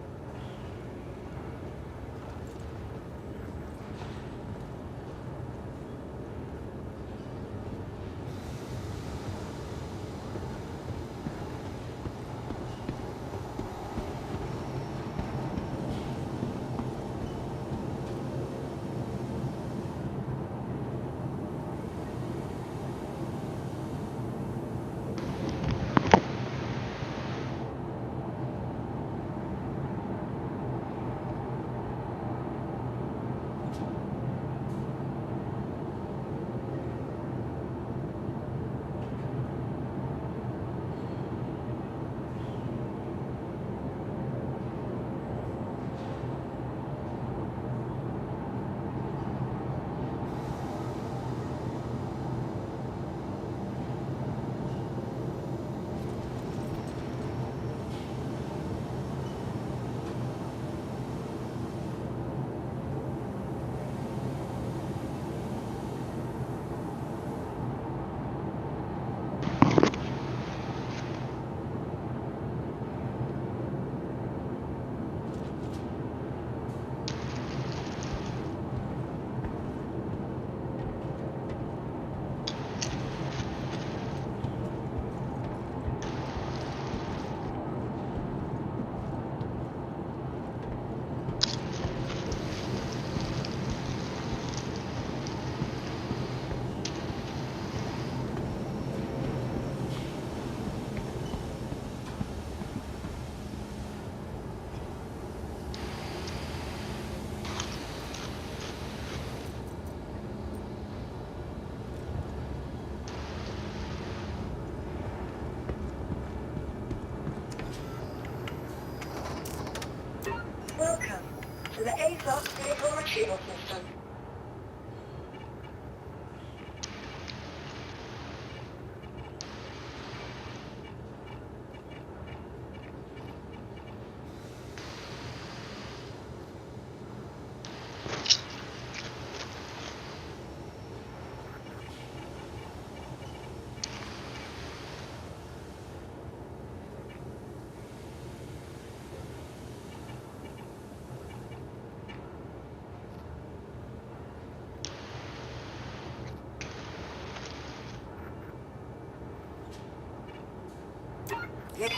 Welcome to the ASOS Vehicle Retrieval System.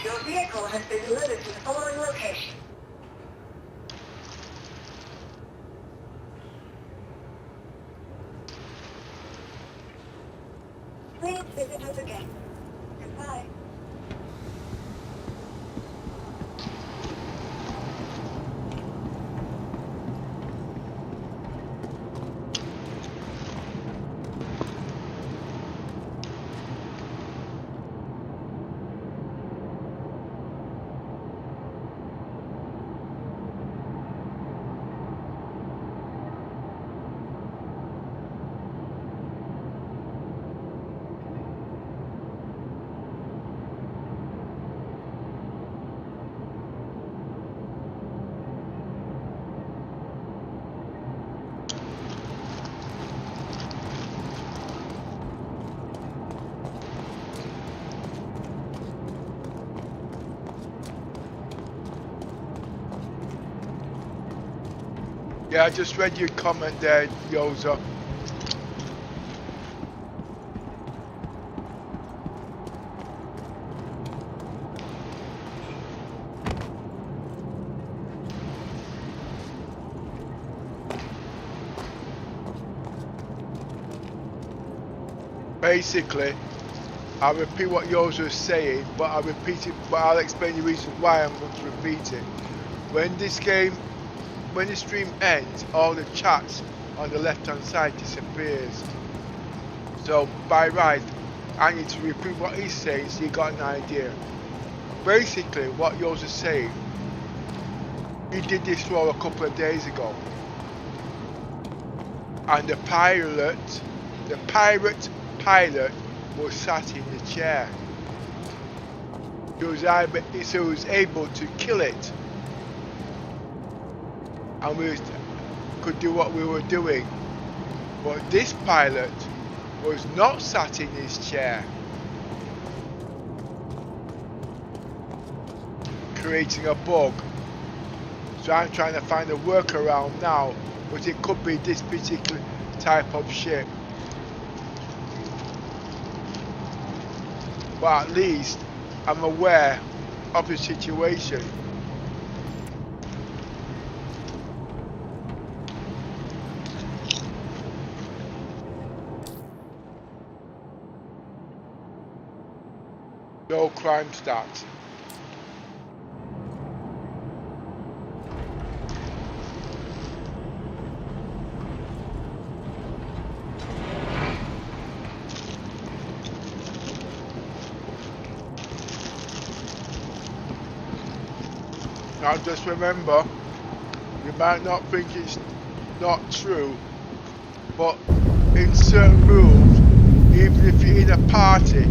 Your vehicle has been delivered to the following location. Please visit us again. Goodbye. Yeah, I just read your comment there, Yoza. Basically, I'll repeat what yours was saying, but I'll explain the reason why I'm going to repeat it. When this game, when the stream ends, all the chats on the left hand side disappears. So by right, I need to repeat what he's saying so you got an idea. Basically, what yours is saying, he did this role a couple of days ago. And the pirate pilot was sat in the chair. He was able to kill it. And we could do what we were doing. But this pilot was not sat in his chair, creating a bug. So I'm trying to find a workaround now, but it could be this particular type of ship. But at least I'm aware of the situation. No crime stats. Now just remember, you might not think it's not true, but in certain moves, even if you're in a party,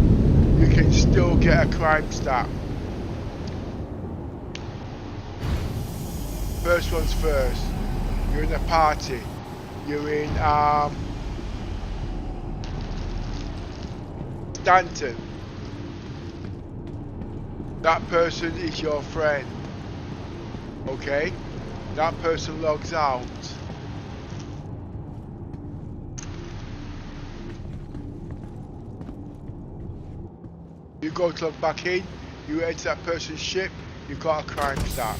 you can still get a crime stat. First one's first. You're in a party. You're in Stanton. That person is your friend. Okay? That person logs out. You go to log back in, you enter that person's ship, you got a crime stat.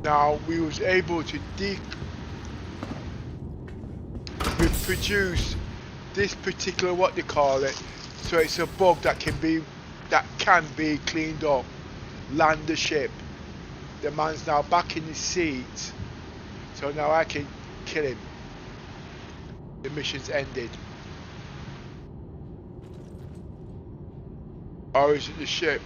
Now we was able to reproduce this particular, what they call it, so it's a bug that can be cleaned up. Land the ship. The man's now back in his seat, so now I can kill him. The mission's ended. Or is it the ship?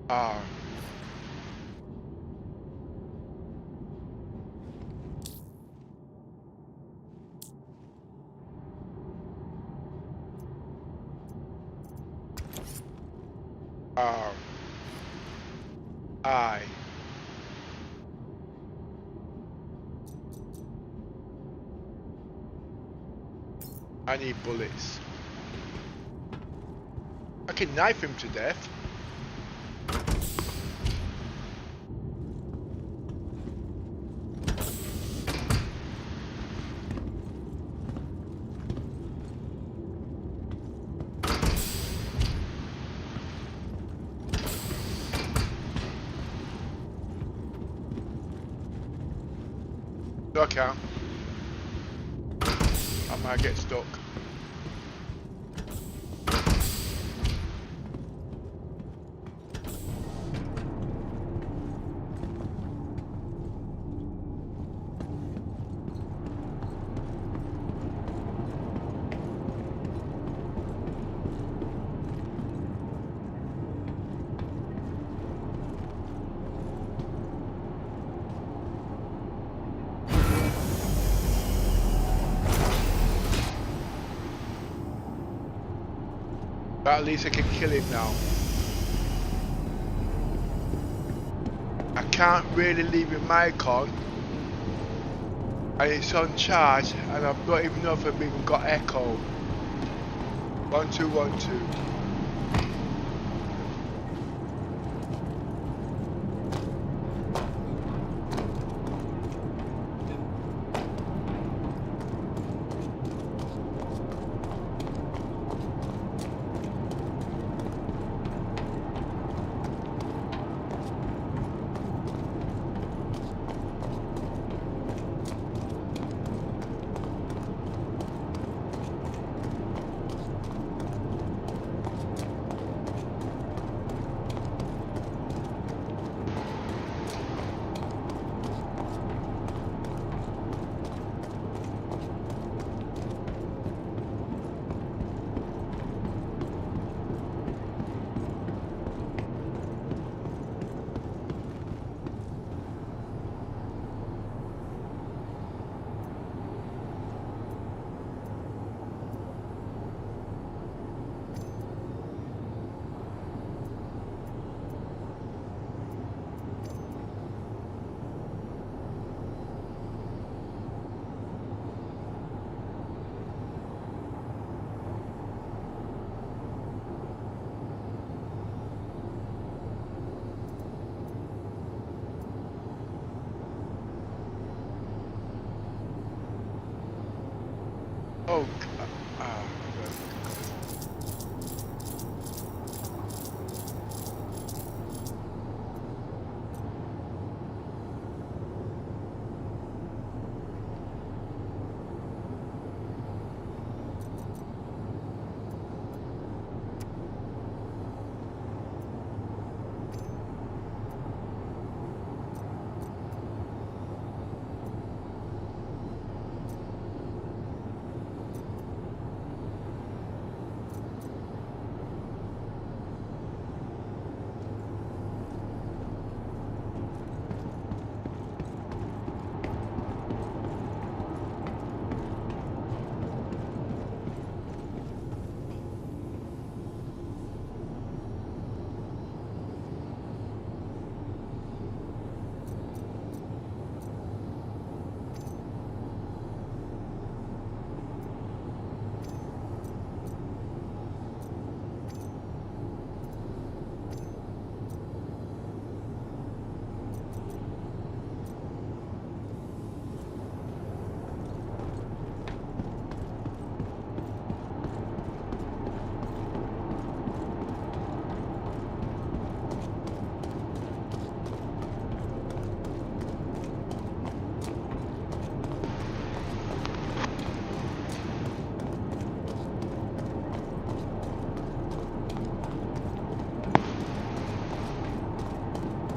R. R. I. I need bullets. I can knife him to death. Okay. I might get stuck. But at least I can kill him now. I can't really leave a mic on. And it's on charge, and I don't even know if I've even got echo. 1 2 1 2. Oh,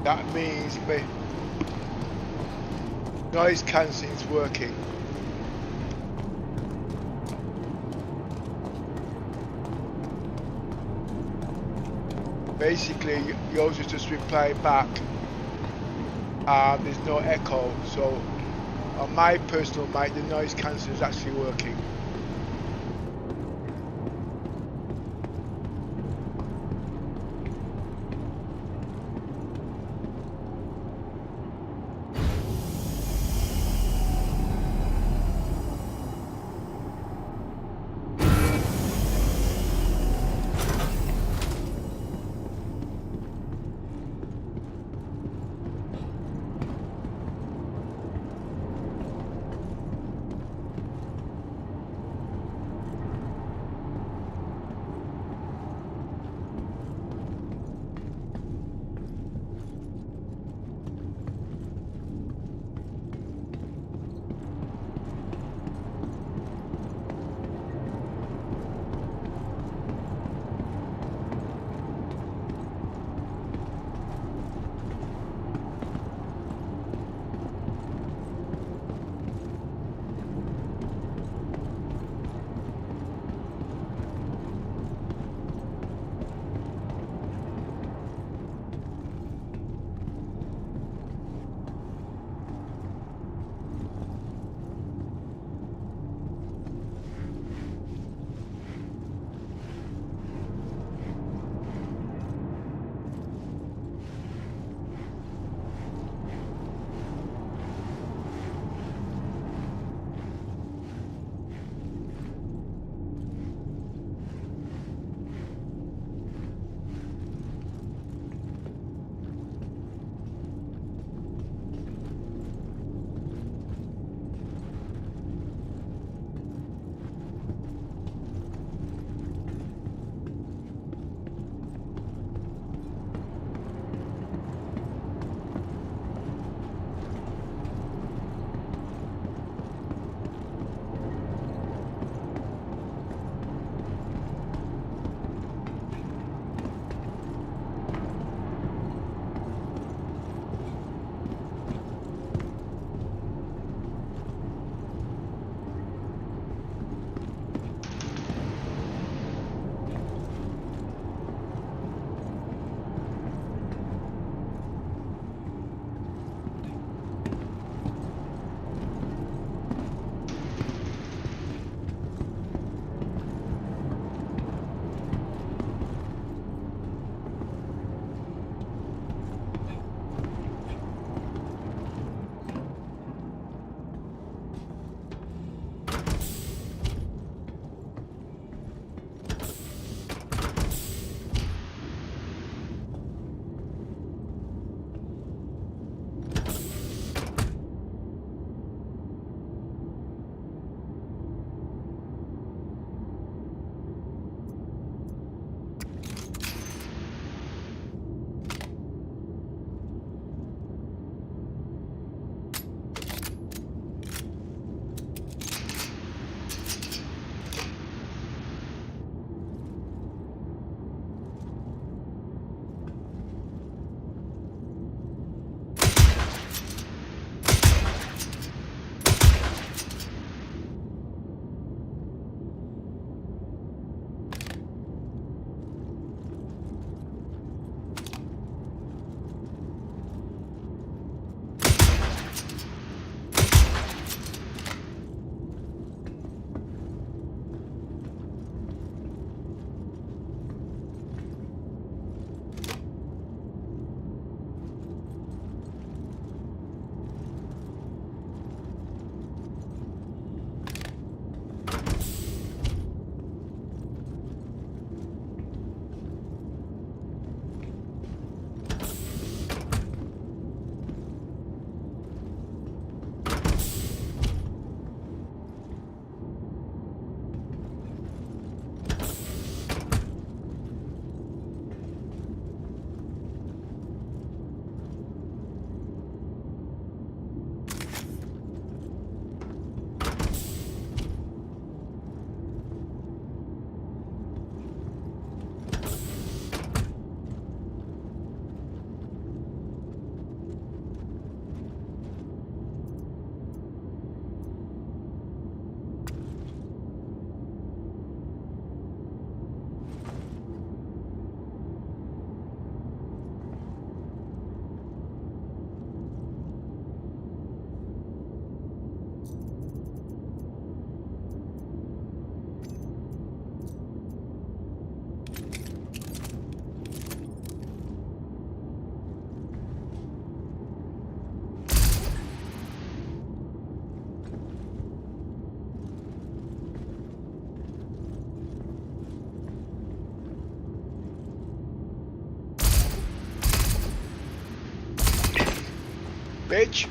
that means me noise cancelling's working. Basically, yours is just reply back. There's no echo, so on my personal mic, the noise cancel is actually working. Bitch!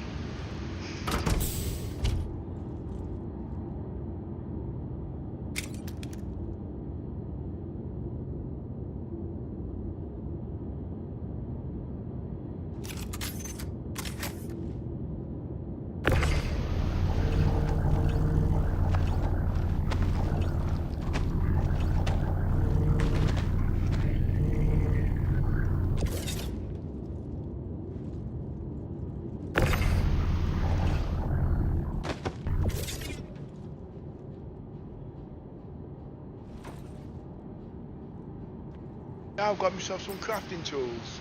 Now I've got myself some crafting tools.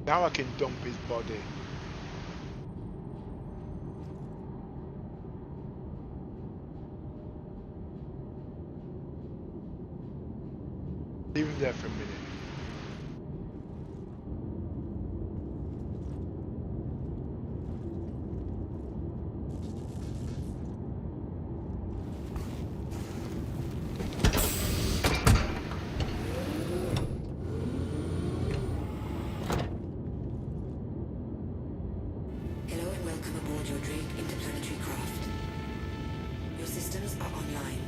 Now I can dump his body. Leave him there for a minute. Hello and welcome aboard your Drake interplanetary craft. Your systems are online.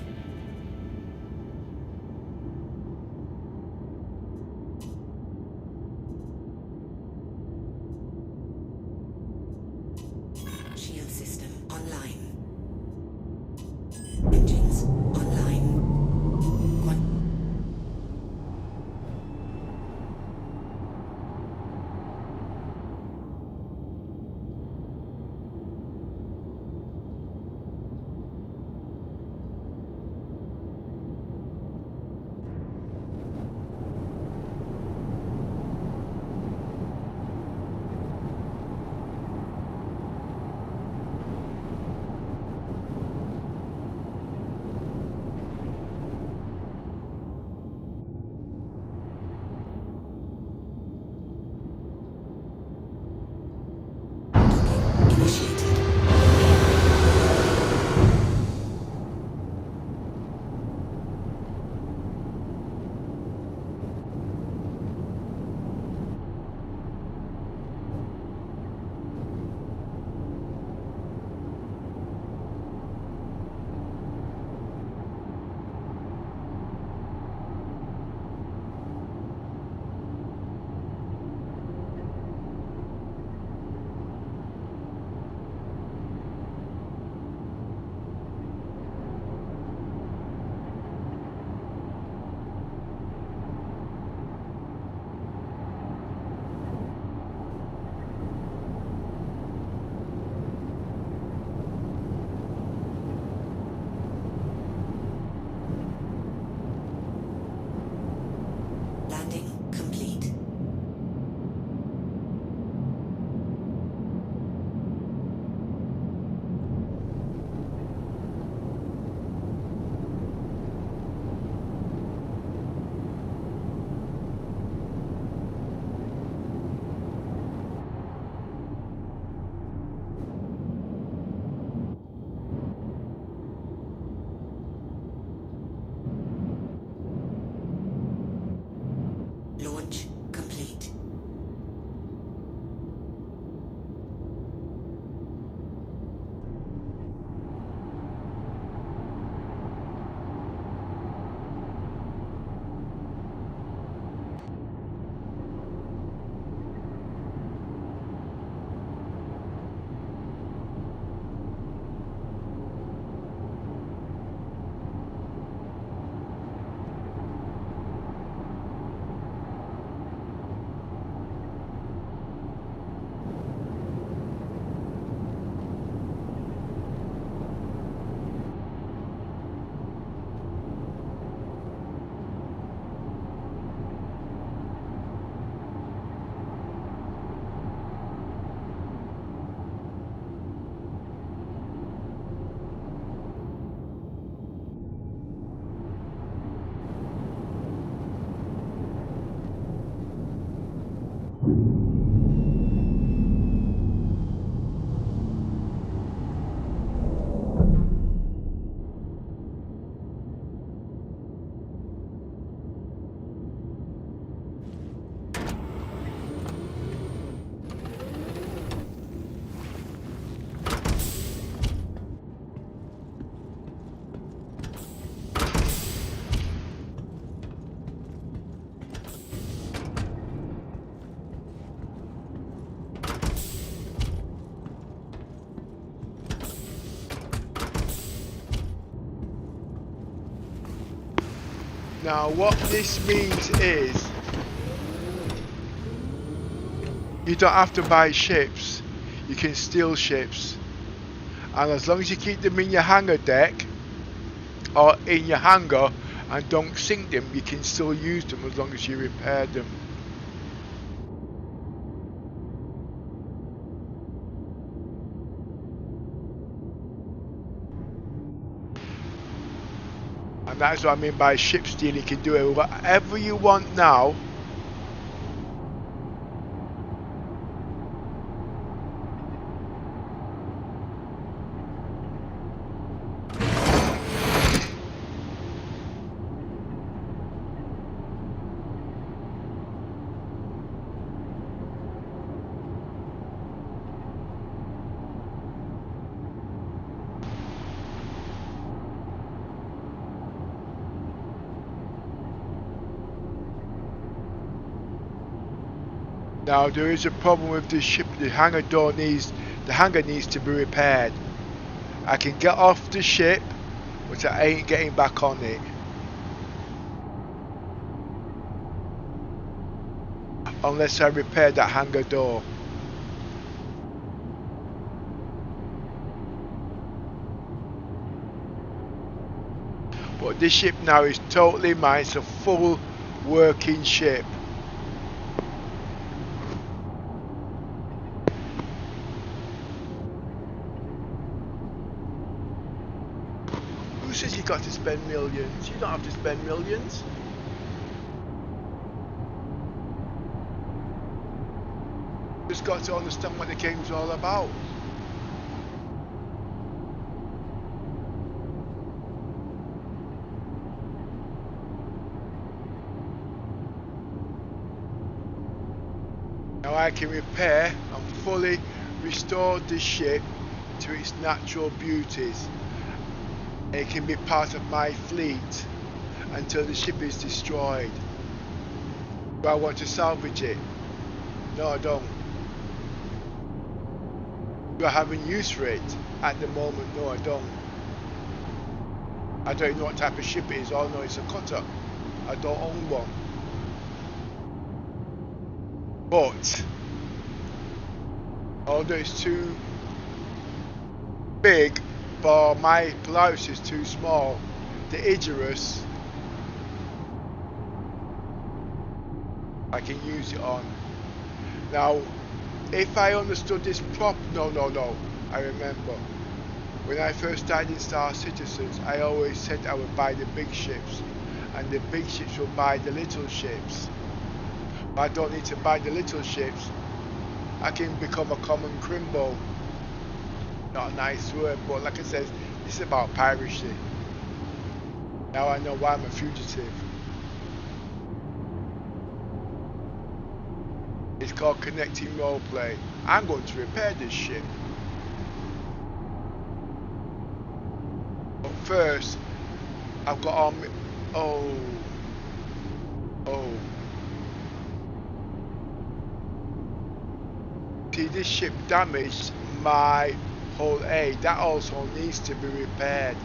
Now what this means is you don't have to buy ships, you can steal ships, and as long as you keep them in your hangar deck or in your hangar and don't sink them, you can still use them as long as you repair them. And that's what I mean by ship stealing. You can do it whatever you want now. Now there is a problem with this ship. The hangar needs to be repaired. I can get off the ship, but I ain't getting back on it unless I repair that hangar door. But this ship now is totally mine. It's a full working ship. Who says you got to spend millions? You don't have to spend millions. Just got to understand what the game's all about. Now I can repair and fully restore the ship to its natural beauties. It can be part of my fleet until the ship is destroyed. Do I want to salvage it? No, I don't. Do I have a use for it? At the moment, no, I don't. I don't even know what type of ship it is. All I know it's a cutter. I don't own one. But although it's too big, but my Polaris is too small, the Icarus I can use it on. Now if I understood this no, I remember when I first started in Star Citizens, I always said I would buy the big ships and the big ships will buy the little ships. But I don't need to buy the little ships. I can become a common crimbo. Not a nice word, but like I said, this is about piracy. Now I know why I'm a fugitive. It's called connecting roleplay. I'm going to repair this ship. But first, I've got on me. Oh. See, this ship damaged my hull A. That also needs to be repaired.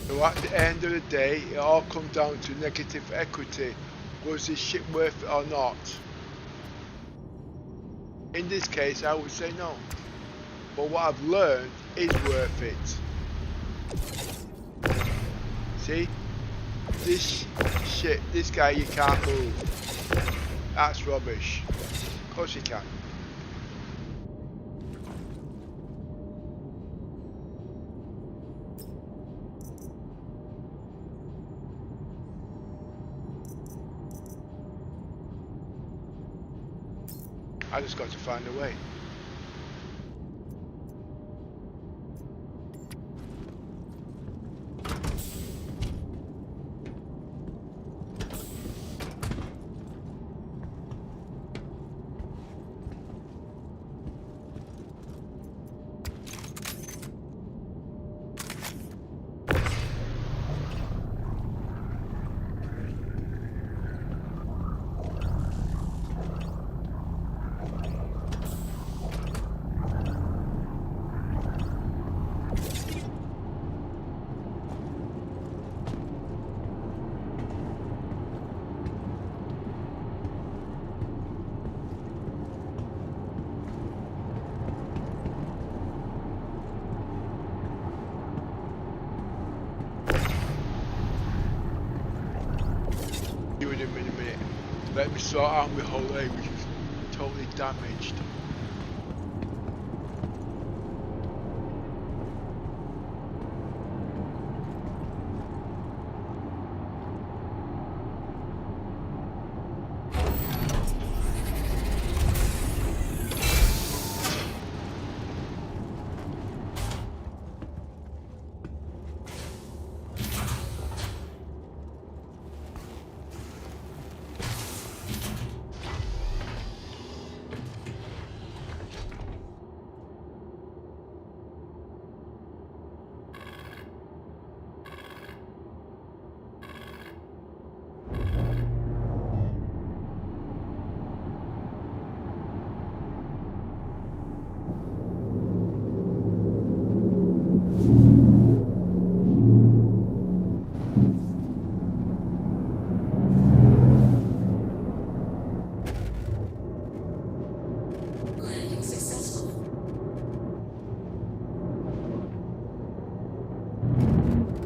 So at the end of the day, it all comes down to negative equity. Was this ship worth it or not? In this case, I would say no. But what I've learned is worth it. See? This shit, this guy you can't move. That's rubbish. Of course you can. I just got to find a way. You in a minute. Let me sort out my whole leg, which is totally damaged. Landing successful.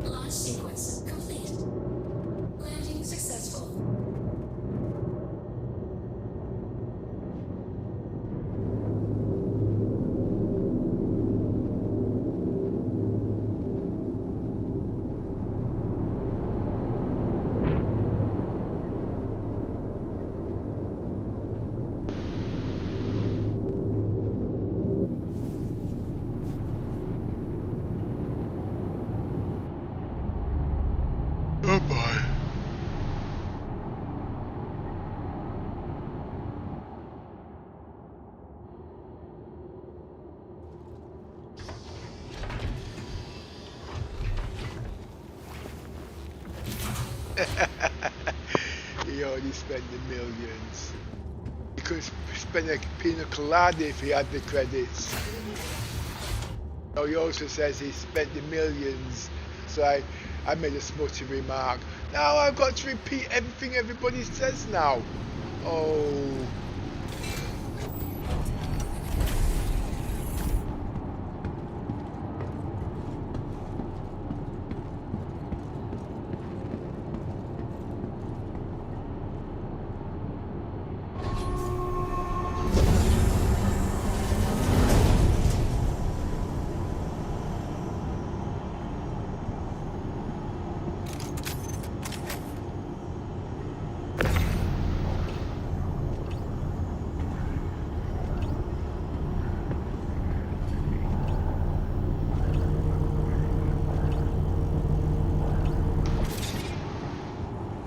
Launch sequence complete. Landing successful. Oh boy. He already spent the millions. He could spend a pina colada if he had the credits. Oh, he also says he spent the millions. So I made a smutty remark. Now I've got to repeat everything everybody says now. Oh.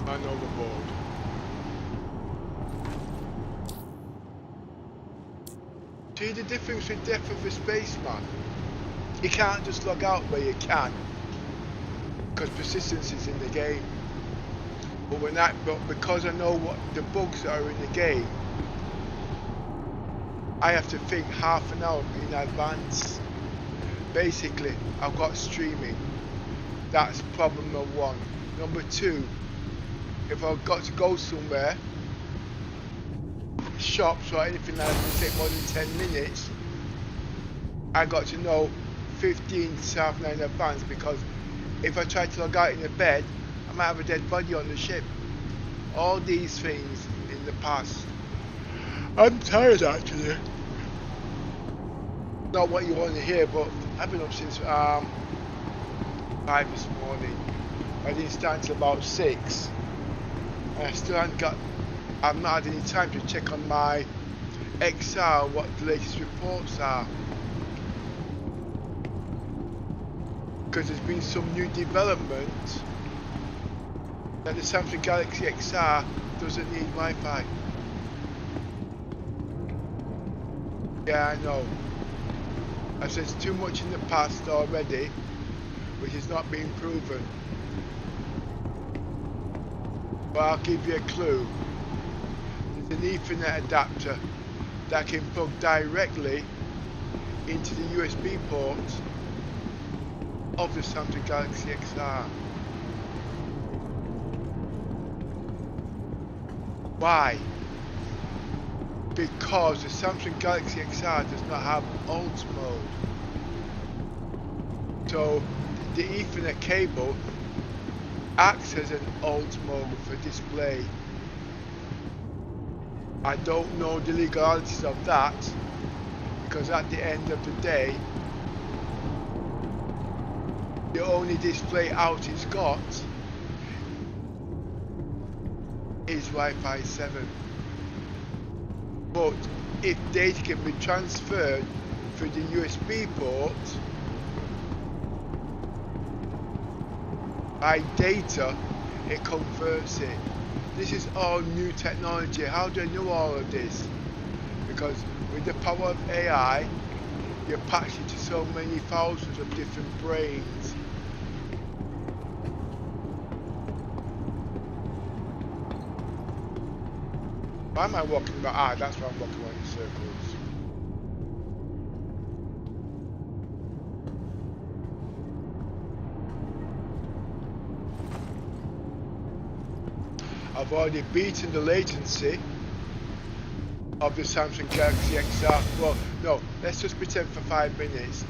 And overboard. See the difference with Death of a Spaceman? You can't just log out where you can, because persistence is in the game. But because I know what the bugs are in the game, I have to think half an hour in advance. Basically, I've got streaming. That's problem number one. Number two, if I've got to go somewhere, shops or anything like that can take more than 10 minutes, I got to know 15 to half an hour in advance, because if I try to log out in the bed, I might have a dead body on the ship. All these things in the past. I'm tired actually. Not what you want to hear, but I've been up since 5 this morning. I didn't start until about 6. And I still haven't got, I've not had any time to check on my XR what the latest reports are. Because there's been some new development that the Samsung Galaxy XR doesn't need Wi-Fi. Yeah, I know. I've said too much in the past already, which is not being proven. But I'll give you a clue. There's an Ethernet adapter that can plug directly into the USB port of the Samsung Galaxy XR. Why? Because the Samsung Galaxy XR does not have alt mode. So the Ethernet cable acts as an alt mode for display. I don't know the legalities of that, because at the end of the day, the only display out it's got is Wi-Fi 7. But if data can be transferred through the USB port by data, it converts it. This is all new technology. How do I know all of this? Because with the power of AI, you're patched into so many thousands of different brains. Why am I walking about? Ah, that's why I'm walking around in circles. I've already beaten the latency of the Samsung Galaxy XR. Well, no, let's just pretend for 5 minutes.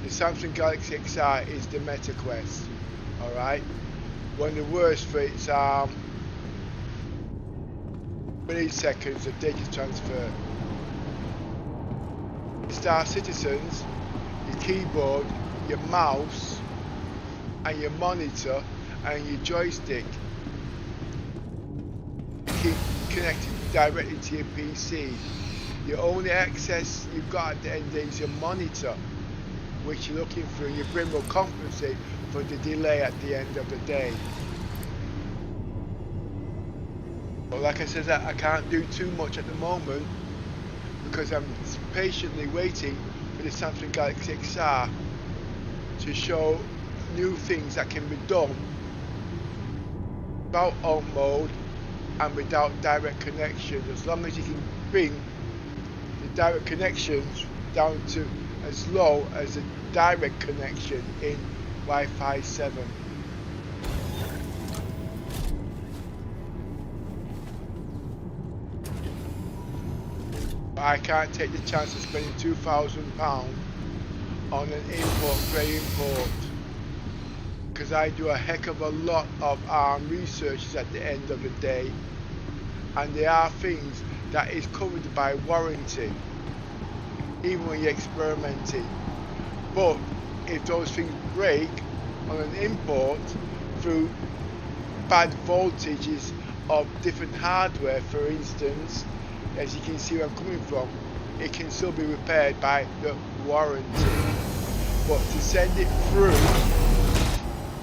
The Samsung Galaxy XR is the Meta Quest. Alright? One of the worst for its milliseconds of data transfer. Star Citizens, your keyboard, your mouse, and your monitor, and your joystick keep connected directly to your PC. The only access you've got at the end is your monitor, which you're looking through. Your brain will compensate for the delay at the end of the day. But like I said, I can't do too much at the moment because I'm patiently waiting for the Samsung Galaxy XR to show new things that can be done without alt mode and without direct connection, as long as you can bring the direct connections down to as low as a direct connection in Wi-Fi 7. But I can't take the chance of spending £2,000 on an import, grey import, because I do a heck of a lot of researches at the end of the day, and there are things that is covered by warranty even when you're experimenting. But if those things break on an import through bad voltages of different hardware, for instance, as you can see where I'm coming from, it can still be repaired by the warranty. But to send it through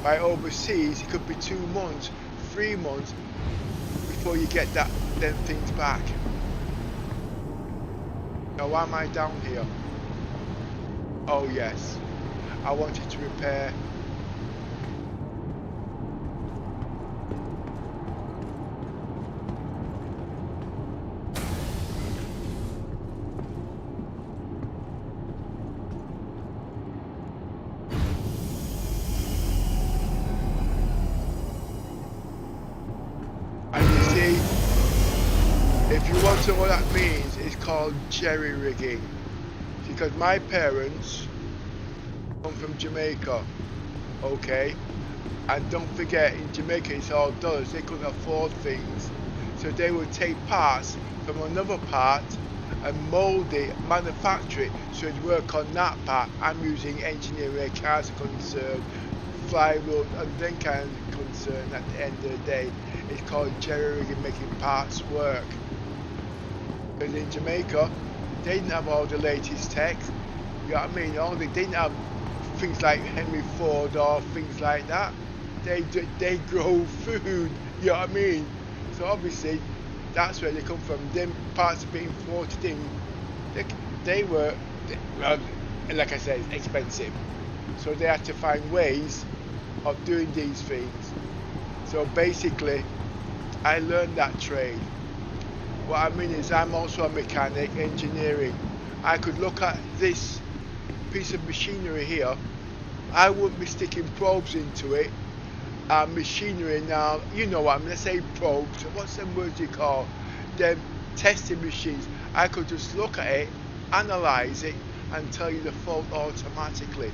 by overseas, it could be 2 months, 3 months before you get them things back. Now why am I down here? Oh yes, I wanted to repair so what that means is called jerry rigging, because my parents come from Jamaica, okay, And don't forget, in Jamaica it's all dollars. They couldn't afford things, so they would take parts from another part and mold it, manufacture it, so it'd work on that part. I'm using engineering where cars are concerned, plywood and then kind of concerned. At the end of the day, it's called jerry-rigging, making parts work. Because in Jamaica, they didn't have all the latest tech. You know what I mean? They didn't have things like Henry Ford or things like that. They grow food. You know what I mean? So obviously, that's where they come from. Them parts being imported in, they were, well, like I said, expensive. So they had to find ways of doing these things. So basically, I learned that trade. What I mean is, I'm also a mechanic, engineering. I could look at this piece of machinery here. I wouldn't be sticking probes into it. Machinery now, you know what I mean, let's say probes, what's them words you call them, testing machines. I could just look at it, analyze it, and tell you the fault automatically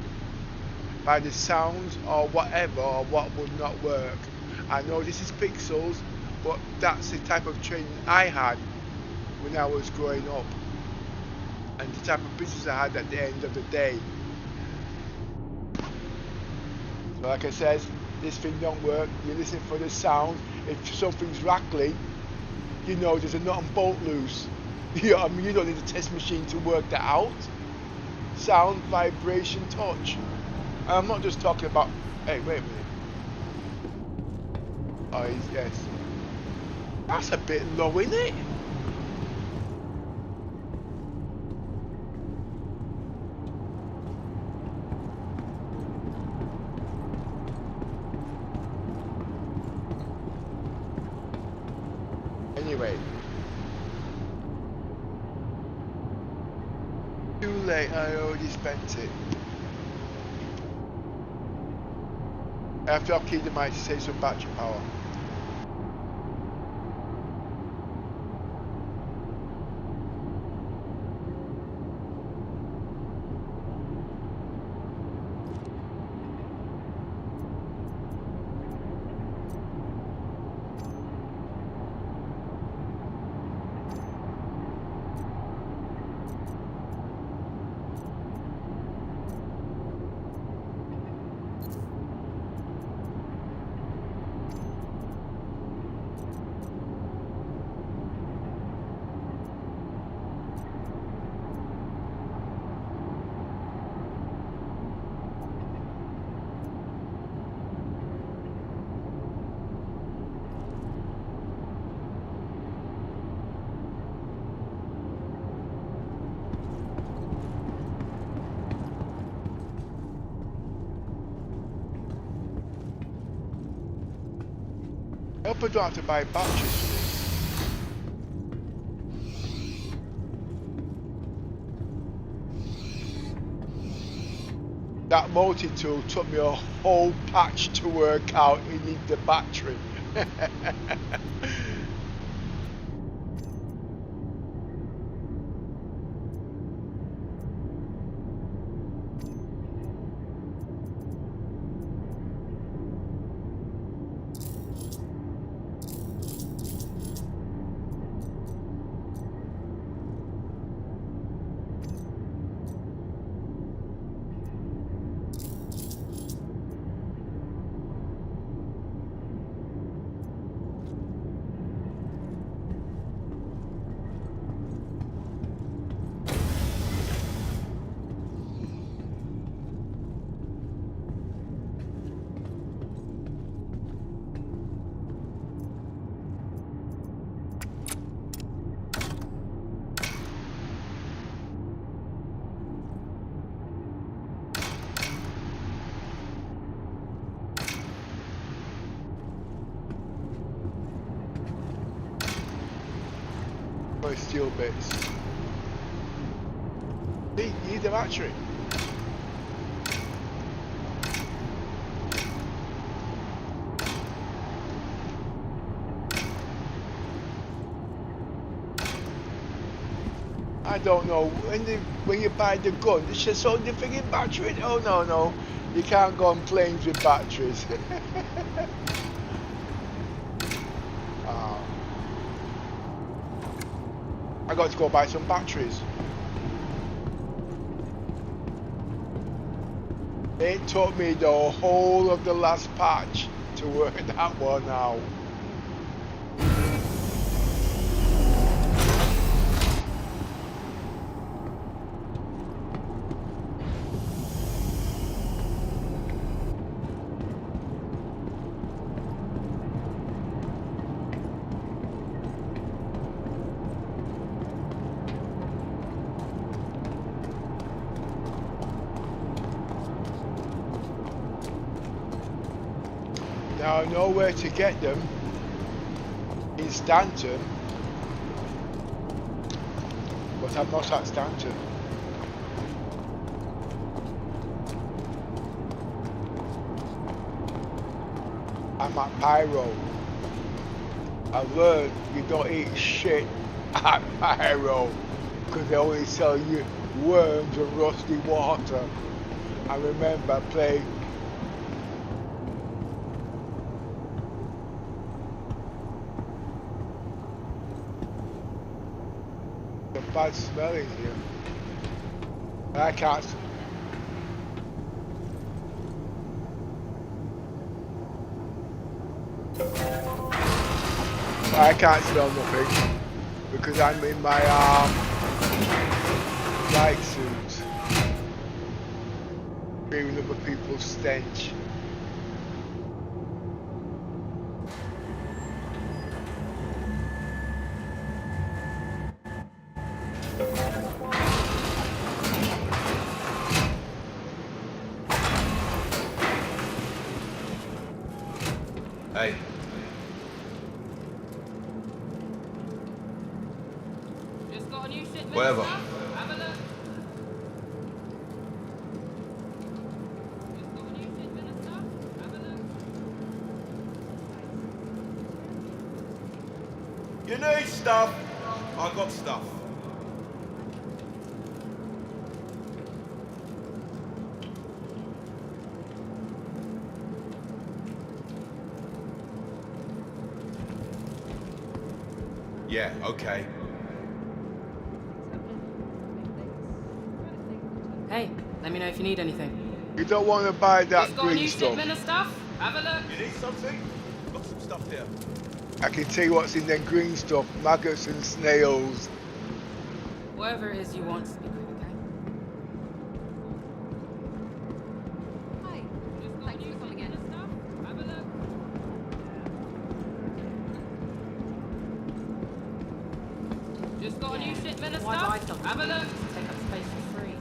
by the sounds or whatever, or what would not work. I know this is pixels, but that's the type of training I had when I was growing up, and the type of business I had at the end of the day. So like I said, this thing don't work, you listen for the sound. If something's rattling, you know there's a nut and bolt loose. You know what I mean? You don't need a test machine to work that out. Sound, vibration, touch. And I'm not just talking about, hey, wait a minute. Oh, yes. That's a bit low, isn't it? Anyway, too late, I already spent it. I have to upkeep the mic to save some battery power. I hope I don't have to buy batteries for this. That multi-tool took me a whole patch to work out. You need the battery. Steel bits. See, you need the battery. I don't know. When you buy the gun, it's just so the friggin' battery. Oh no, you can't go on planes with batteries. I got to go buy some batteries. It took me the whole of the last patch to work that one out. Now I know where to get them in Stanton, but I'm not at Stanton. I'm at Pyro. I learned you don't eat shit at Pyro because they only sell you worms and rusty water. I remember playing bad smelling here. I can't. I can't smell nothing because I'm in my light suit, breathing other people's stench. Hey. Just got a new shipment. Whatever. Have a look. Just got a new shipment of stuff. Have a look. You need stuff. I got stuff. Yeah, okay. Hey, let me know if you need anything. You don't want to buy that Just got a green new stuff. shipment of stuff. Have a look. You need something? Got some stuff here. I can tell you what's in the green stuff, maggots and snails. Whatever it is you want, speak quick, okay? Hi. Just got Thanks a new for coming shipment in. of stuff. Have a look. Just got a new shipment of Why stuff. buy something? Have a look. Take up space for free.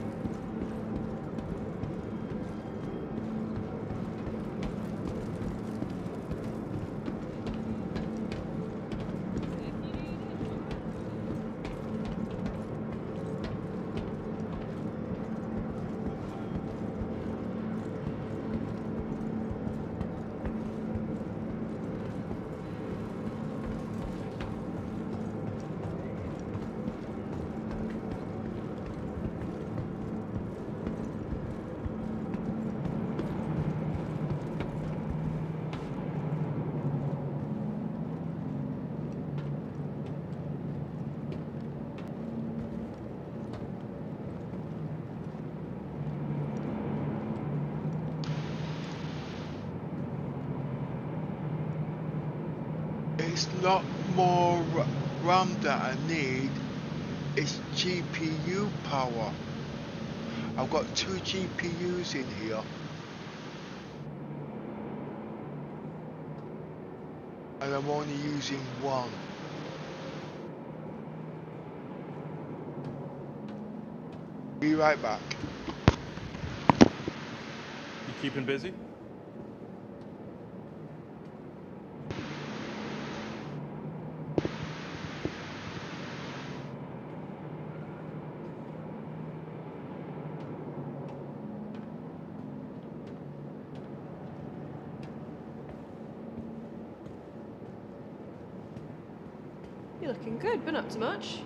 It's not more RAM that I need, it's GPU power. I've got 2 GPUs in here. And I'm only using one. Be right back. You keeping busy? You're looking good. Been up to much?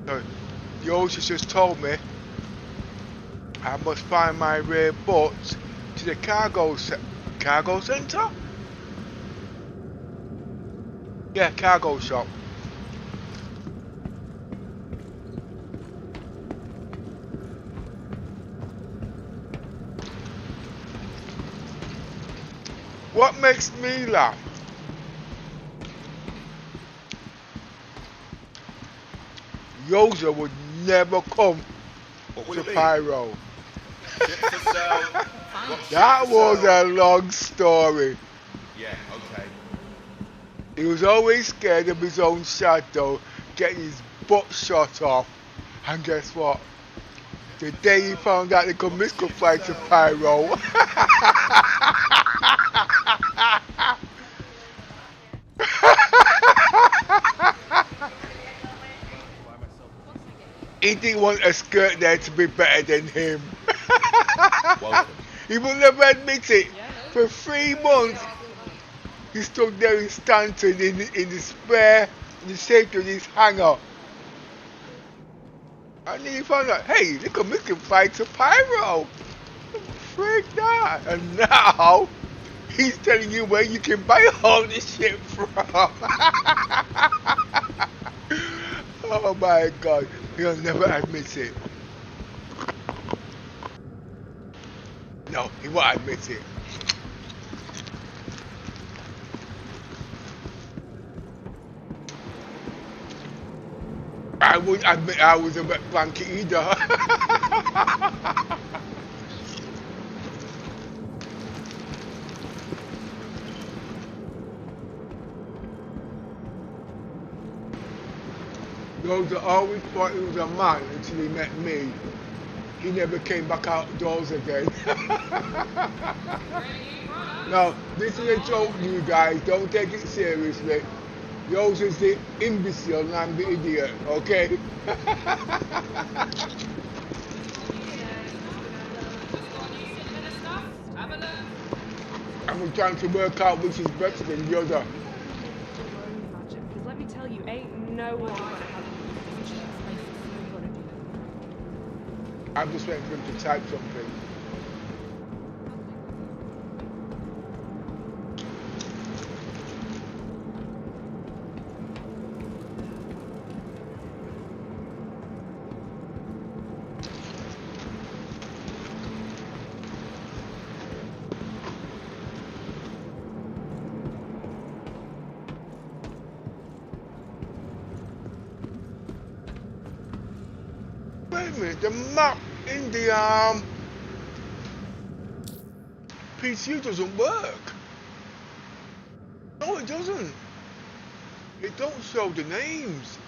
So, the hostess just told me I must find my rare boats to the cargo center? Yeah, cargo shop. What makes me laugh? Yoza would never come to Pyro. Ship for sale. Got ship That for was sale. a long story. Yeah, okay. He was always scared of his own shadow getting his butt shot off. And guess what? The day he found out they could fight to Pyro. He didn't want a skirt there to be better than him. He will never admit it. For 3 months, he stood there in Stanton in the safety of his hangar. And then he found out, hey, they can fight to Pyro. Freak that. And now, he's telling you where you can buy all this shit from. Oh my god, he'll never admit it. No, he won't admit it. I wouldn't admit I was a wet blanket either. Those that always thought he was a man until he met me. He never came back outdoors again. No, this is a joke, you guys. Don't take it seriously. Yours is the imbecile and I'm the idiot, okay? I'm trying to work out which is better than the other. Because let me tell you, ain't no one gonna have I'm just waiting for him to type something. Wait a minute, the map in the PTU doesn't work. No, it doesn't. It don't show the names.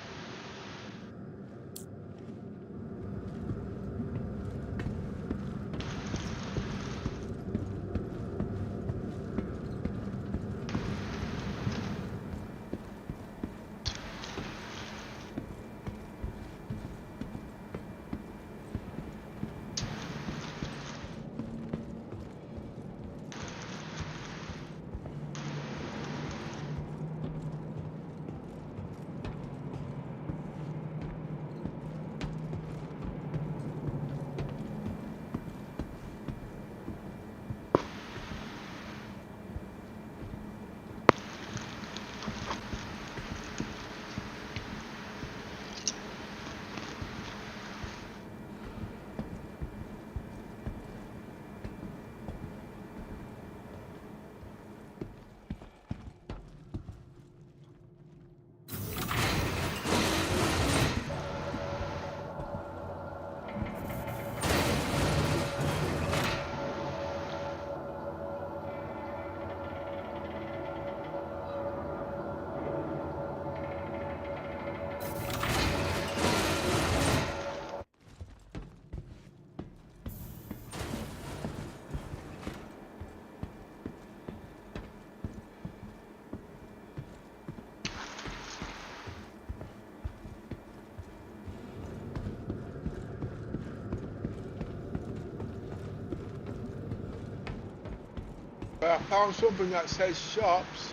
But I found something that says shops.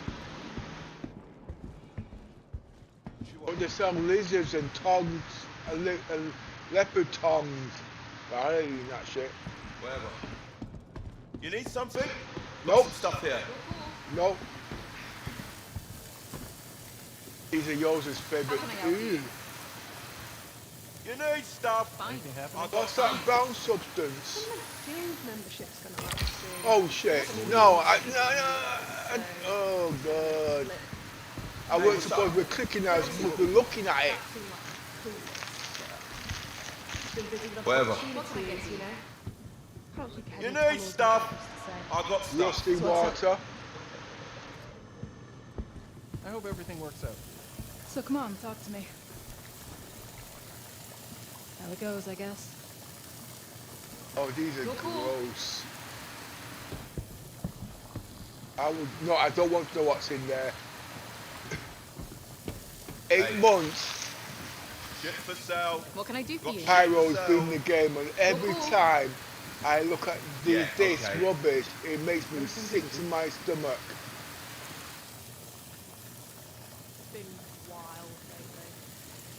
But they sell lizards and togs. leopard tongues. I ain't eating that shit. Whatever. You need something? Nope. Got some stuff here. Nope. These are yours' favourite. Ooh. You need stuff. Anything I got What's that brown substance? Guild membership's gonna last soon. Oh shit! No, oh god! I wasn't supposed to be clicking that. I was supposed to be looking at it. Whatever. Opportunities, you know. Probably You Kenny need Connell's stuff. got to say. I got stuff. Rusty water. I hope everything works out. So come on, talk to me. How it goes, I guess. Oh, these are gross. I don't want to know what's in there. 8 months. Shit for sale. What can I do for you? Pyro's been in the game, and every time I look at this rubbish, it makes me sick to my stomach. It's been wild lately.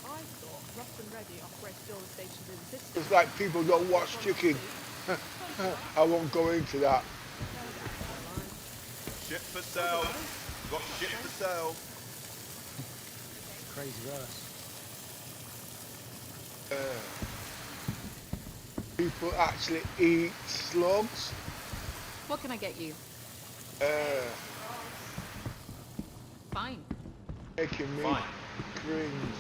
I thought Rough and Ready operated all the stations in the system. It's like people don't watch chicken. I won't go into that. Shit for sale. Got shit for sale. Crazy Russ. People actually eat slugs. What can I get you? Fine. Making me cringe.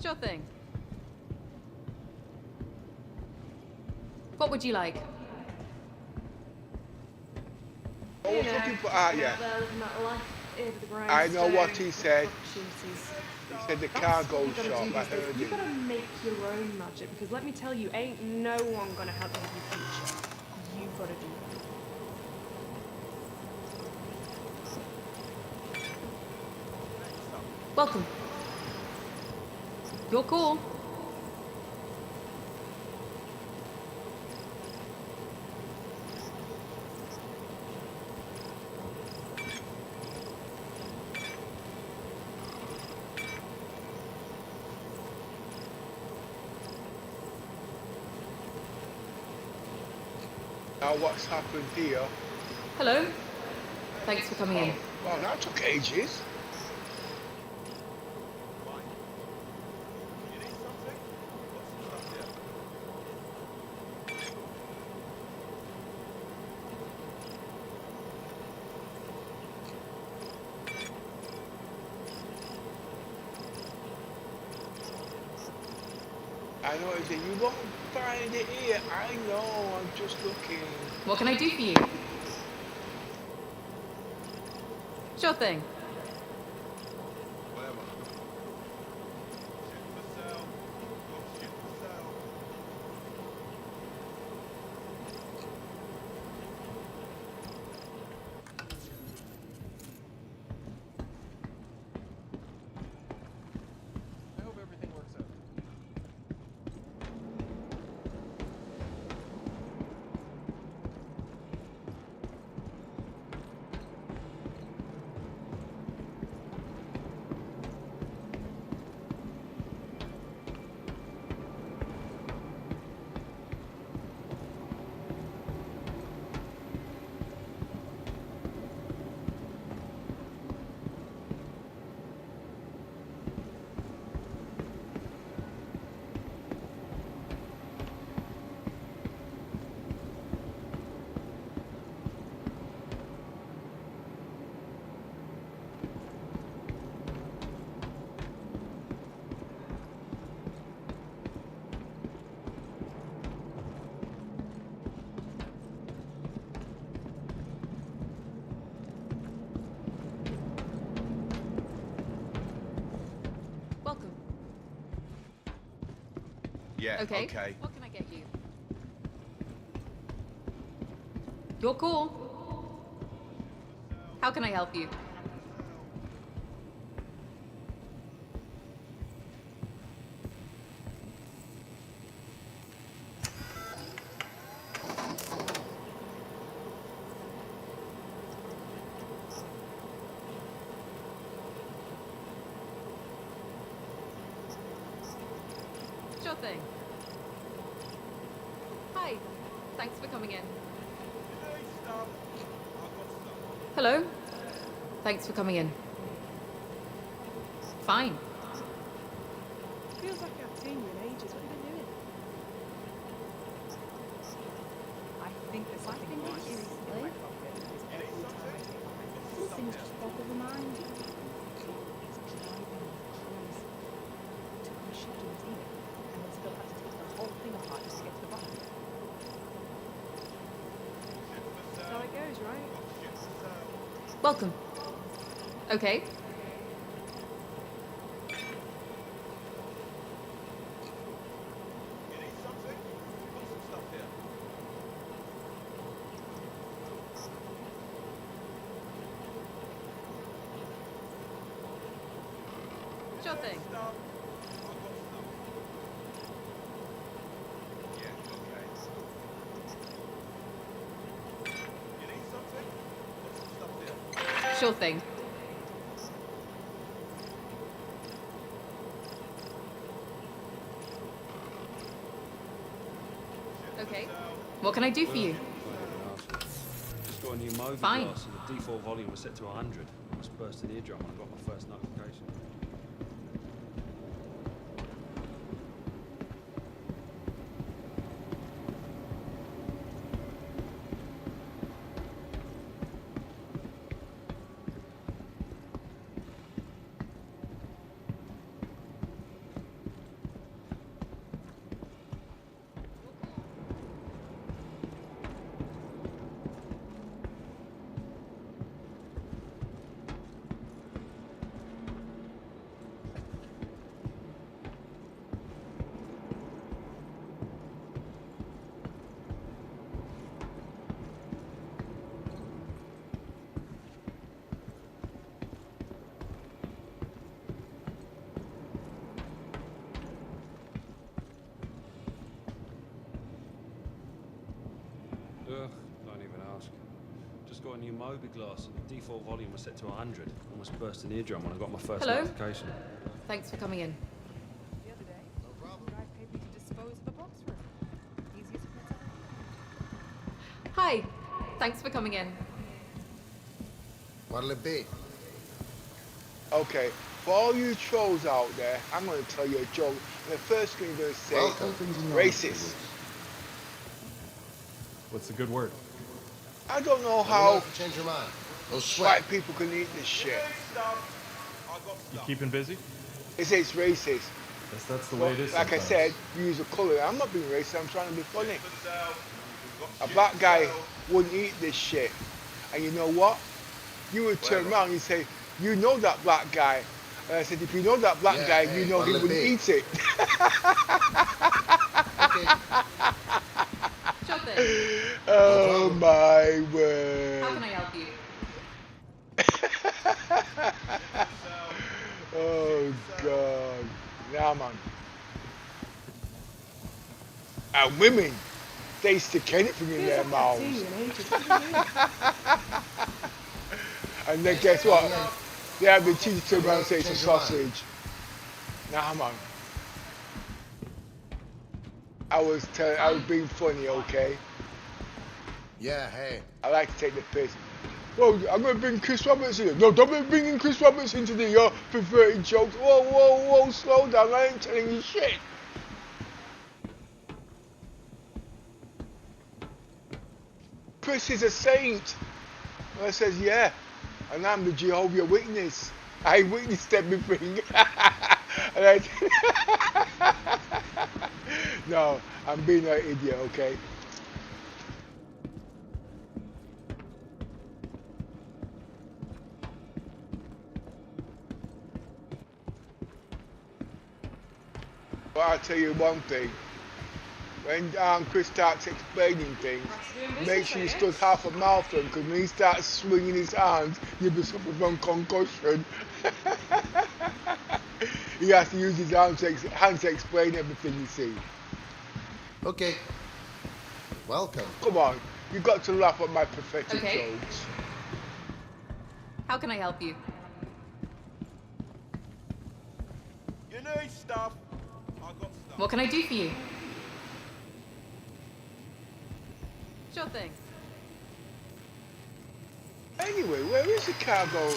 Sure thing. What would you like? I was looking for yeah. I know what he said. He said the cargo shop. I heard You it. gotta make your own magic, because let me tell you, ain't no one gonna help you with your future. You gotta do it. Welcome. You're cool. Now what's happened here? Hello. Thanks for coming in. Well, that took ages. I know that you won't find it here. I know, I'm just looking. What can I do for you? Sure thing. Whatever. Shit for sale. Got shit for sale. I hope everything works out. Welcome. Yeah, Okay. okay. What can I get you? You're cool. How can I help you? thing. Hi. Thanks for coming in. Hello. Thanks for coming in. Fine. Feels like I've seen you in ages. What have you been doing? I think there's something going on. Seriously? Some things just boggle the mind. It's driving me crazy. Took my shift in here, and then still had to take the whole thing apart just to get to the bottom. That's how it goes, right? Welcome. Okay. Sure thing. Sure thing. Okay. What can I do for you? Just got a new Moby Fine. glass and the default volume was set to 100. I almost burst an eardrum when I got my first notification. Ugh, don't even ask. Just got a new Moby glass and the default volume was set to 100. Almost burst an eardrum when I got my first Hello. notification. Thanks for coming in. The other day, the guy paid me to dispose of the box for him. Easiest prince ever. Hi. Thanks for coming in. What'll it be? Okay, for all you trolls out there, I'm going to tell you a joke. And the first thing you're going to say, Welcome. racist. What's the good word? I don't know Let me know how if you change your mind. No sweat. white people can eat this shit. You keeping busy? It says racist. Guess that's the But way it is. like I sometimes. said, you use a colour. I'm not being racist, I'm trying to be funny. A black guy wouldn't eat this shit. And you know what? You would turn around and say, you know that black guy. And I said, if you know that black guy, you know he wouldn't eat it. Sure thing. Oh my word. How can I help you? Oh God. Nah, man. And women, they stick anything in their mouths. And then guess what? They have the cheese to turn around and say it's a sausage. Nah, man. I was being funny, okay? Yeah, hey. I like to take the piss. Well, I'm going to bring Chris Roberts in. No, don't be bringing Chris Roberts into your perverted jokes. Whoa, whoa, whoa, slow down. I ain't telling you shit. Chris is a saint. And I says, yeah. And I'm the Jehovah Witness. I witnessed everything. And I no, I'm being an idiot, okay? But I'll tell you one thing. When Chris starts explaining things, make sure you stood half a mile from him, because when he starts swinging his arms, you'll be suffering from concussion. He has to use his hands to explain everything, you see. Okay. Welcome. Come on, you've got to laugh at my pathetic Okay. jokes. How can I help you? You need stuff. I got stuff. What can I do for you? Sure thing. Anyway, where is the cargo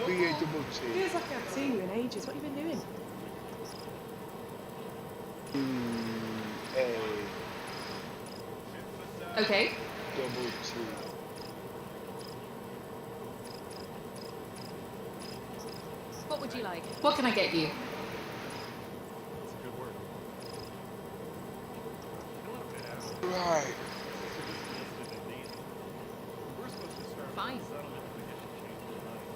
BAWT? Feels like I haven't seen you in ages. What have you been doing? Okay. Double T. What would you like? What can I get you? That's a good word. Right. We're supposed to start Fine. with the settlement if we get to change the night.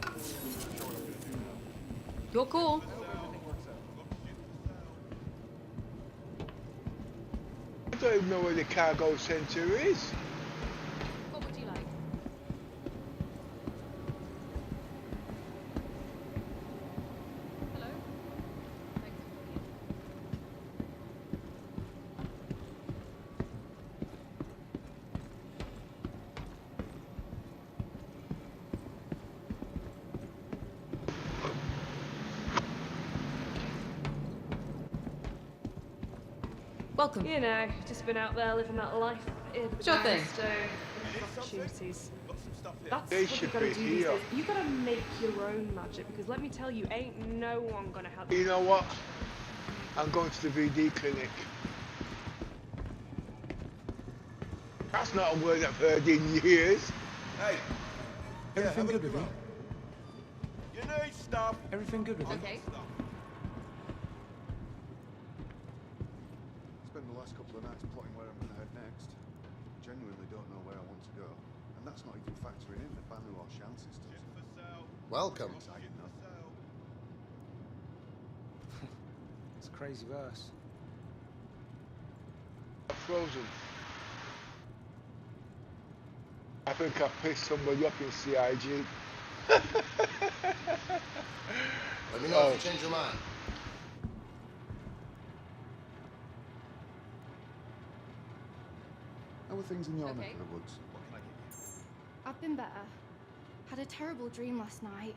Not sure what I'm gonna do now. Your call. I hope everything works out. I don't even know where the cargo centre is. What would you like? Hello? Thanks for calling in. Welcome. You know, just been out there living that life. Sure thing. Opportunities. Got some stuff here. That's They what you should gotta be do these here. days. You gotta make your own magic because let me tell you, ain't no one gonna help You know what? I'm going to the VD clinic. That's not a word I've heard in years. Hey. Everything have a good with look you? around. You need stuff. Everything good with you? Okay. Spent the last couple of nights plotting where I'm going to head next. Genuinely don't know where I want to go. And that's not even factoring in the Banu or Shan systems. Ship for sale. Welcome. Ship Exciting, for though. sale. It's a crazy verse. I'm frozen. I think I pissed somebody up in CIG. Let me know Oh. if you change your mind. How are things in your neck of the woods? What can I get you? I've been better. Had a terrible dream last night.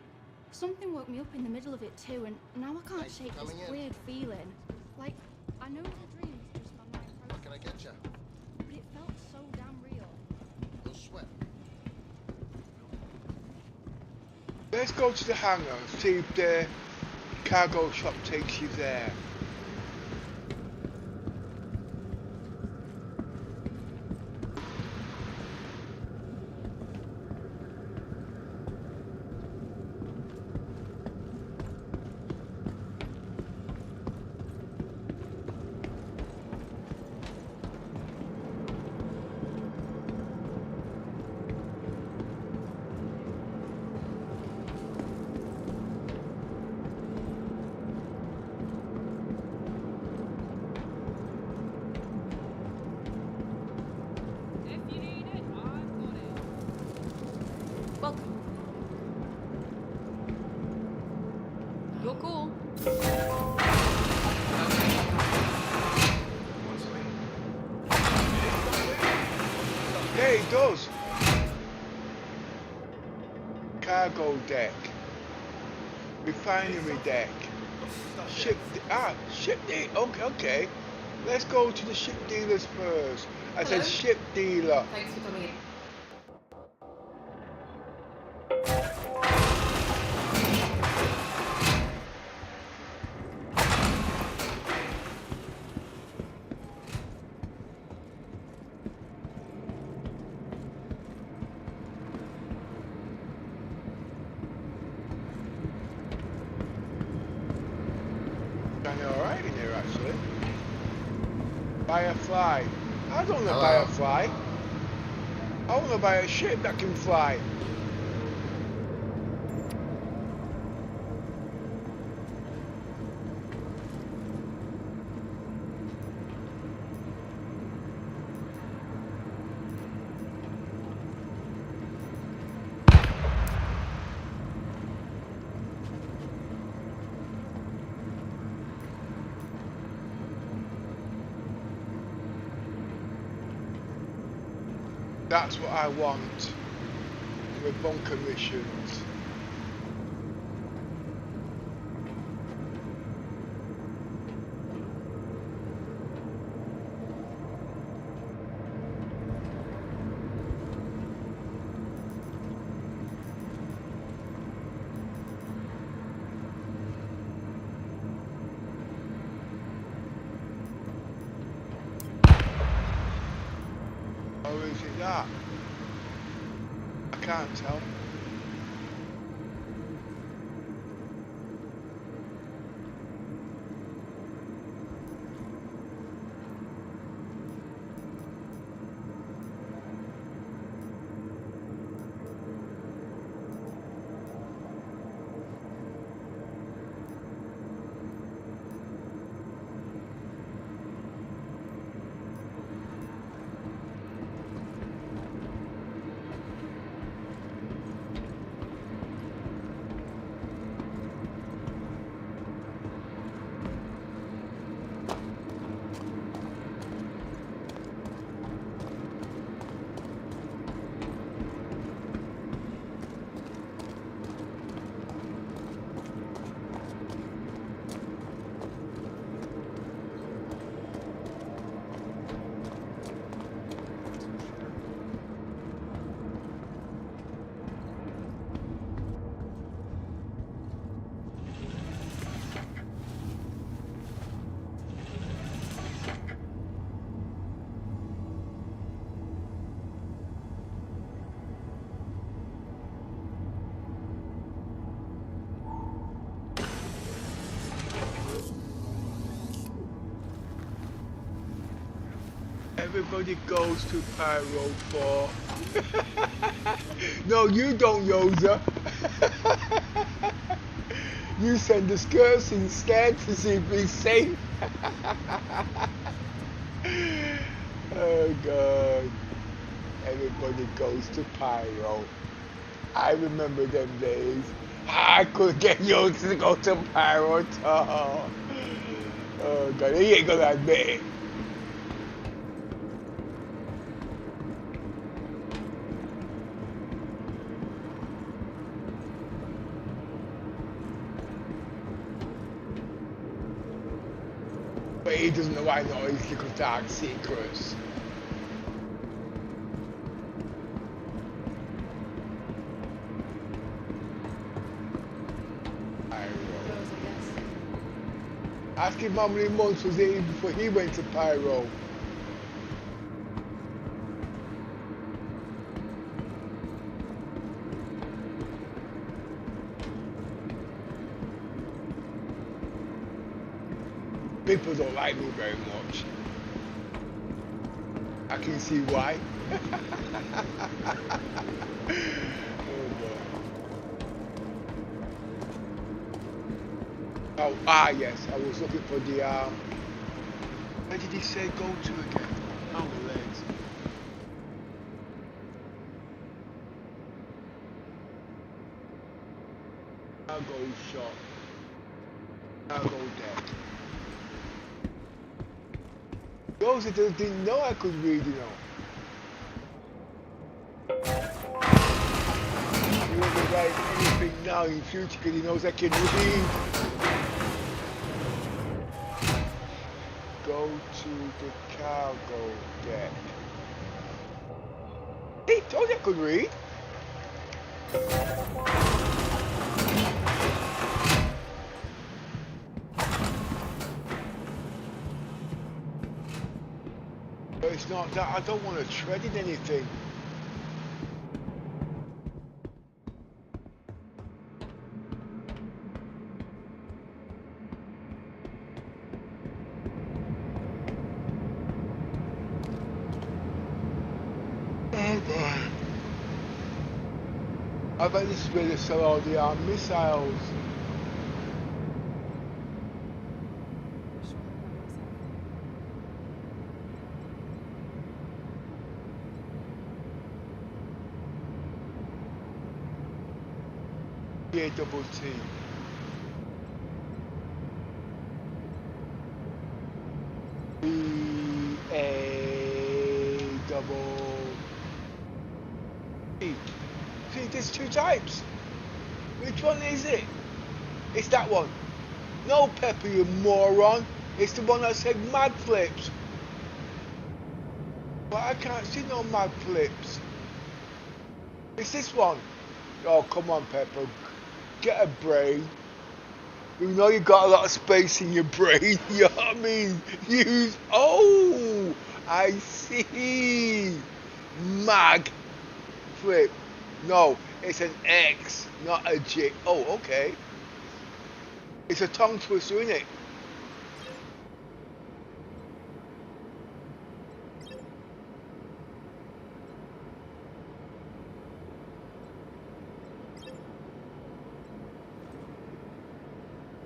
Something woke me up in the middle of it too, and now I can't Thanks for shake this coming in. weird feeling. Like, I know the dream was just my mind What can I processing, get you? but it felt so damn real. No sweat. Let's go to the hangar and see if the cargo shop takes you there. If you need it, I've got it. Welcome. Your call. Yeah, it does. Cargo deck. Refinery deck. Ship okay. Let's go to the ship dealers first. I said Hello? ship dealer. Thanks for coming in. Kind of alright in here actually. Buy a fly. I don't want to Hello. buy a fly. I want to buy a ship that can fly. That's what I want with bunker missions. that? I can't tell. Everybody goes to Pyro 4. No, you don't, Yoza. You send the skirts instead to see if he's safe. Oh God. Everybody goes to Pyro. I remember them days. I could get Yoza to go to Pyro at all. Oh God, he ain't gonna admit it. But he doesn't know I know his little dark secrets. Ask him how many months was it before he went to Pyro. People don't like me very much. I can see why. Oh, yes, I was looking for the, where did he say go to again? Oh, my legs. I'll go shot. I'll go dead. Those that didn't know I could read, you know. He won't write anything now in future because he knows I can read. Go to the cargo deck. He told you I could read. But it's not that. I don't want to tread in anything. I bet this is where they sell all the armed missiles. Yeah, double T. B-A double E. See, there's two types. Which one is it? It's that one. No, Pepper, you moron. It's the one that said mad flips. But I can't see no mad flips. It's this one. Oh, come on, Pepper. Get a brain. You know you got a lot of space in your brain. You know what I mean? Use. Oh, I see. Mag flip. No, it's an X, not a J. Oh, okay. It's a tongue twister, isn't it?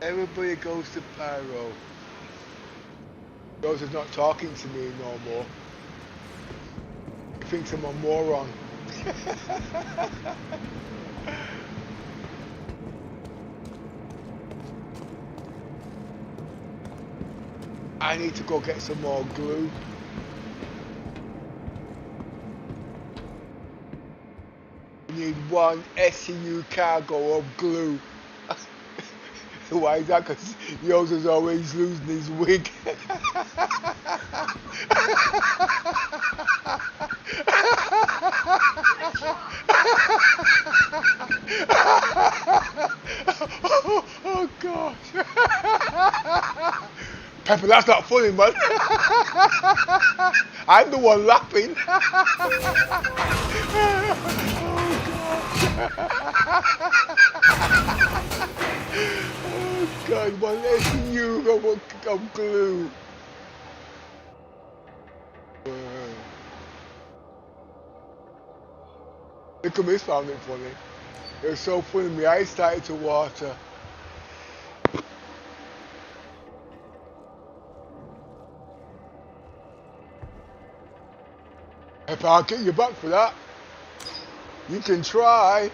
Everybody goes to Pyro. Rosa's not talking to me no more. He thinks I'm a moron. I need to go get some more glue. We need 1 SCU cargo of glue. Why is that? Because Yosa's always losing his wig. Oh gosh. Pepper, that's not funny, man. I'm the one laughing. Oh God, one SU of glue. Look at me, found it funny. It was so funny, my eyes started to water. If I'll get you back for that, you can try.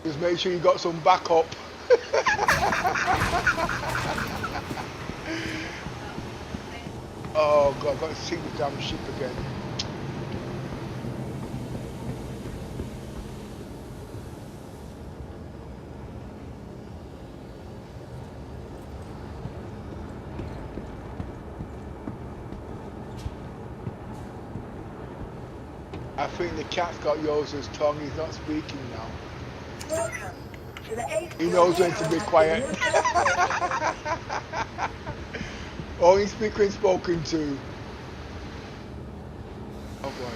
Just make sure you got some backup. Oh God, I've got to sink the damn ship again. I think the cat's got Yosa's tongue, he's not speaking now. Welcome to the 8th. He knows when to be quiet. Only speak when spoken to. Oh boy.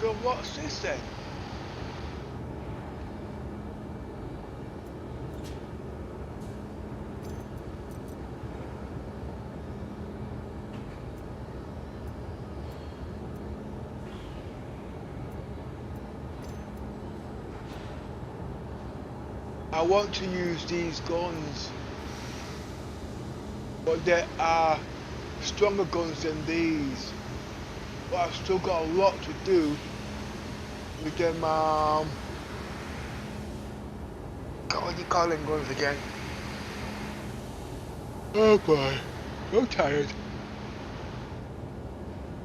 So what's this then? I want to use these guns, but there are stronger guns than these. But I've still got a lot to do with them, God, what do you call them guns again? Oh boy, so tired.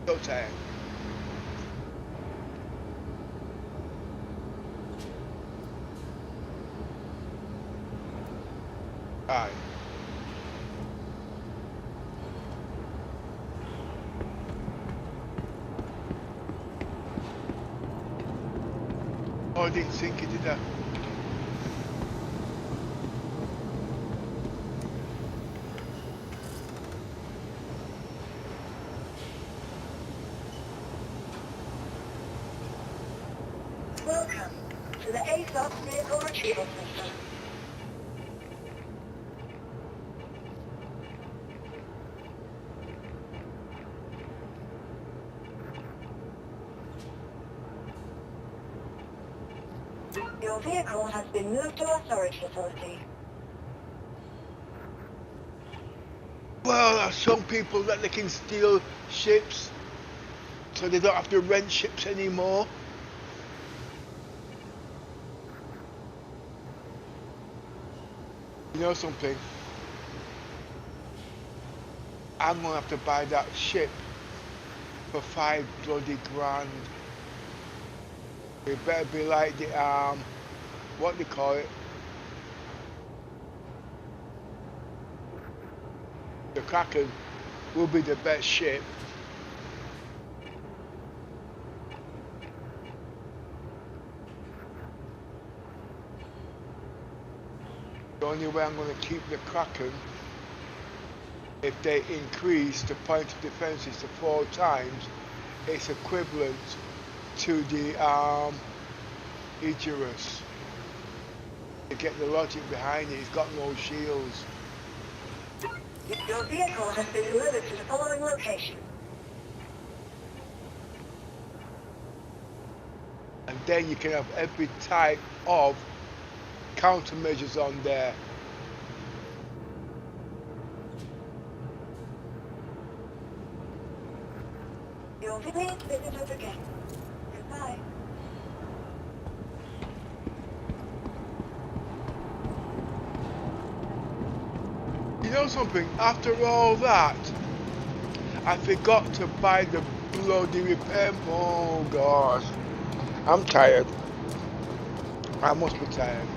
So tired. Alright. Oh, I didn't sink it, did I? Welcome to the ASOS vehicle retrieval system. Your vehicle has been moved to our storage facility. Well, some people that they can steal ships, so they don't have to rent ships anymore. You know something? I'm gonna have to buy that ship for $5 bloody grand. It better be like the what do you call it? the Kraken will be the best ship. The only way I'm going to keep the Kraken, if they increase the point of defenses to 4 times, it's equivalent to the Icarus. To get the logic behind it, it's got no shields. Your vehicle has been delivered to the following location. And then you can have every type of countermeasures on there. Your please visit us again. Goodbye. You know something? After all that, I forgot to buy the bloody repair. Oh gosh, I'm tired. I must be tired.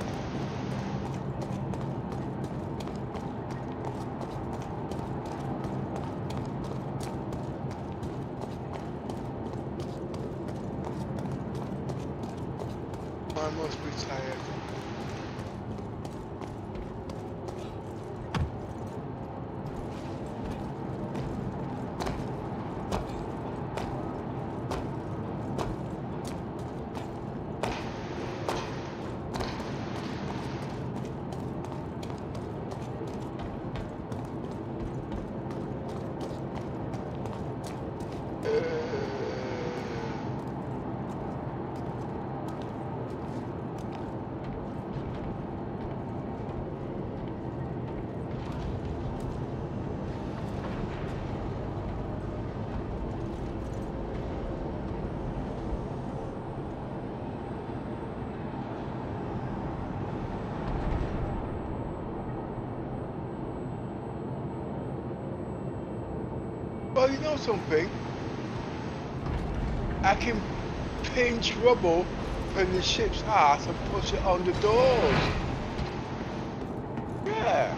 I must be tired. Well, you know something? I can pinch rubble from the ship's ass and push it on the doors. Yeah.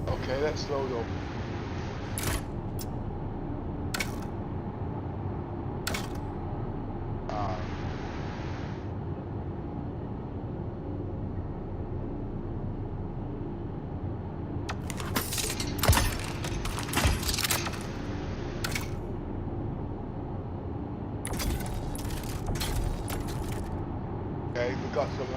Okay, let's load up. Okay, we got some.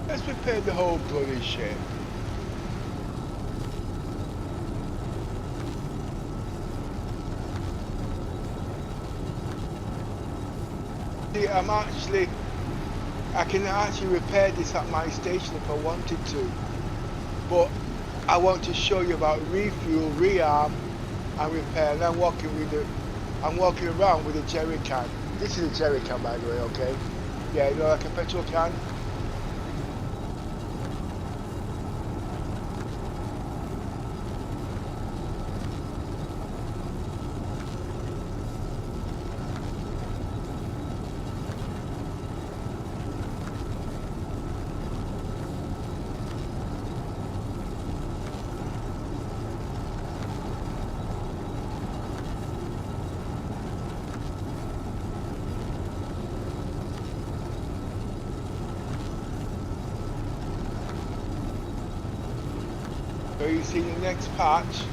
Let's repair the whole bloody ship. See, I can actually repair this at my station if I wanted to, but I want to show you about refuel, rearm, and repair. And I'm walking around with a jerry can. This is a jerry can, by the way, okay? Yeah, you know, like a petrol can. So you see the next patch,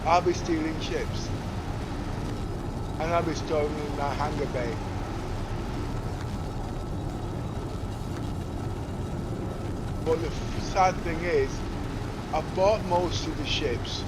I'll be stealing ships. And I'll be storing them in my hangar bay. But the sad thing is, I bought most of the ships.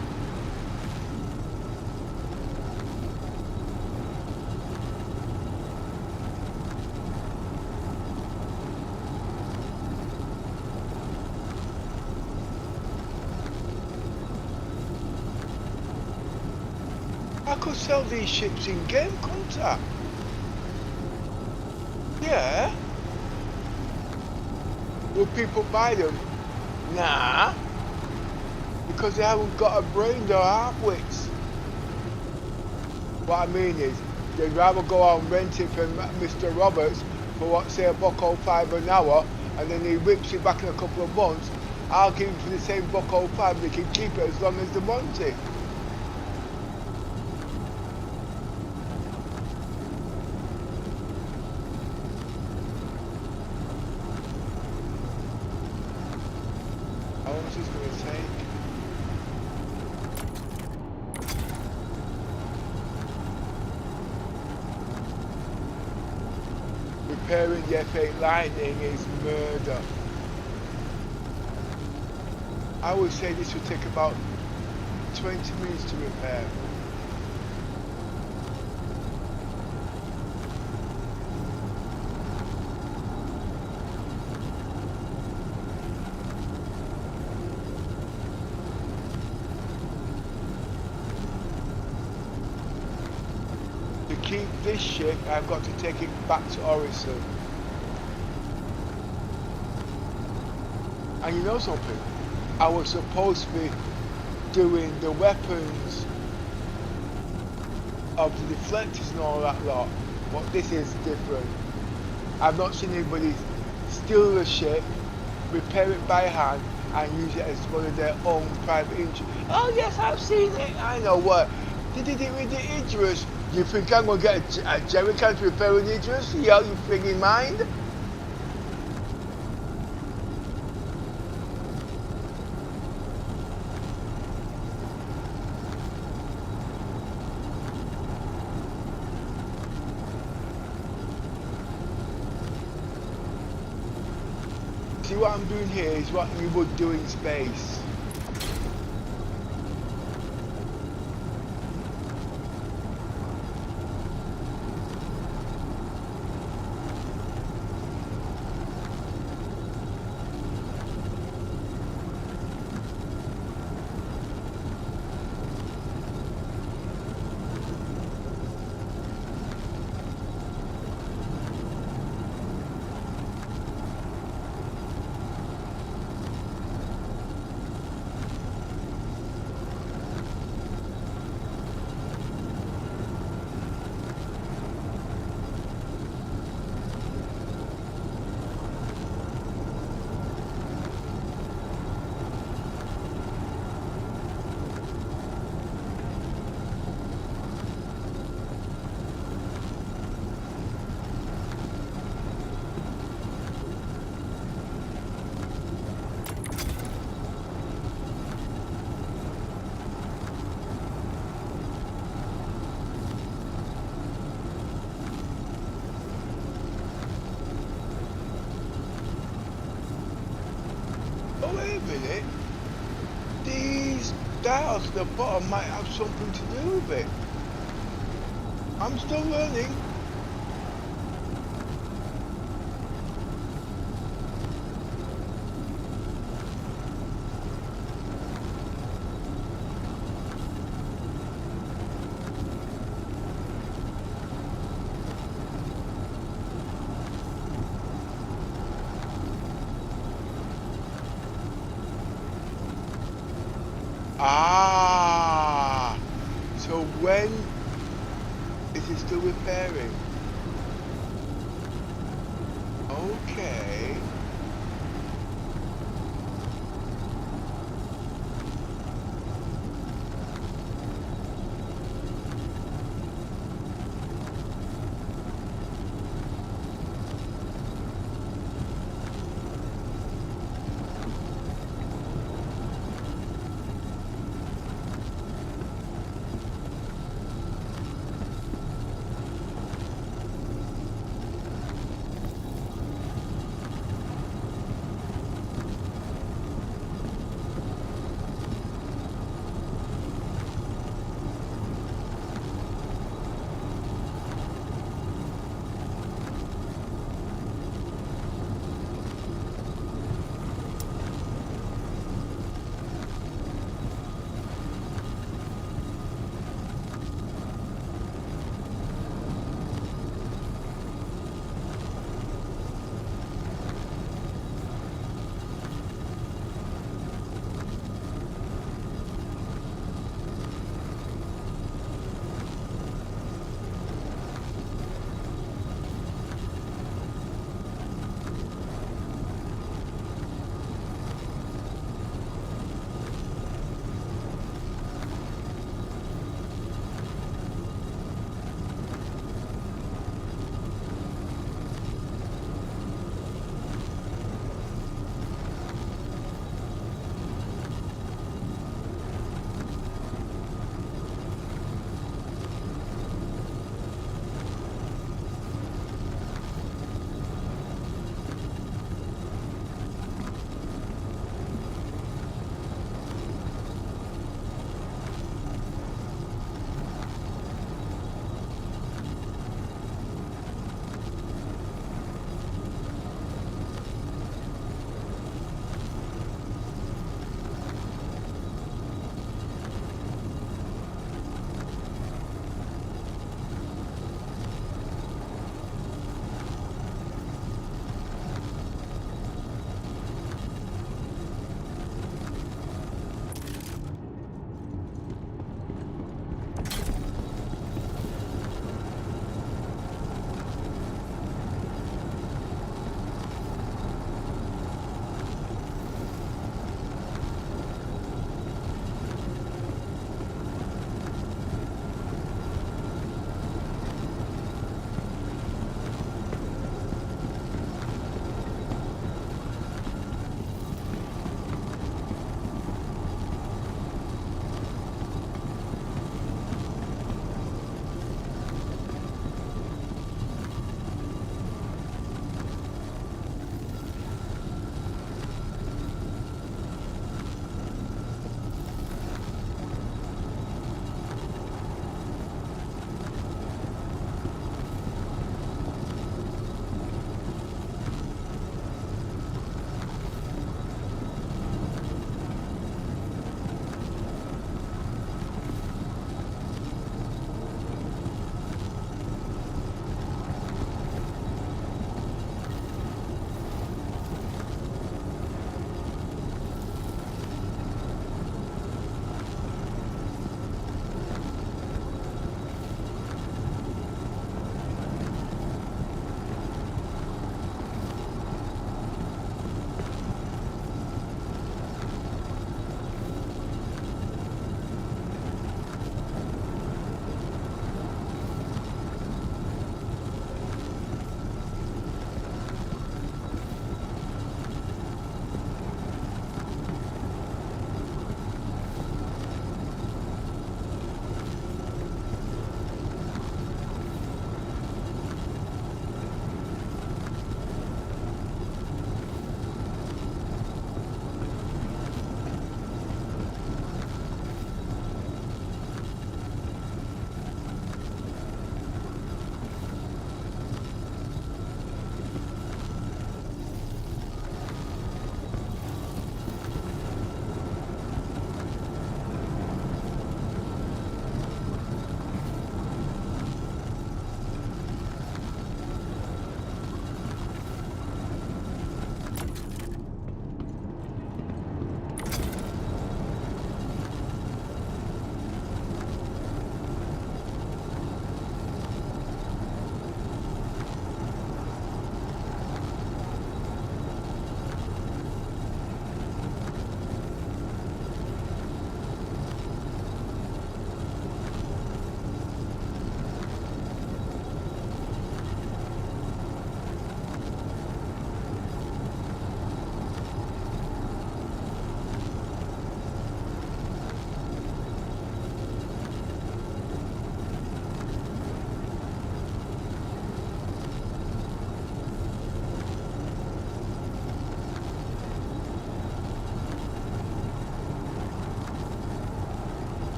I could sell these ships in game, couldn't I? Yeah. Will people buy them? Nah. Because they haven't got a brain, they're half-wits. What I mean is, they'd rather go out and rent it from Mr. Roberts for what, say $1.05 an hour, and then he whips it back in a couple of months. I'll give him for the same $1.05, they can keep it as long as they want it. How long is this going to take? Repairing the F8 Lightning is murder. I would say this would take about 20 minutes to repair. To keep this ship, I've got to take it back to Orison. And you know something? I was supposed to be doing the weapons of the deflectors and all that lot, but this is different. I've not seen anybody steal the ship, repair it by hand, and use it as one of their own private injuries. Oh yes, I've seen it. I know what. They did it with the Idris. You think I'm going to get a jerry can to repair an Idris? You out your frigging mind? See, what I'm doing here is what you would do in space. Oh, wait a minute. These dials at the bottom might have something to do with it. I'm still learning. Ah, so when is it still repairing? Okay.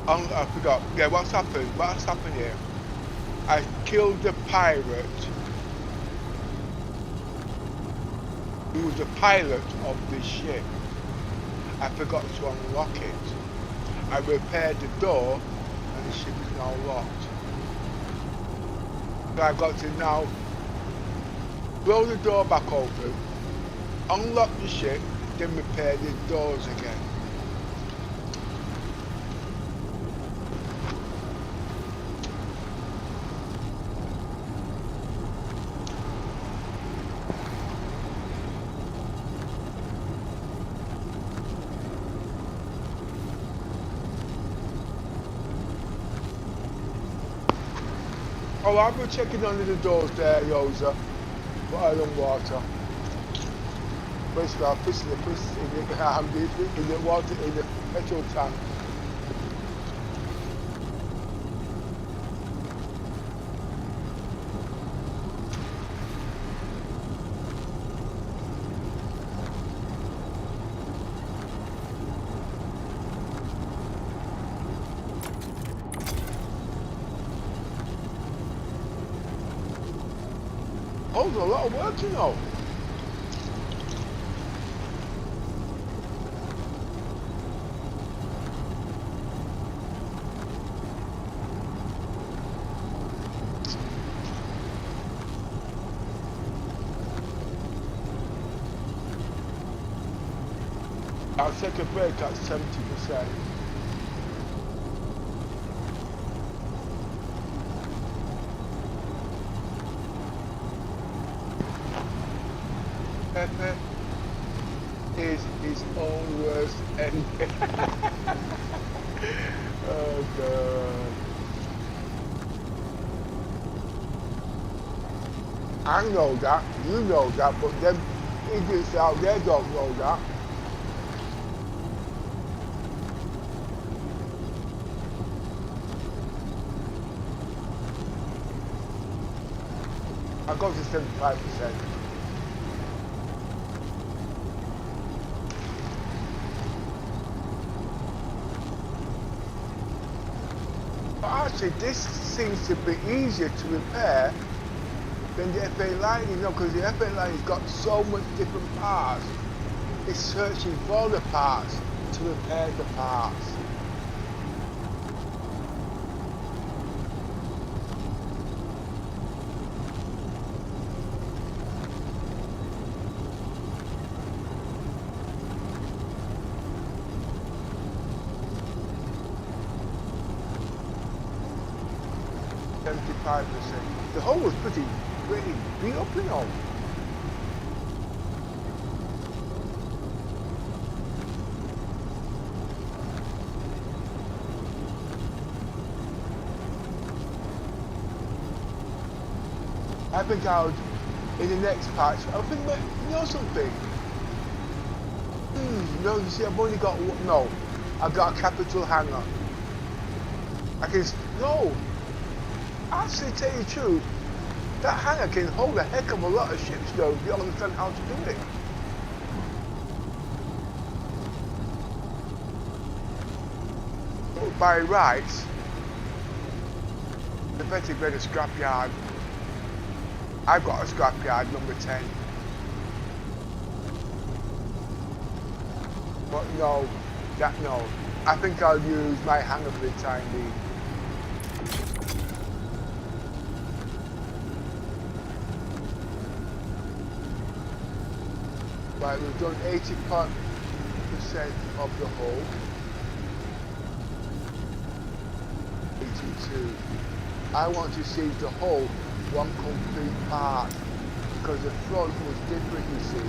I forgot. Yeah, what's happened? What's happened here? I killed the pirate who was the pilot of the ship. I forgot to unlock it. I repaired the door and the ship is now locked. So I've got to now blow the door back open, unlock the ship, then repair the doors again. Oh, I've been checking under the doors there, Yoza. But I don't water. Basically, I'm pissing in the water, in the petrol tank. Oh, there's a lot of work, you know. I'll take a break at 70%. Pepe is his own worst enemy. Oh God. I know that, you know that, but them idiots out there don't know that. I go to 75%. Actually, this seems to be easier to repair than the FA line, you know, because the FA line has got so much different parts. It's searching for the parts to repair the parts. The hull was pretty beat up, you know. I think I'll, in the next patch, I think, you know something? No, you see, I've only got one, no, I've got a capital hanger. I can, no. Actually, tell you the truth, that hanger can hold a heck of a lot of ships though, if you understand how to do it. But by rights, the better get a scrapyard. I've got a scrapyard number 10. But no, no. I think I'll use my hanger for the time being. Right, we've done 80% of the hull. 82. I want to see the hull one complete part because the front was different, you see.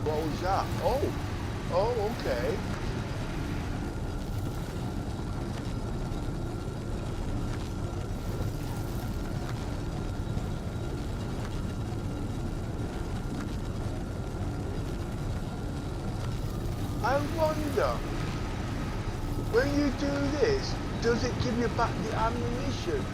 What was that? Oh, okay. I wonder, when you do this, does it give you back the ammunition?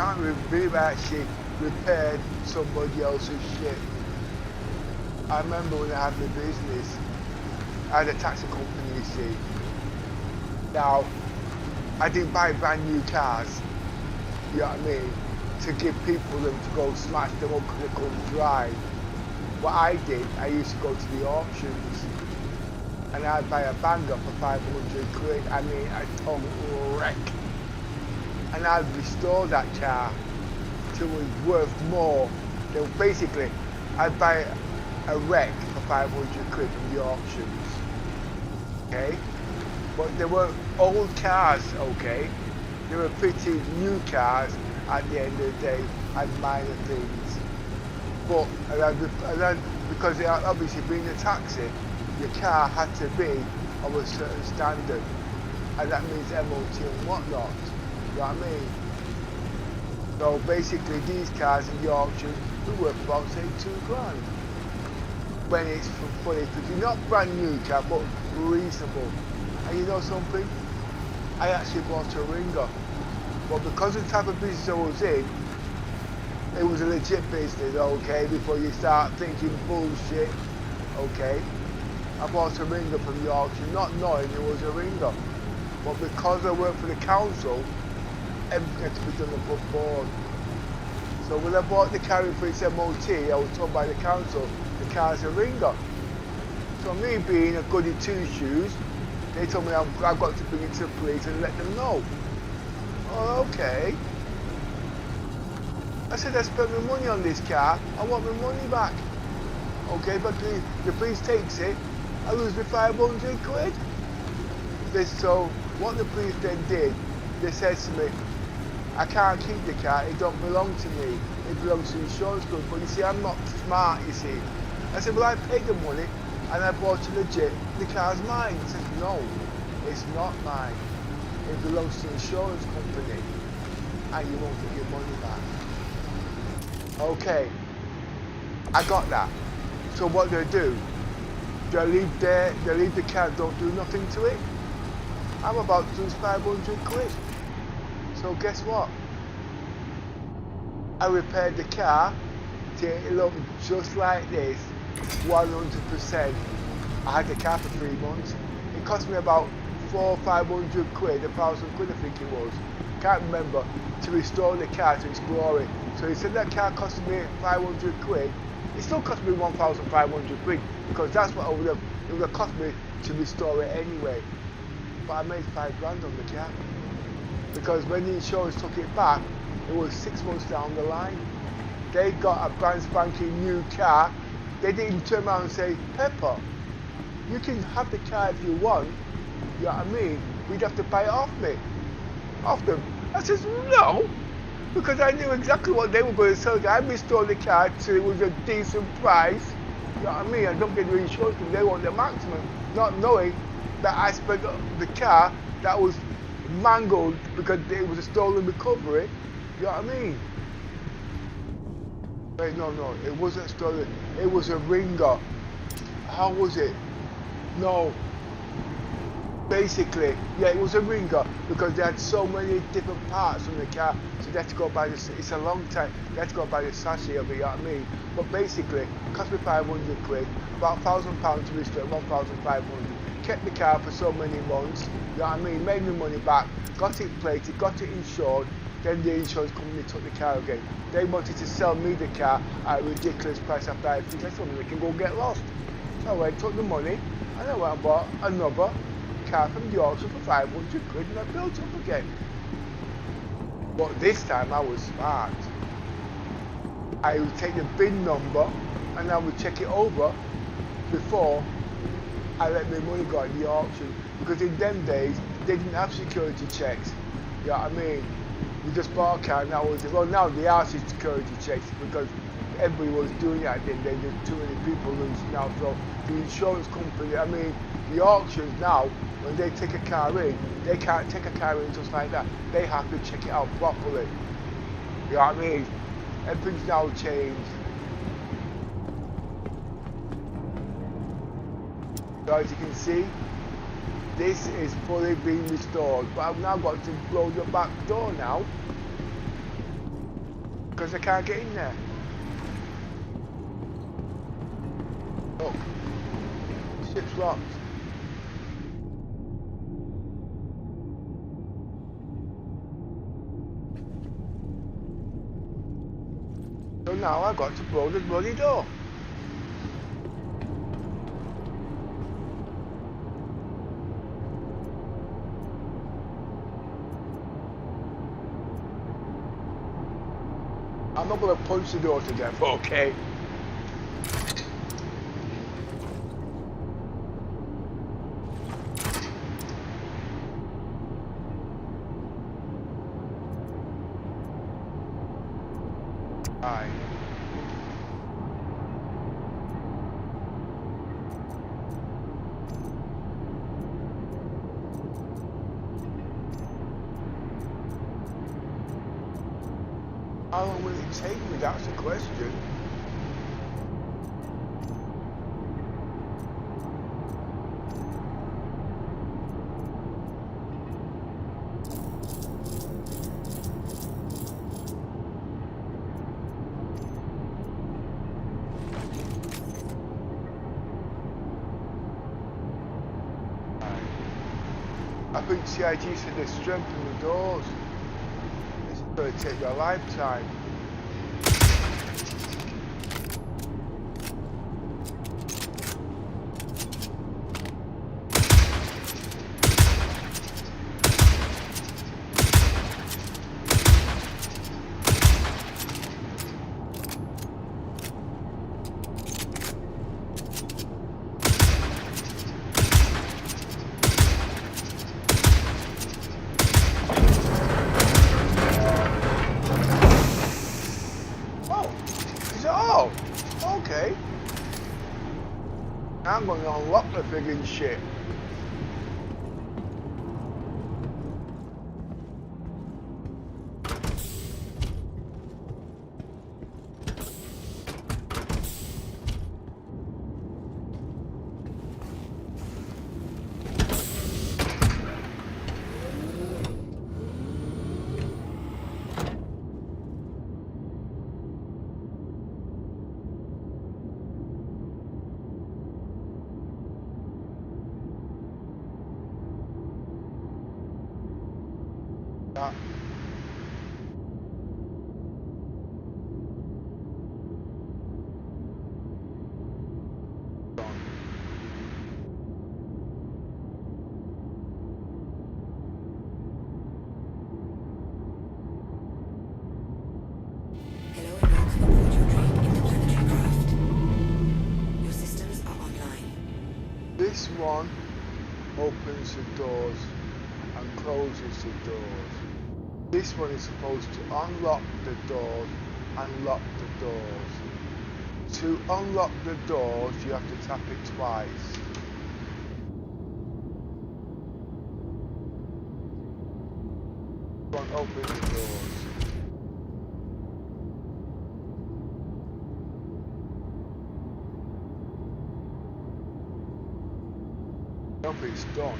can't believe I actually repaired somebody else's shit. I remember when I had my business, I had a taxi company, you see. Now, I didn't buy brand new cars, you know what I mean, to give people them to go smash them up because they couldn't drive. What I did, I used to go to the auctions and I'd buy a banger for 500 quid, I mean a total wreck. And I'd restore that car till it was worth more. So basically, I'd buy a wreck for 500 quid from the auctions, okay? But they were old cars, okay? They were pretty new cars at the end of the day, and minor things. But because obviously being a taxi, your car had to be of a certain standard, and that means MOT and whatnot. You know what I mean? So basically, these cars in the auction were worth about say £2,000. When it's fully fitted, not brand new car, but reasonable. And you know something? I actually bought a ringer. But because of the type of business I was in, it was a legit business, okay, before you start thinking bullshit, okay. I bought a ringer from the auction, not knowing it was a ringer. But because I worked for the council, everything had to be done above board. So when I bought the car for its MOT, I was told by the council, the car's a ringer. So me being a goody two-shoes, they told me I've got to bring it to the police and let them know. Oh, okay. I said I spent my money on this car, I want my money back. Okay, but the police takes it, I lose me 500 quid. So what the police then did, they said to me, I can't keep the car, it don't belong to me, it belongs to the insurance company. But you see, I'm not smart, you see. I said, well, I paid the money and I bought it legit, the car's mine. He said, no, it's not mine. It belongs to the insurance company and you won't get your money back. Okay, I got that. So what do I do? Do I leave the car, don't do nothing to it? I'm about to lose 500 quid. So guess what? I repaired the car till it looked just like this, 100%. I had the car for 3 months. It cost me about 400 or 500 quid, 1,000 quid I think it was. Can't remember, to restore the car, to explore it. So he said that car cost me 500 quid. It still cost me 1,500 quid because that's what it would have cost me to restore it anyway. But I made 5 grand on the car. Because when the insurance took it back, it was 6 months down the line. They got a brand spanking new car. They didn't turn around and say, Pepper, you can have the car if you want. You know what I mean? We'd have to buy it off me. Off them. I said, no. Because I knew exactly what they were going to sell. I restored the car till it was a decent price. You know what I mean? I don't get the insurance because they want the maximum. Not knowing that I spent the car that was mangled because it was a stolen recovery. You know what I mean? Wait, no, it wasn't stolen. It was a ringer. How was it? No. Basically, yeah, it was a ringer because they had so many different parts on the car, so they had to go by this. It's a long time. They had to go by the chassis of it. You know what I mean? But basically, it cost me 500 quid, about £1,000 to restore, 1,500. Kept the car for so many months. You know what I mean? Made me money back. Got it plated, got it insured. Then the insurance company took the car again. They wanted to sell me the car at a ridiculous price after I think I told them they can go get lost. So I went, took the money, and I went and bought another car from the auction for 500 quid and I built up again. But this time I was smart. I would take the bin number and I would check it over before I let my money go at the auction. Because in them days, they didn't have security checks. You know what I mean? You just bought a car and that was it. Well, now they are security checks because everybody was doing that then. There's too many people losing now. So the insurance company, I mean, the auctions now, when they take a car in, they can't take a car in just like that. They have to check it out properly. You know what I mean? Everything's now changed. So as you can see, this is fully being restored. But I've now got to blow the back door now. because I can't get in there. Look, ship's locked. So now I've got to blow the bloody door. I'm not going to punch the door to death, okay? Aye. How long will it take me? That's the question. I think CIT said they strengthen the doors. This is going to take a lifetime. Okay. I'm going to unlock the friggin' shit. This one opens the doors and closes the doors. This one is supposed to unlock the doors and lock the doors. To unlock the doors, you have to tap it twice. One opens the doors. It's done.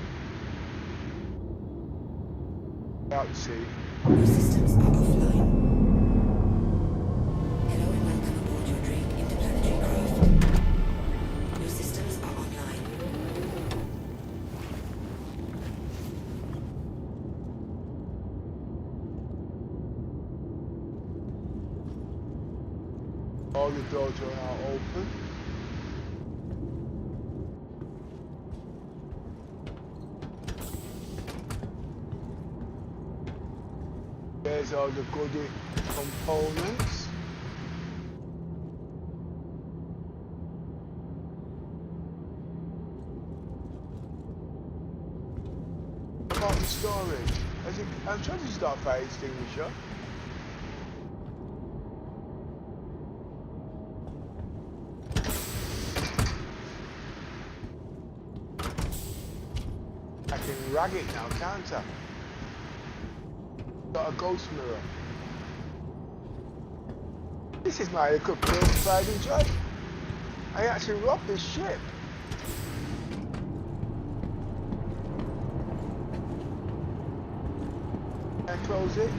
Out to sea. Your systems are offline. Hello and welcome aboard your Drake interplanetary craft. Your systems are online. All the doors are now open. There's all the goodie components. What about the storage? I'm trying to start fire extinguisher. I can rag it now, can't I? Got a ghost mirror. This is my equipment pride and joy. I actually robbed this ship. Can I close it?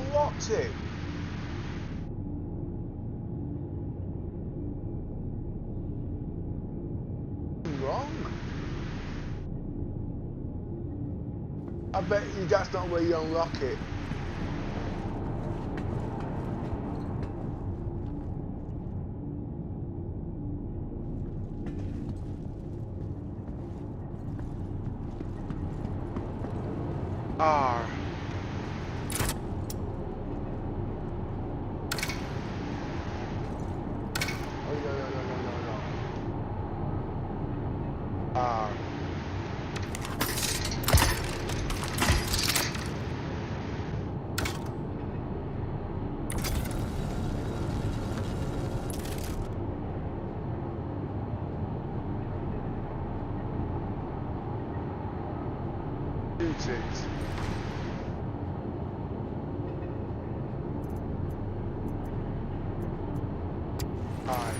unlocked it. Wrong. I bet you that's not where you unlock it. R. Oh, no. R. Shoot it. I.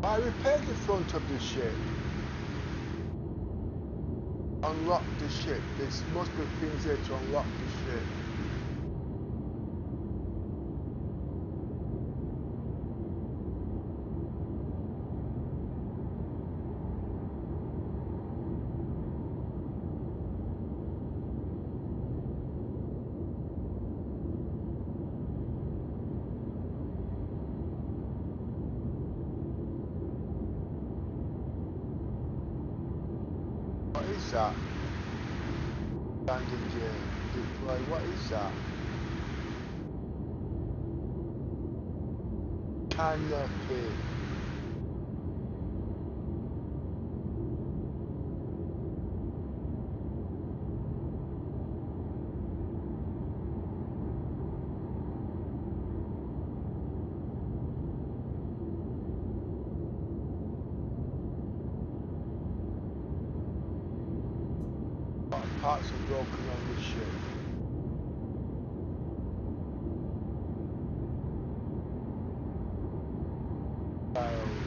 I repaired the front of the ship. Unlock the ship. There must be things here to unlock the ship. What is that? Landing gear deploy. What is that? Canopy. Parts are broken on the ship. Files.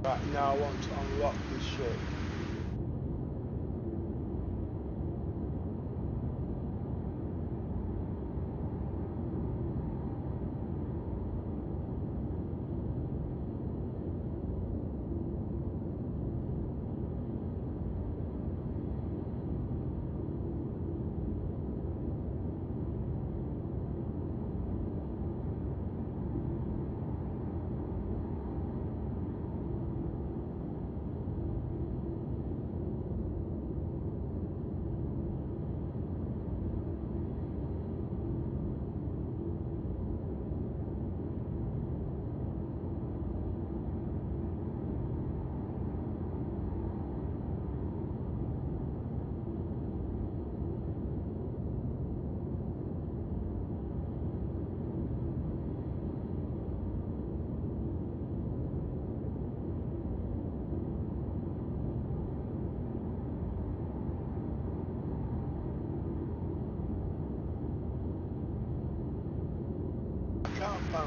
Right, now I want to unlock the ship.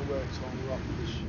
find where to unlock this shit.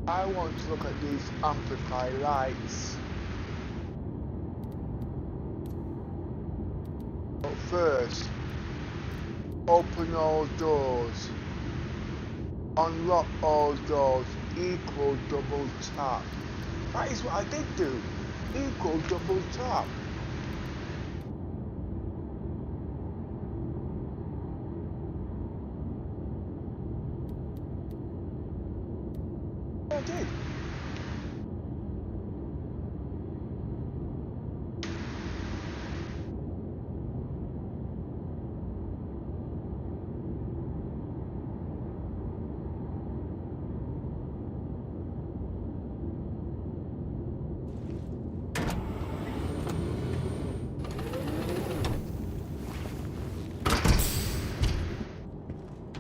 I want to look at these amplify lights. But first, open all doors. Unlock all doors. Equal double tap. That is what I did do. Equal double tap. I did.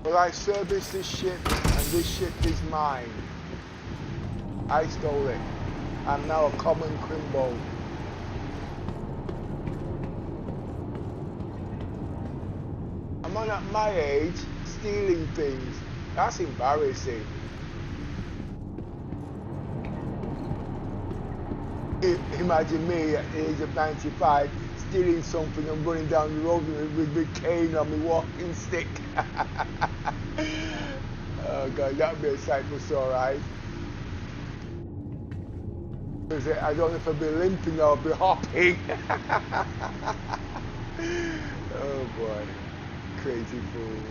Well, I serviced this ship, and this ship is mine. I stole it. I'm now a common criminal. I'm on at my age, stealing things. That's embarrassing. Imagine me at the age of 95 stealing something and running down the road with my cane on my walking stick. Oh God, that'd be a sight for sore eyes. I don't know if I'll be limping or I'll be hopping. Oh boy, crazy fool.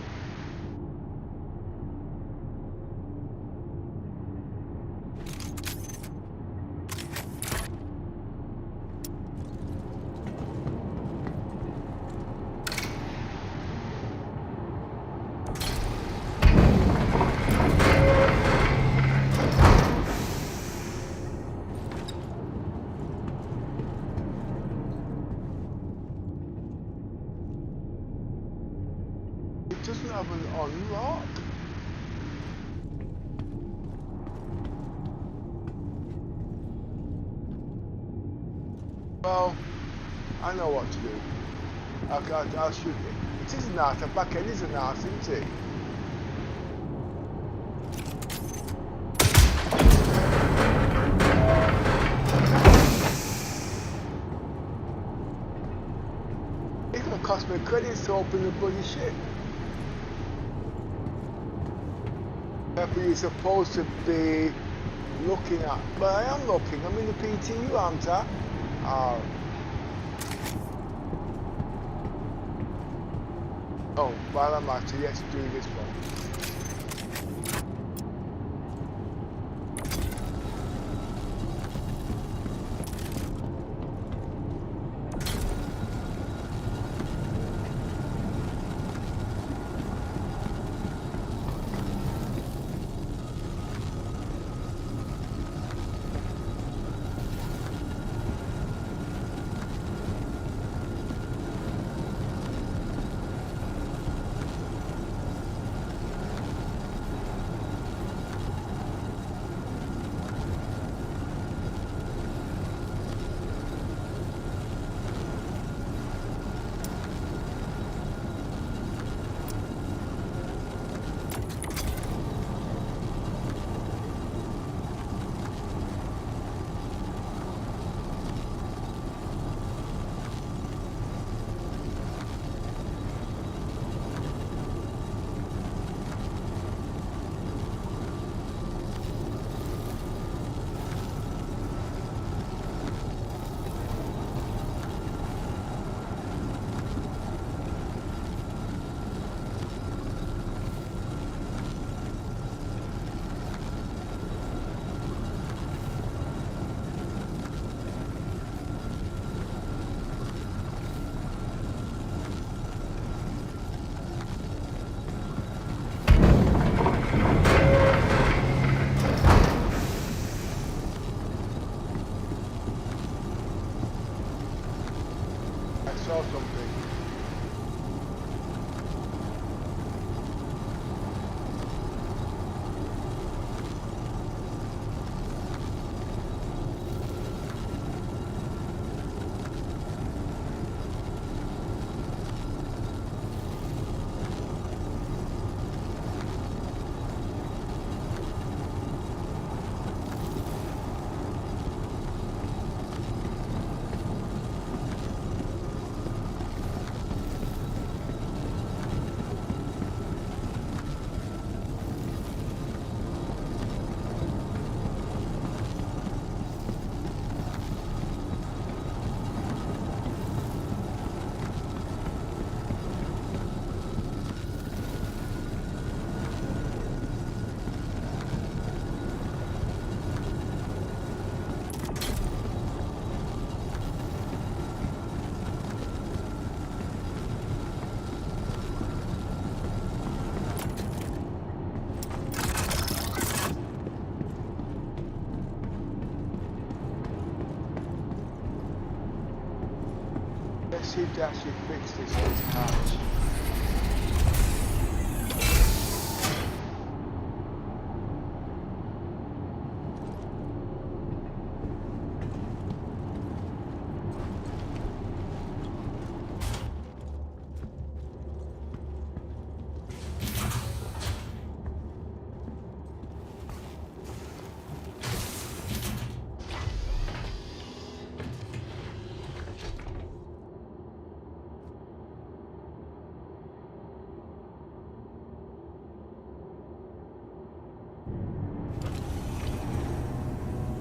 Doesn't have an unlock. Well, I know what to do. I'll shoot it. It is an art. A back end is an art, isn't it? It's gonna cost me credits to open the bloody shit. Therefore, you're supposed to be looking at. But I am looking. I'm in the PTU, aren't I? Oh, while I'm actually, let's do this one. saw something. Let's see if they actually fix this patch.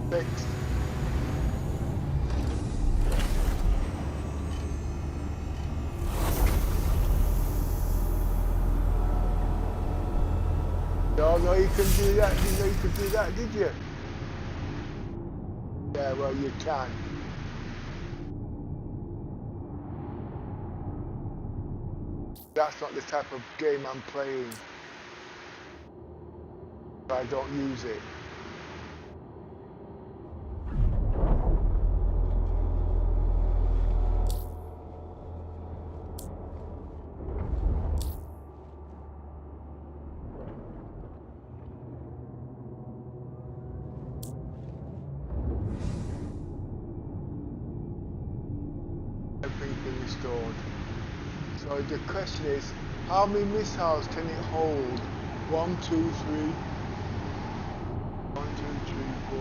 Fixed. No, you can do that. You know you could do that, did you? Yeah, well, you can. That's not the type of game I'm playing. I don't use it. Everything's been restored. So the question is, how many missiles can it hold? 1, 2, 3. 1, 2, 3, 4,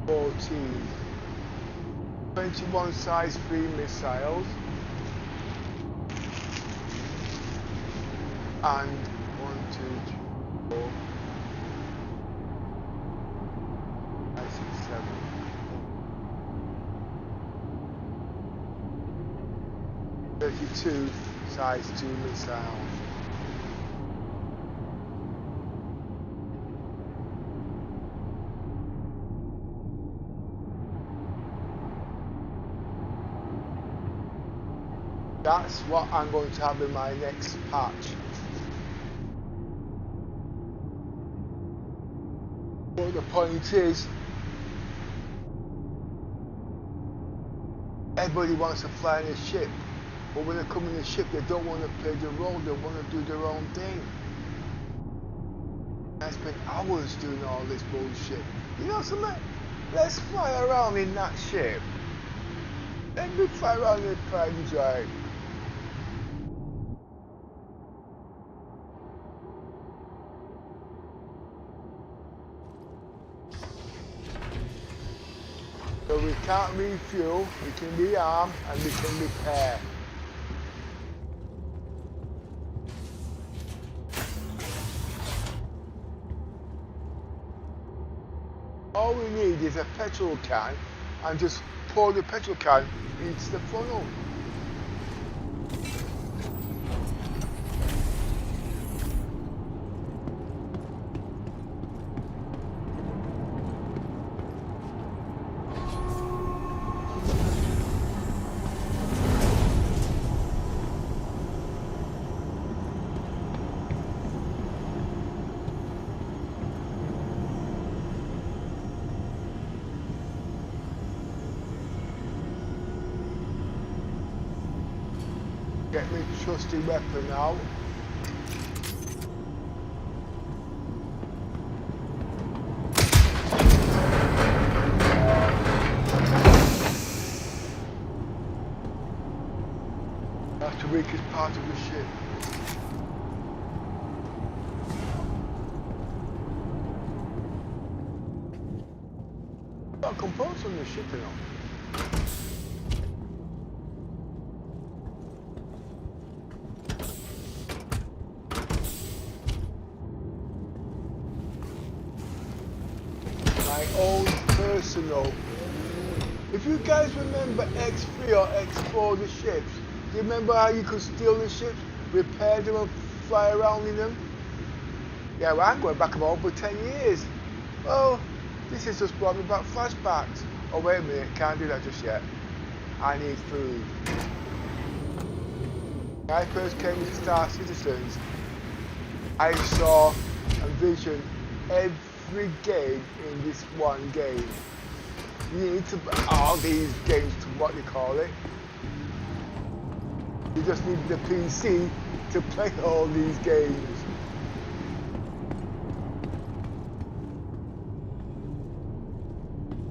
5. 14. 21 size 3 missiles. And 1, 2, 3, 4, 5, 6, 7. 32 size 2 missiles. That's what I'm going to have in my next patch. But the point is, everybody wants to fly in a ship. But when they come in the ship, they don't want to play the role, they want to do their own thing. I spent hours doing all this bullshit. You know something? Let's fly around in that ship. Let me fly around in private drive. So we can't refuel, we can rearm, and we can repair. All we need is a petrol can and just pour the petrol can into the funnel. Get me trusty weapon out. That's the weakest part of the ship. Got components on the ship, you know. My own personal. If you guys remember X3 or X4, the ships, do you remember how you could steal the ships, repair them and fly around in them? Yeah, well, I'm going back about over 10 years. Well, this has just brought me back flashbacks. Oh, wait a minute, can't do that just yet. I need food. When I first came to Star Citizens, I saw and visioned every game in this one game. You need to all these games to what you call it. You just need the PC to play all these games.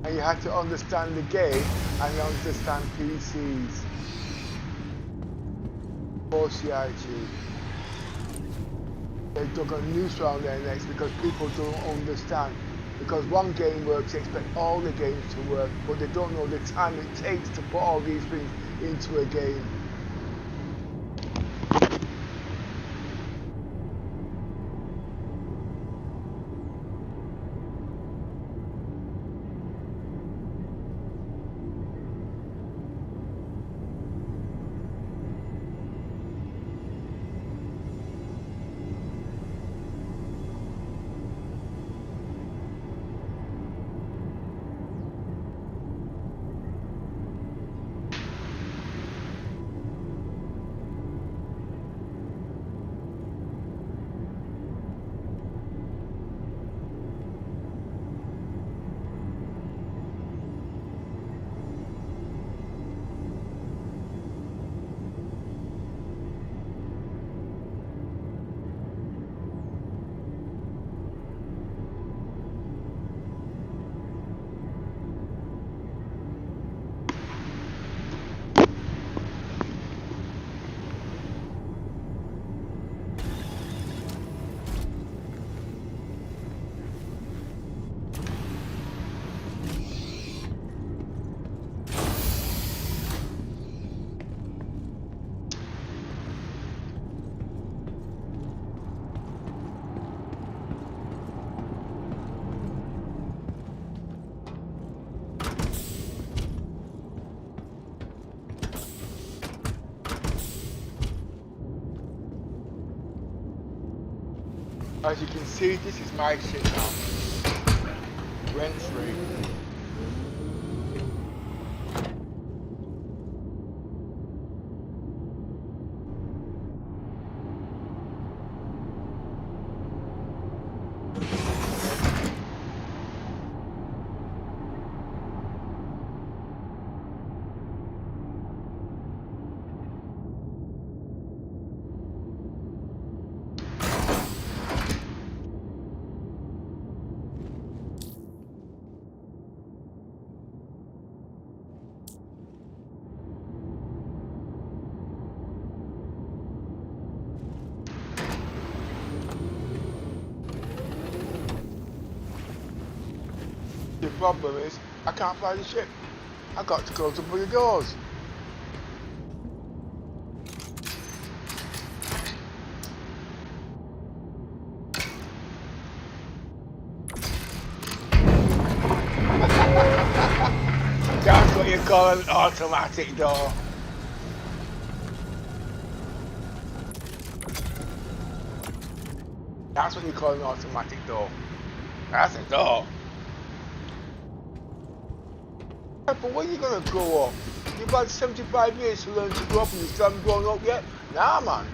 And you have to understand the game and understand PCs. Or CIG. They dug a noose around their necks because people don't understand. Because one game works, they expect all the games to work, but they don't know the time it takes to put all these things into a game. As you can see, this is my shit now. Rent free. The problem is, I can't fly the ship. I've got to close up all the doors. That's what you call an automatic door. That's what you call an automatic door. That's a door. Yeah, but when are you gonna grow up? You've had 75 years to learn to grow up and you still haven't grown up yet? Nah, man.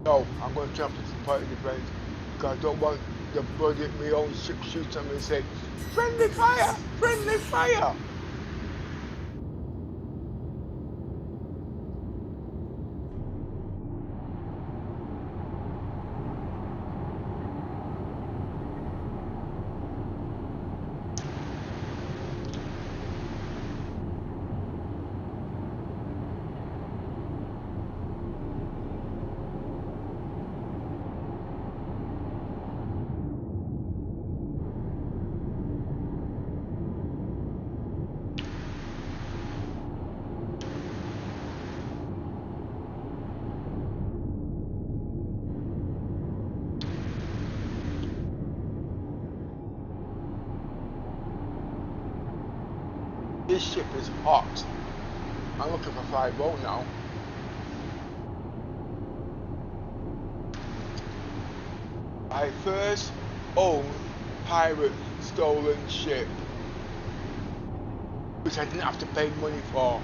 No, I'm going to jump into part of the event because I don't want the bloody my own ship shoot at me and say, friendly fire! Friendly fire! This ship is hot. I'm looking for 5-0 now. My first own pirate stolen ship, which I didn't have to pay money for.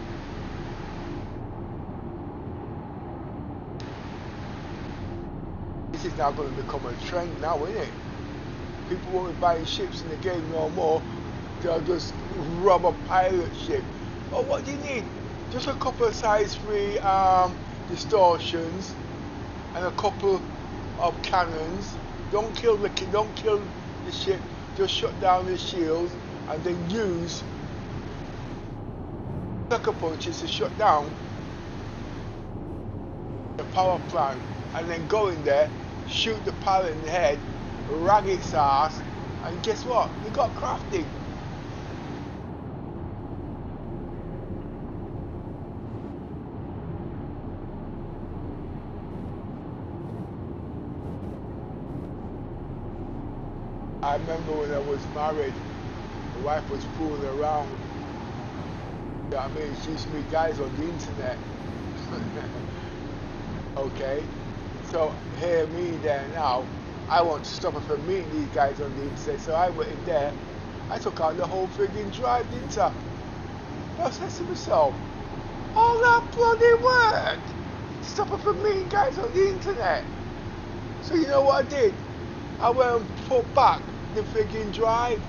This is now going to become a trend now, isn't it? People won't be buying ships in the game no more. They'll just rob a pirate ship. Oh, what do you need? Just a couple of size 3 distortions and a couple of cannons. Don't kill the ship. Just shut down the shields and then use sucker punches to shut down the power plant, and then go in there, shoot the pilot in the head, rag its ass, and guess what? You got crafting. I remember when I was married, the wife was fooling around. You know what I mean? She used to meet guys on the internet. Okay? So here me there now, I want to stop her from meeting these guys on the internet, so I went in there, I took out the whole frigging drive, didn't I? I said to myself, all that bloody work to stop her from meeting guys on the internet. So you know what I did? I went and put back the frigging drive.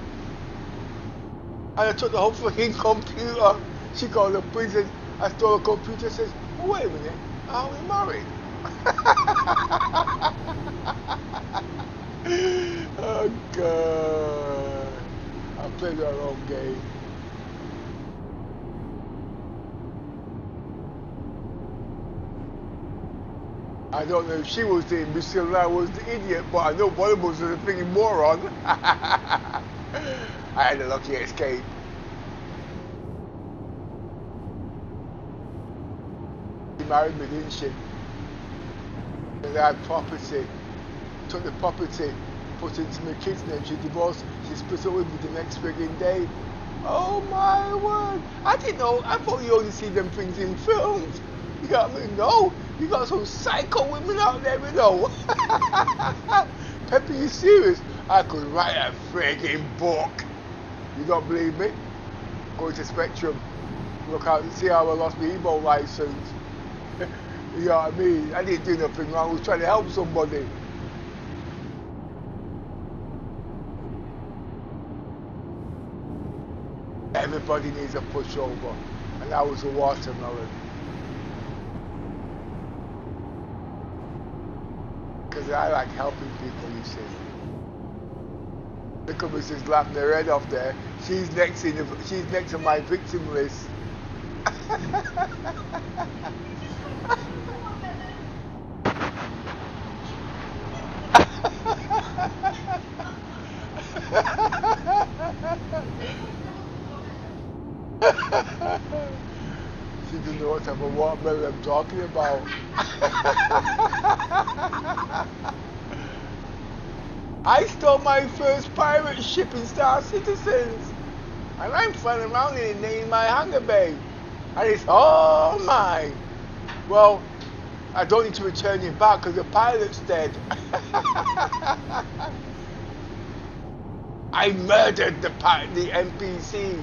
And I took the whole frigging computer. She called the prison. I stole the computer and says, oh, wait a minute, are we married? Oh God. I played the wrong game. I don't know if she was the imbecile and I was the idiot, but I know one of us was a freaking moron. I had a lucky escape. She married me, didn't she? And I had property. Took the property, put it into my kids' name. She divorced. She split up with me the next frigging day. Oh my word! I didn't know. I thought you only see them things in films. You got me? No. You got some psycho women out there, you know. Peppy, you serious? I could write a frigging book. You don't believe me? Go to Spectrum. Look out and see how I lost my emo license. You know what I mean? I didn't do nothing wrong. I was trying to help somebody. Everybody needs a pushover. And I was a watermelon. Because I like helping people, you see. Look at Mrs. laughing her head off there. She's next on my victim list. She doesn't know what type of watermelon I'm talking about. I stole my first pirate ship in Star Citizens, and I'm flying around in it in my hangar bay, and it's all mine. Well, I don't need to return it back because the pilot's dead. I murdered the NPC.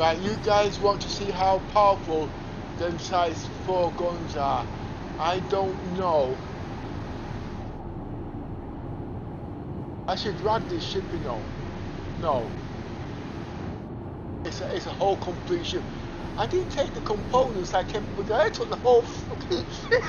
Right, you guys want to see how powerful them size 4 guns are. I don't know. I should drag this ship, you know. No. It's a whole complete ship. I didn't take the components like everybody. I took the whole fucking ship.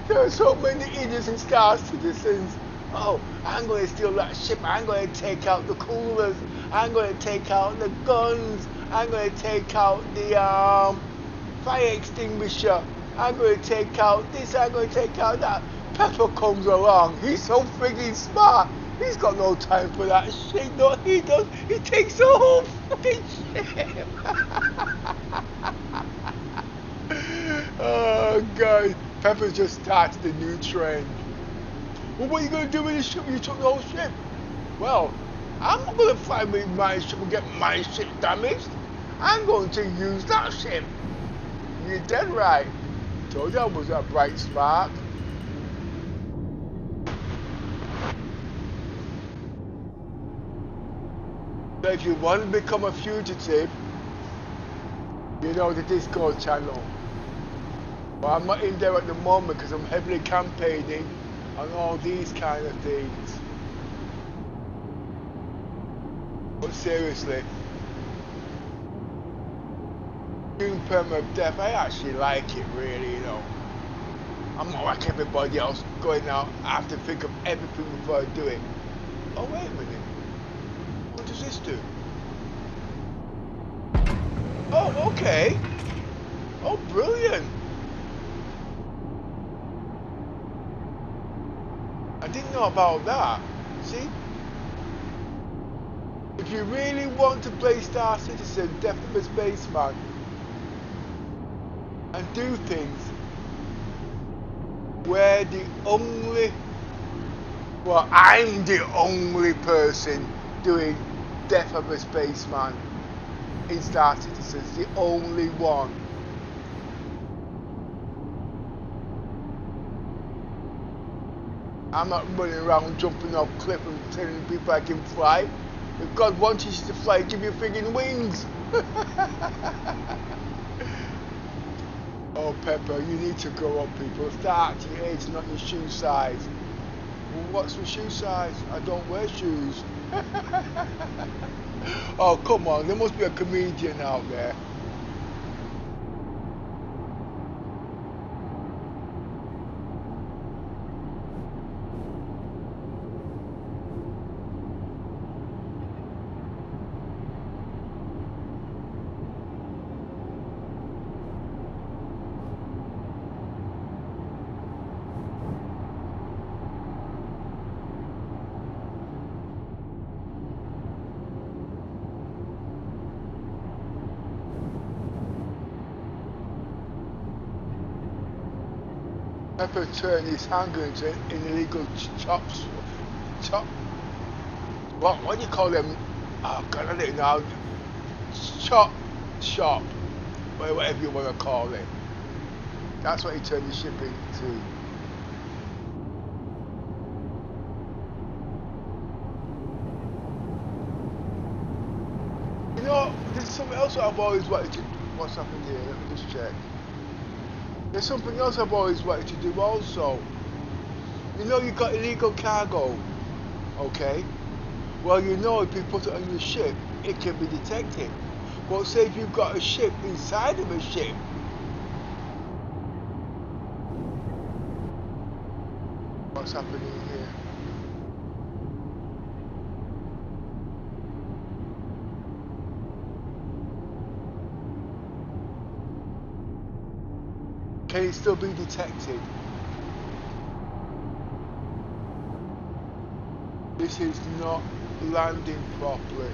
There are so many idiots and Star Citizens. Oh, I'm going to steal that ship. I'm going to take out the coolers. I'm going to take out the guns. I'm going to take out the fire extinguisher. I'm going to take out this. I'm going to take out that. Pepper comes along. He's so friggin' smart. He's got no time for that shit. No, he does. He takes the whole fucking ship. Oh, God. Pepper just started a new trend. Well, what are you going to do with this ship when you took the whole ship? Well, I'm not going to fly with my ship and get my ship damaged. I'm going to use that ship. You're dead right. Told you I was a bright spark. So if you want to become a fugitive, you know the Discord channel. But I'm not in there at the moment because I'm heavily campaigning on all these kind of things. But seriously, doing permanent death, I actually like it really, you know. I'm not like everybody else going out, I have to think of everything before I do it. Oh wait a minute, what does this do? Oh, okay. Oh, brilliant. I didn't know about that. See? If you really want to play Star Citizen, Death of a Spaceman, and do things where the only, well, I'm the only person doing Death of a Spaceman in Star Citizen, the only one. I'm not running around jumping off cliff and telling people I can fly. If God wants you to fly, give you friggin' wings. Oh, Pepper, you need to grow up, people. Start at your age, not your shoe size. Well, what's the shoe size? I don't wear shoes. Oh, come on, there must be a comedian out there. Pepper turned his hangar into an illegal chop. What do you call them? Oh God, I don't know. Chop shop, or whatever you want to call it. That's what he turned his ship into. You know, there's something else I've always wanted to. What's happened here? Let me just check. There's something else I've always wanted to do also. You know you got illegal cargo, okay? Well, you know if you put it on your ship, it can be detected. But say if you've got a ship inside of a ship, what's happening here? Can it still be detected? This is not landing properly.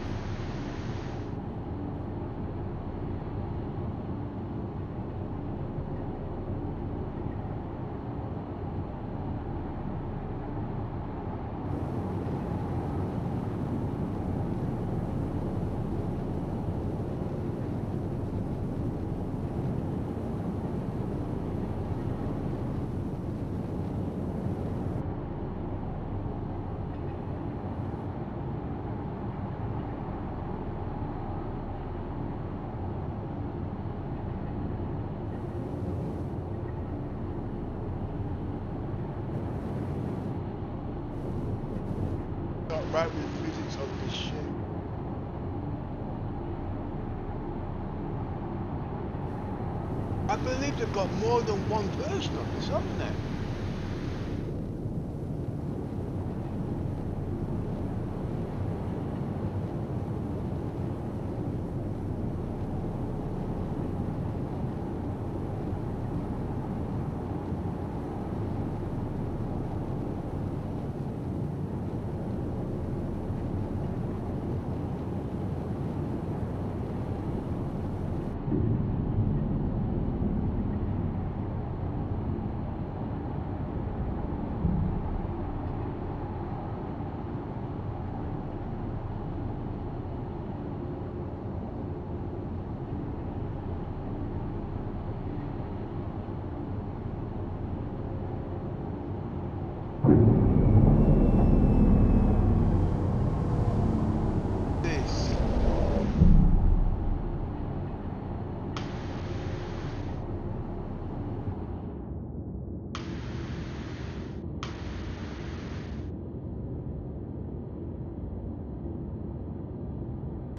right with physics on this ship. I believe they've got more than one version of this, haven't they?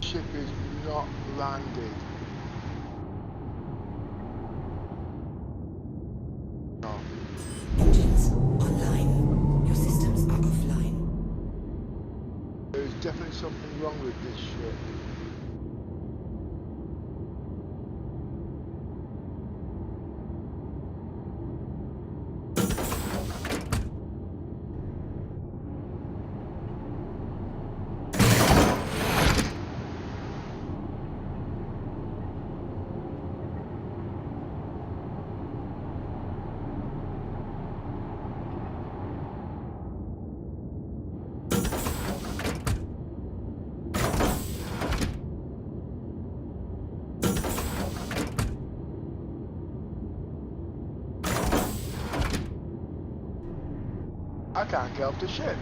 Ship is not landed. No. Engines online. Your systems are offline. There's definitely something wrong with this ship. I can't get off the ship.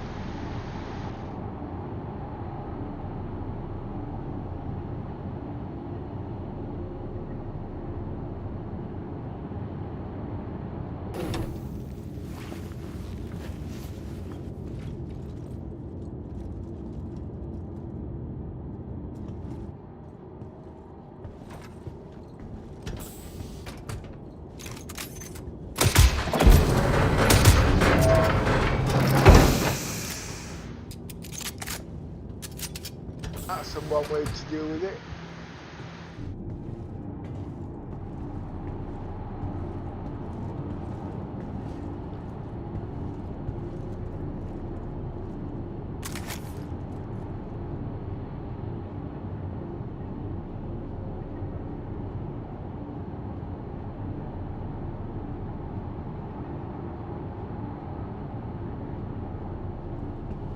That's one way to deal with it.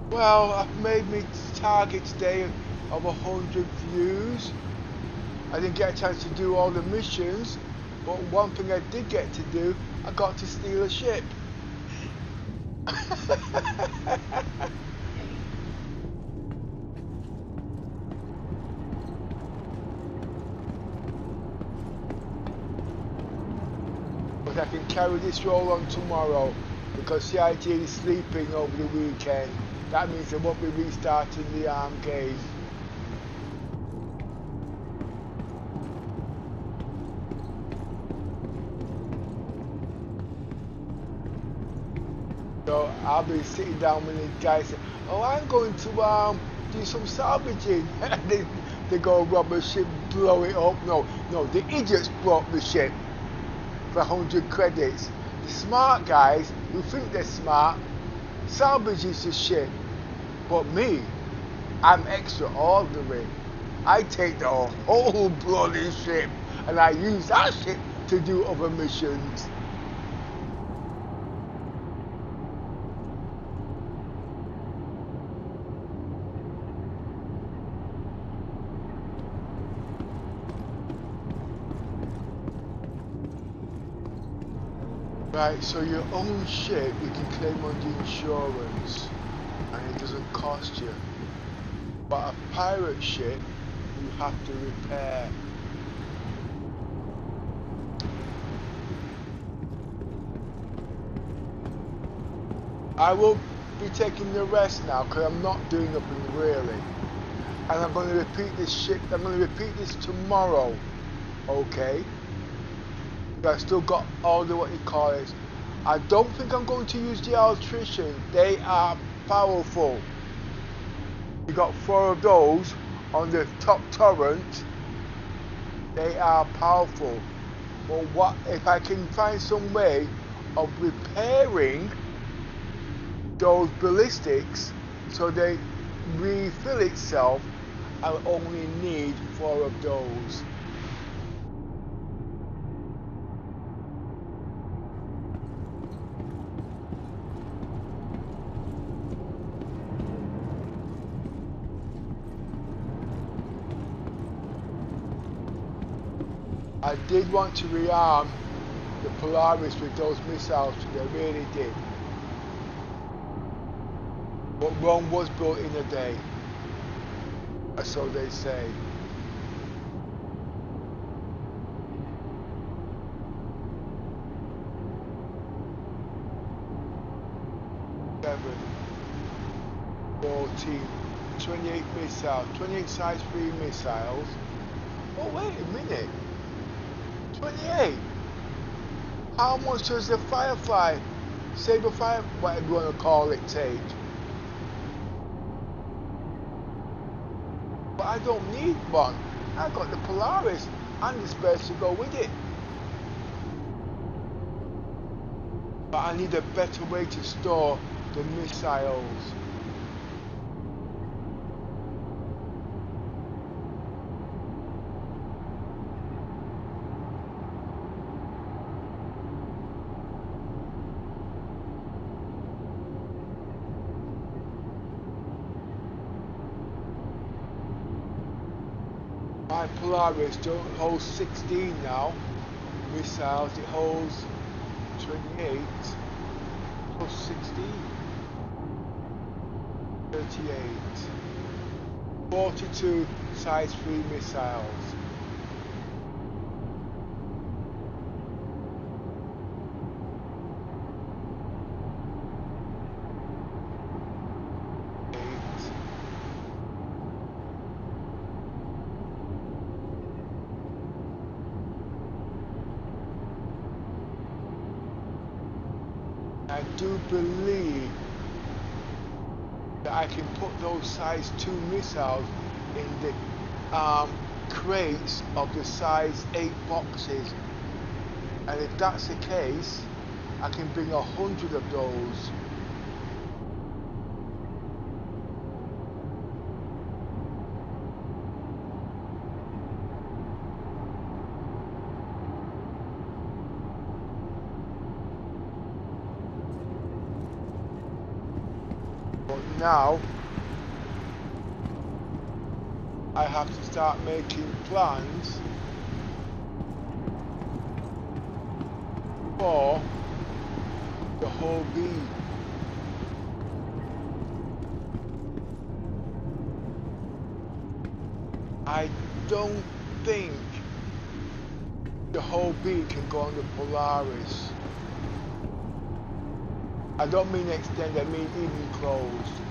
Well, I've made my target today of 100 views. I didn't get a chance to do all the missions, but one thing I did get to do, I got to steal a ship. But I can carry this role on tomorrow because CIT is sleeping over the weekend. That means I won't be restarting the arm game. So I'll be sitting down when the guys say, oh, I'm going to do some salvaging. they go rob a ship, blow it up. No, the idiots brought the ship for 100 credits. The smart guys who think they're smart salvages the ship. But me, I'm extraordinary. I take the whole bloody ship and I use that ship to do other missions. Right, so your own ship you can claim on the insurance and it doesn't cost you. But a pirate ship you have to repair. I will be taking the rest now because I'm not doing nothing really. And I'm going to repeat this shit. I'm going to repeat this tomorrow. Okay? But I still got all the what you call it. I don't think I'm going to use the electrician. They are powerful. You got 4 of those on the top torrent. They are powerful. But what if I can find some way of repairing those ballistics so they refill itself? I'll only need 4 of those. I did want to rearm the Polaris with those missiles, they really did. But Rome was built in a day, so they say. Seven, 14, 28 missiles, 28 size 3 missiles. Oh wait a minute. 28. How much does the Firefly, Saber Fire, whatever you want to call it, take? But I don't need one. I got the Polaris and the space to go with it. But I need a better way to store the missiles. My Polaris don't hold 16 now missiles, it holds 28 plus 16, 38, 42 size 3 missiles. I do believe that I can put those size 2 missiles in the crates of the size 8 boxes, and if that's the case I can bring 100 of those. Now I have to start making plans for the whole beam. I don't think the whole beam can go on the Polaris. I don't mean extend, I mean even closed.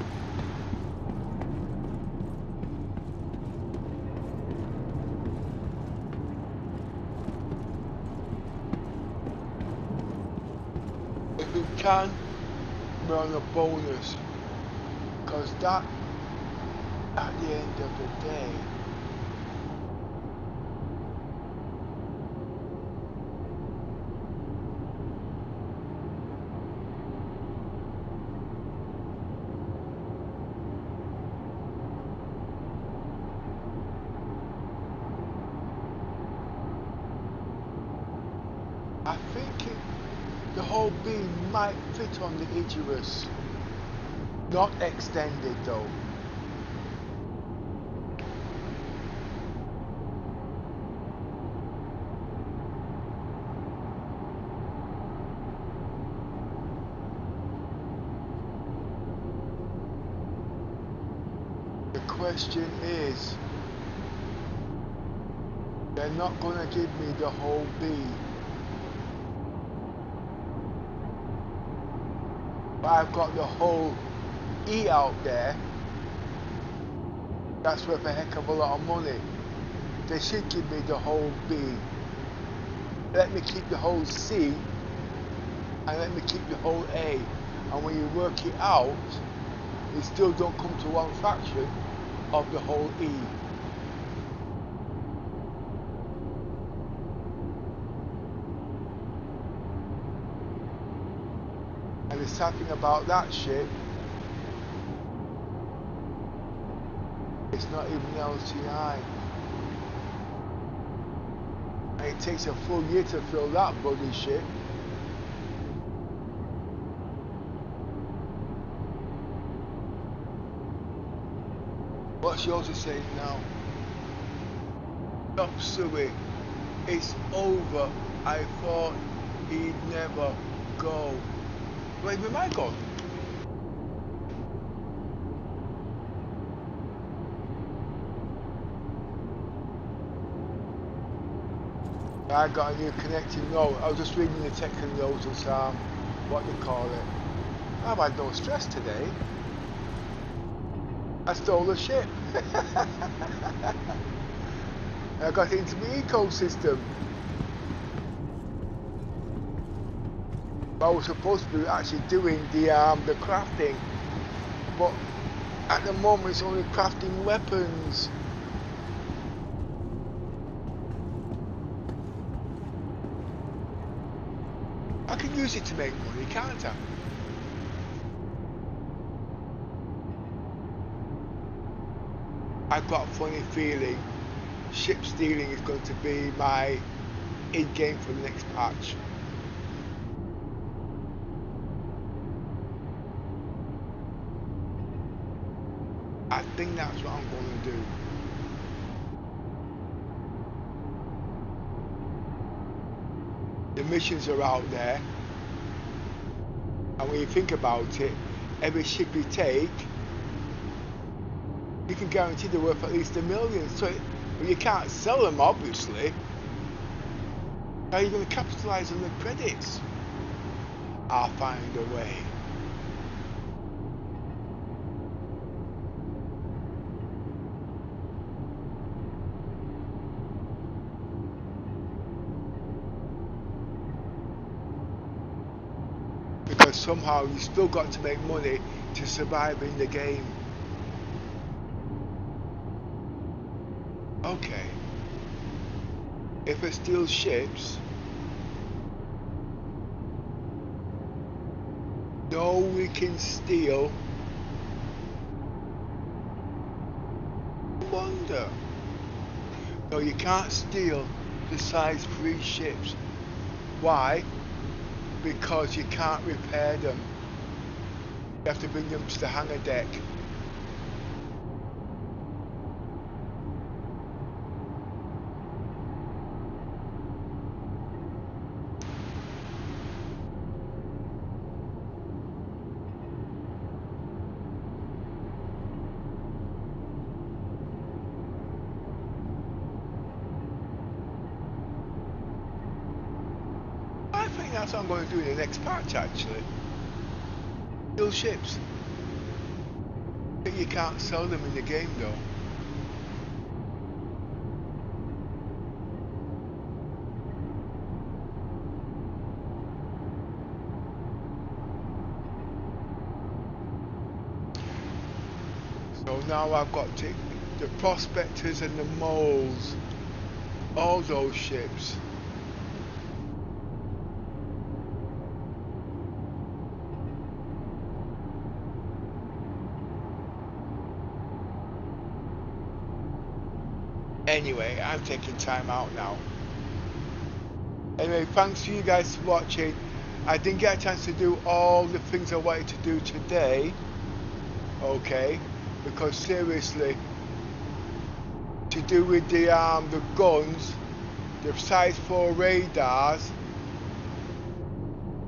If it can, we're on a bonus, because that, at the end of the day, I think the whole beam might fit on the Icarus. Not extended though. The question is, they're not going to give me the whole beam. But I've got the whole E out there, that's worth a heck of a lot of money. They should give me the whole B. Let me keep the whole C, and let me keep the whole A. And when you work it out, you still don't come to 1 fraction of the whole E. And the sad thing about that ship, it's not even LCI. And it takes a full year to fill that bloody ship. What's yours saying now? Stop suing. It's over. I thought he'd never go. Where am I gone? I got a new connecting note. I was just reading the technical notes of what they call it. I've had no stress today. I stole the ship. I got into the ecosystem. I was supposed to be actually doing the crafting, but at the moment it's only crafting weapons. I can use it to make money, can't I? I've got a funny feeling ship stealing is going to be my in-game for the next patch. I think that's what I'm going to do. The missions are out there, and when you think about it, every ship you take, you can guarantee they're worth at least $1 million. So you can't sell them, obviously. How are you going to capitalise on the credits? I'll find a way. Because somehow you still got to make money to survive in the game. Okay. If I steal ships, no, we can steal. Wonder. No, you can't steal the size 3 ships. Why? Because you can't repair them. You have to bring them to the hangar deck. That's what I'm going to do in the next patch, actually. Steal ships. I think you can't sell them in the game, though. So now I've got to the prospectors and the moles, all those ships. Anyway, I'm taking time out now. Anyway, thanks to you guys for watching. I didn't get a chance to do all the things I wanted to do today. Okay, because seriously, to do with the guns, the size 4 radars,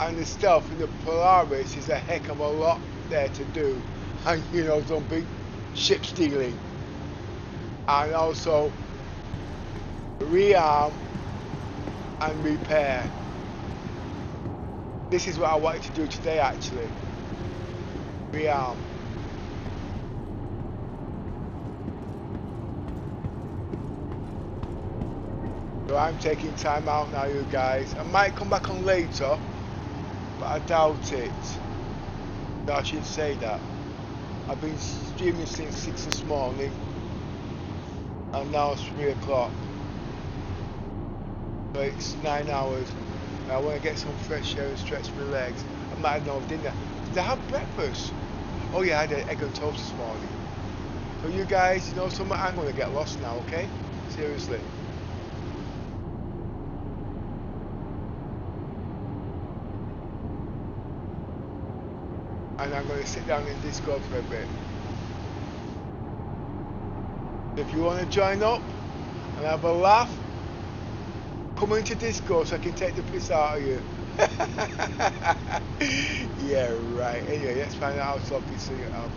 and the stealth in the Polaris is a heck of a lot there to do. And you know, some big ship stealing, and also rearm and repair. This is what I wanted to do today, actually. Rearm. So I'm taking time out now, you guys. I might come back on later, but I doubt it. No, I should say that. I've been streaming since 6 this morning, and now it's 3 o'clock. So it's 9 hours. And I want to get some fresh air and stretch my legs. I might have no dinner. Did I have breakfast? Oh yeah, I had egg and toast this morning. So you guys, you know something? I'm going to get lost now, okay? Seriously. And I'm going to sit down in Discord for a bit. If you want to join up and have a laugh, come into Discord so I can take the piss out of you. Yeah, right. Anyway, let's find out how to lock this thing up.